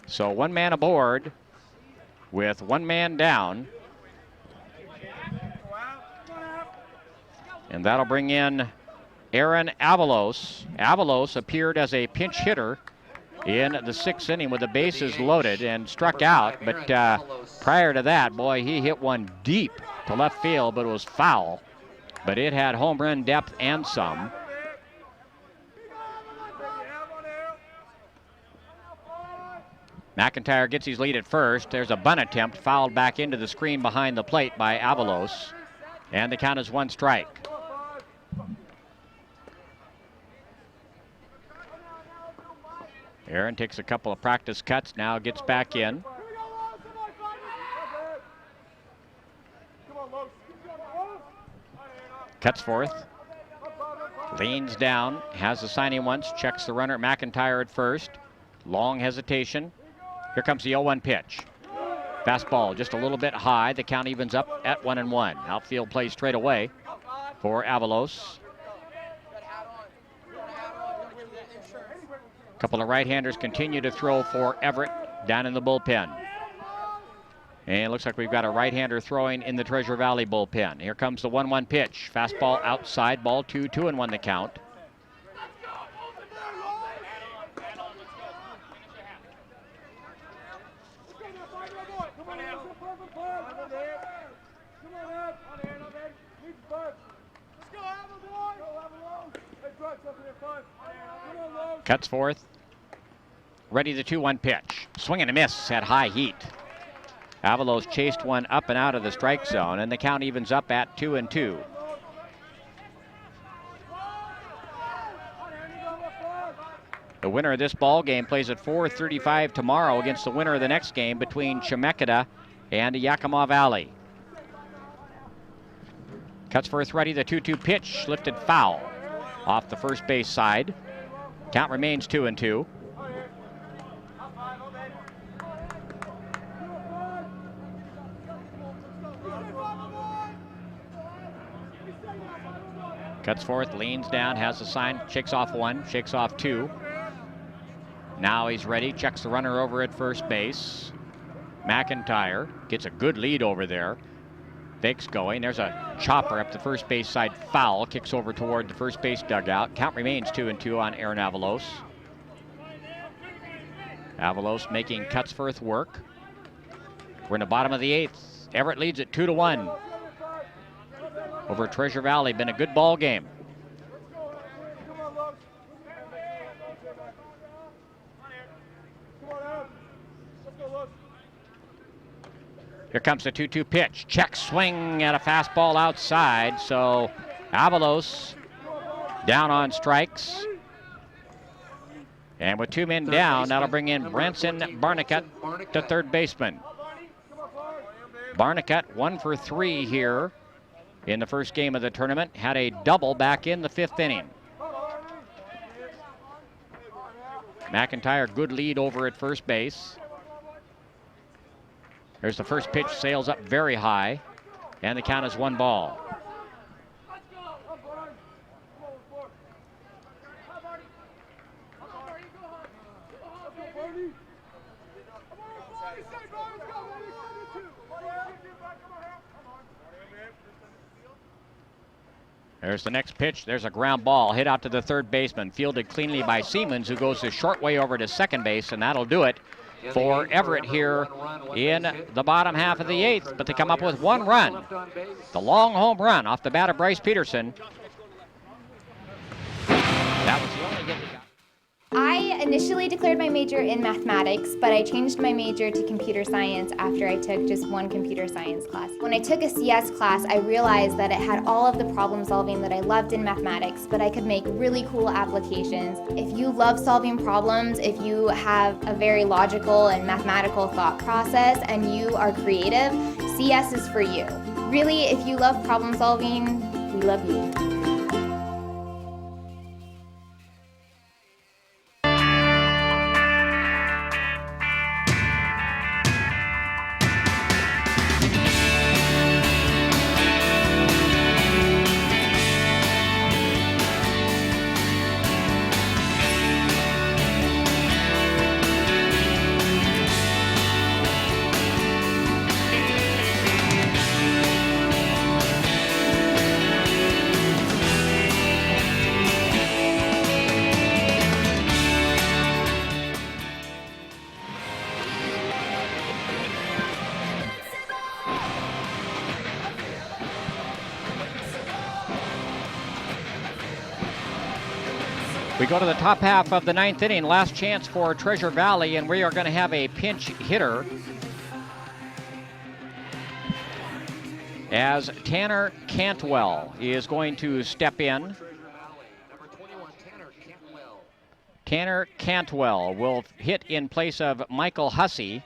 So one man aboard with one man down. And that'll bring in Aaron Avalos. Avalos appeared as a pinch hitter in the 6th inning with the bases loaded and struck out. But prior to that, boy, he hit one deep to left field, but it was foul. But it had home run depth and some. McIntyre gets his lead at first. There's a bunt attempt fouled back into the screen behind the plate by Avalos. And the count is 1 strike. Aaron takes a couple of practice cuts, now gets back in. Cutsforth leans down, has the signing once, checks the runner McIntyre at first. Long hesitation. Here comes the 0-1 pitch. Fastball just a little bit high. The count evens up at 1-1. Outfield play straight away for Avalos. A couple of right-handers continue to throw for Everett down in the bullpen. And it looks like we've got a right-hander throwing in the Treasure Valley bullpen. Here comes the 1-1 pitch. Fastball outside, ball 2, 2-1 the count. Cuts forth. Ready the 2-1 pitch. Swing and a miss at high heat. Avalos chased one up and out of the strike zone, and the count evens up at 2-2. The winner of this ball game plays at 4:35 tomorrow against the winner of the next game between Chemeketa and Yakima Valley. Cuts first ready, the 2-2 pitch, lifted foul off the first base side. Count remains 2-2. Cuts forth, leans down, has a sign, shakes off one, shakes off two. Now he's ready, checks the runner over at first base. McIntyre gets a good lead over there. Fakes going, there's a chopper up the first base side, foul, kicks over toward the first base dugout. Count remains 2-2 on Aaron Avalos. Avalos making Cutsforth work. We're in the bottom of the 8th. Everett leads at 2-1. Over Treasure Valley, been a good ball game. Here comes the 2-2 pitch. Check swing at a fastball outside. So Avalos down on strikes. And with 2 men down, that'll bring in Branson Barnicut to third baseman. Barnicut 1 for 3 here in the first game of the tournament. Had a double back in the 5th inning. McIntyre, good lead over at first base. There's the first pitch, sails up very high, and the count is 1 ball. There's the next pitch. There's a ground ball hit out to the third baseman, fielded cleanly by Siemens, who goes the short way over to second base, and that'll do it for Everett here in the bottom half of the 8th. But they come up with 1 run. The long home run off the bat of Bryce Peterson. That was the only hit he got. I initially declared my major in mathematics, but I changed my major to computer science after I took just 1 computer science class. When I took a CS class, I realized that it had all of the problem solving that I loved in mathematics, but I could make really cool applications. If you love solving problems, if you have a very logical and mathematical thought process, and you are creative, CS is for you. Really, if you love problem solving, we love you. We go to the top half of the 9th inning, last chance for Treasure Valley, and we are going to have a pinch hitter as Tanner Cantwell is going to step in. Tanner Cantwell will hit in place of Michael Hussey.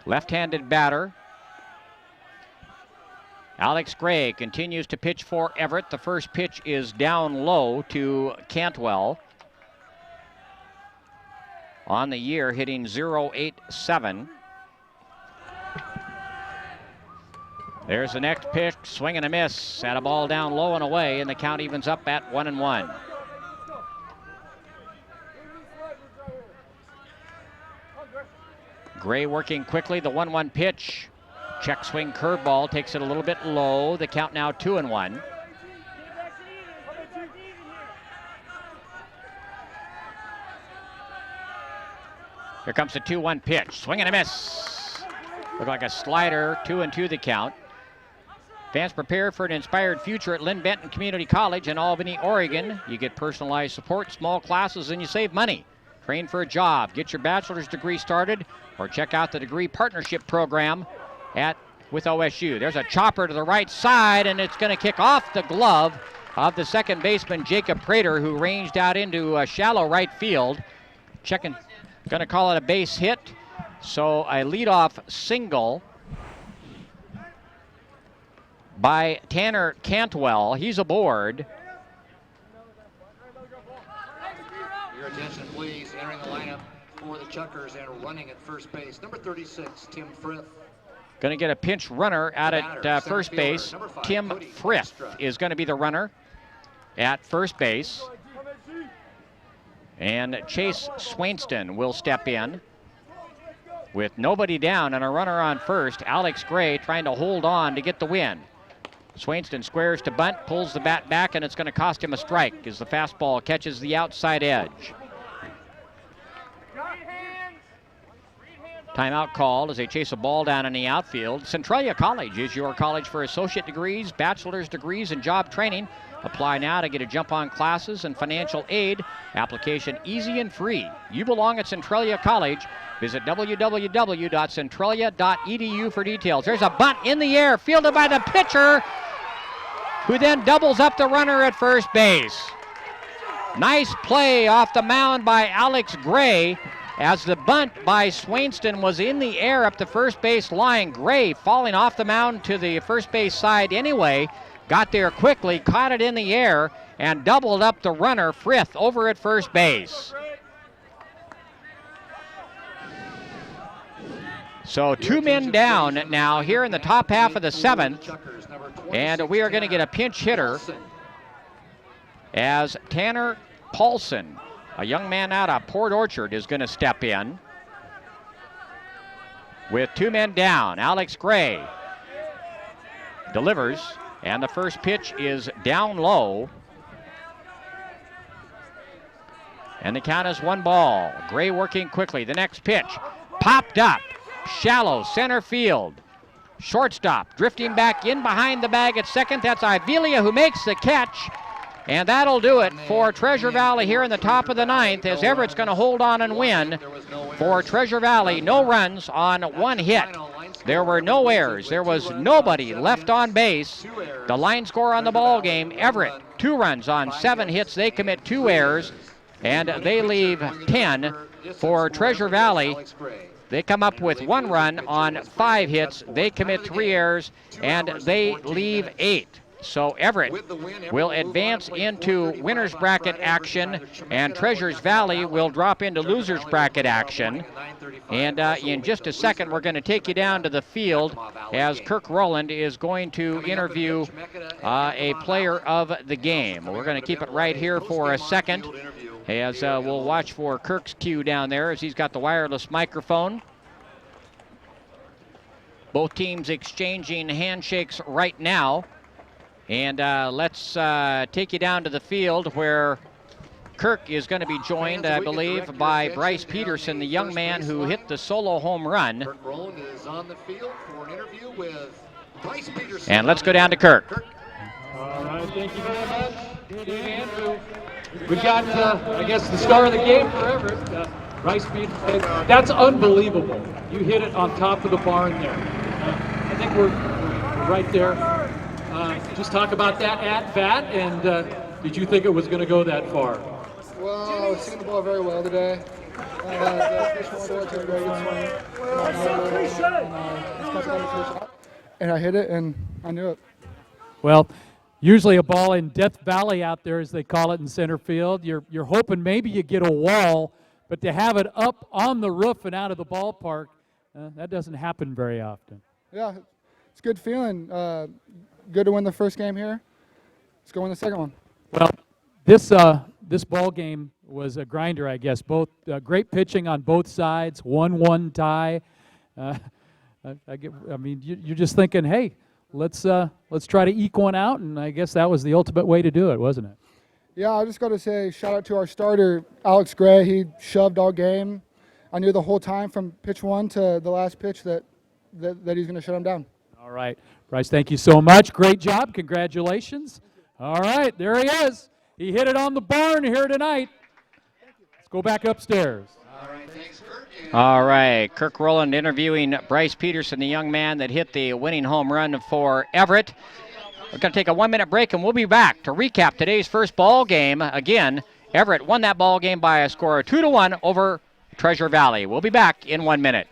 Left-handed batter. Alex Gray continues to pitch for Everett. The first pitch is down low to Cantwell. on the year, hitting .087. There's the next pitch, swing and a miss, and a ball down low and away, and the count evens up at 1-1. Gray working quickly, the 1-1 pitch. Check swing curveball, takes it a little bit low. The count now 2-1. Here comes the 2-1 pitch. Swing and a miss. Looked like a slider, 2-2 the count. Fans prepare for an inspired future at Lynn Benton Community College in Albany, Oregon. You get personalized support, small classes, and you save money. Train for a job, get your bachelor's degree started, or check out the degree partnership program with OSU. There's a chopper to the right side, and it's going to kick off the glove of the second baseman, Jacob Prater, who ranged out into a shallow right field. Going to call it a base hit, so a leadoff single by Tanner Cantwell. He's aboard. Your attention, please. Entering the lineup for the Chuckers and running at first base, number 36, Tim Frith. Going to get a pinch runner out at first base. Tim Frith is going to be the runner at first base. And Chase Swainston will step in. With nobody down and a runner on first, Alex Gray trying to hold on to get the win. Swainston squares to bunt, pulls the bat back, and it's going to cost him a strike as the fastball catches the outside edge. Timeout called as they chase a ball down in the outfield. Centralia College is your college for associate degrees, bachelor's degrees, and job training. Apply now to get a jump on classes and financial aid. Application easy and free. You belong at Centralia College. Visit www.centralia.edu for details. There's a bunt in the air, fielded by the pitcher, who then doubles up the runner at first base. Nice play off the mound by Alex Gray, as the bunt by Swainston was in the air up the first base line. Gray falling off the mound to the first base side anyway, got there quickly, caught it in the air, and doubled up the runner, Frith, over at first base. So 2 men down now here in the top half of the 7th, and we are going to get a pinch hitter as Tanner Paulson, a young man out of Port Orchard, is going to step in. With 2 men down, Alex Gray delivers, and the first pitch is down low. And the count is 1 ball. Gray working quickly. The next pitch popped up, shallow center field. Shortstop drifting back in behind the bag at second. That's Ivelia who makes the catch. And that'll do it for Treasure Valley here in the top of the 9th, as Everett's going to hold on and win for Treasure Valley. No runs on 1 hit. There were no errors. There was nobody left on base. The line score on the ball game, Everett, 2 runs on 7 hits. They commit 2 errors, and they leave 10 for Treasure Valley. They come up with 1 run on 5 hits. They commit 3 errors, and they leave 8. So Everett will advance into winner's bracket action, and Treasures Valley will drop into loser's bracket action. And in just a second, we're going to take you down to the field as Kirk Rowland is going to interview a player of the game. We're going to keep it right here for a second as we'll watch for Kirk's cue down there as he's got the wireless microphone. Both teams exchanging handshakes right now. And let's take you down to the field where Kirk is going to be joined, I believe, by Bryce Peterson, the young man who hit the solo home run. Kirk Rowland is on the field for an interview with Bryce Peterson. And let's go down to Kirk. All right, thank you very much, Andrew. We've got, I guess, the star of the game for Everett, Bryce Peterson. That's unbelievable. You hit it on top of the barn there. I think we're right there. Just talk about that at-bat, and did you think it was going to go that far? Well, I was seeing the ball very well today. And I hit it, and I knew it. Well, usually a ball in Death Valley out there, as they call it in center field. You're hoping maybe you get a wall, but to have it up on the roof and out of the ballpark, that doesn't happen very often. Yeah, it's a good feeling. Good to win the first game here. Let's go win the second one. Well, this ball game was a grinder, I guess. Both great pitching on both sides, 1-1 tie. I mean, you're just thinking, hey, let's try to eke one out, and I guess that was the ultimate way to do it, wasn't it? Yeah, I just got to say shout out to our starter, Alex Gray. He shoved all game. I knew the whole time from pitch one to the last pitch that he's going to shut him down. All right, Bryce, thank you so much. Great job. Congratulations. All right, there he is. He hit it on the barn here tonight. Let's go back upstairs. All right, Kirk Rowland interviewing Bryce Peterson, the young man that hit the winning home run for Everett. We're going to take a 1-minute break, and we'll be back to recap today's first ball game. Again, Everett won that ball game by a score of 2-1 over Treasure Valley. We'll be back in 1 minute.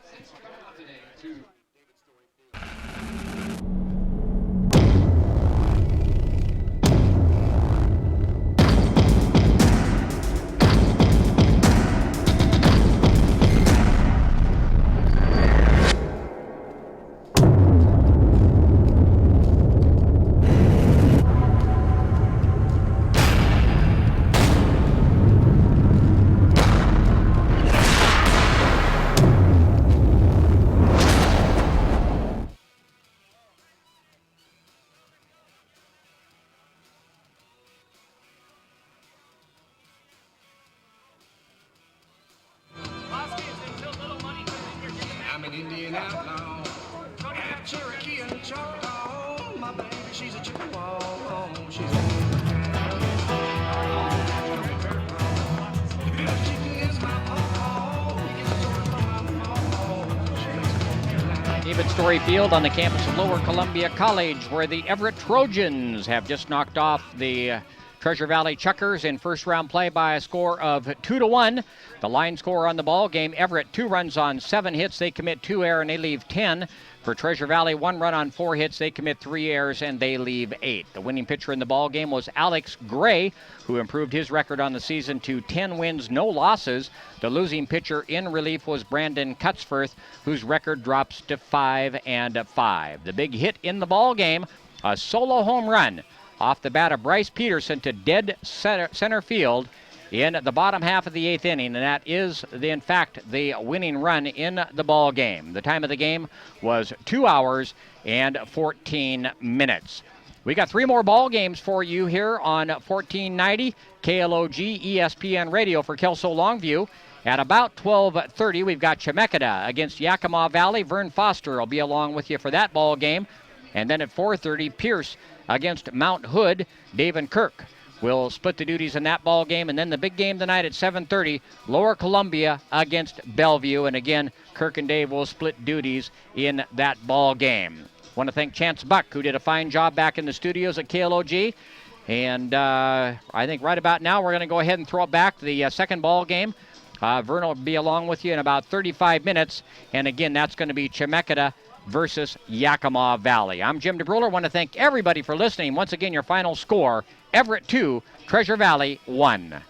I'm an Indian outlaw. Half Cherokee and Choctaw. My baby, she's a Chippewa. She's David Story Field on the campus of Lower Columbia College, where the Everett Trojans have just knocked off the Treasure Valley Chuckers in first round play by a score of 2-1. The line score on the ball game, Everett 2 runs on 7 hits. They commit 2 errors and they leave 10. For Treasure Valley, 1 run on 4 hits. They commit 3 errors and they leave 8. The winning pitcher in the ball game was Alex Gray, who improved his record on the season to 10 wins, no losses. The losing pitcher in relief was Brandon Cutsforth, whose record drops to 5-5. The big hit in the ball game, a solo home run off the bat of Bryce Peterson to dead center field in the bottom half of the 8th inning, and that is, in fact, the winning run in the ball game. The time of the game was 2 hours and 14 minutes. We got 3 more ball games for you here on 1490 KLOG ESPN Radio for Kelso Longview. At about 12:30, we've got Chemeketa against Yakima Valley. Vern Foster will be along with you for that ball game. And then at 4:30, Pierce against Mount Hood. Dave and Kirk will split the duties in that ball game. And then the big game tonight at 7:30, Lower Columbia against Bellevue. And again, Kirk and Dave will split duties in that ball game. Want to thank Chance Buck, who did a fine job back in the studios at KLOG. And I think right about now we're going to go ahead and throw it back to the second ball game. Vern will be along with you in about 35 minutes. And again, that's going to be Chemeketa versus Yakima Valley. I'm Jim DeBruler. Want to thank everybody for listening. Once again, your final score, Everett 2, Treasure Valley 1.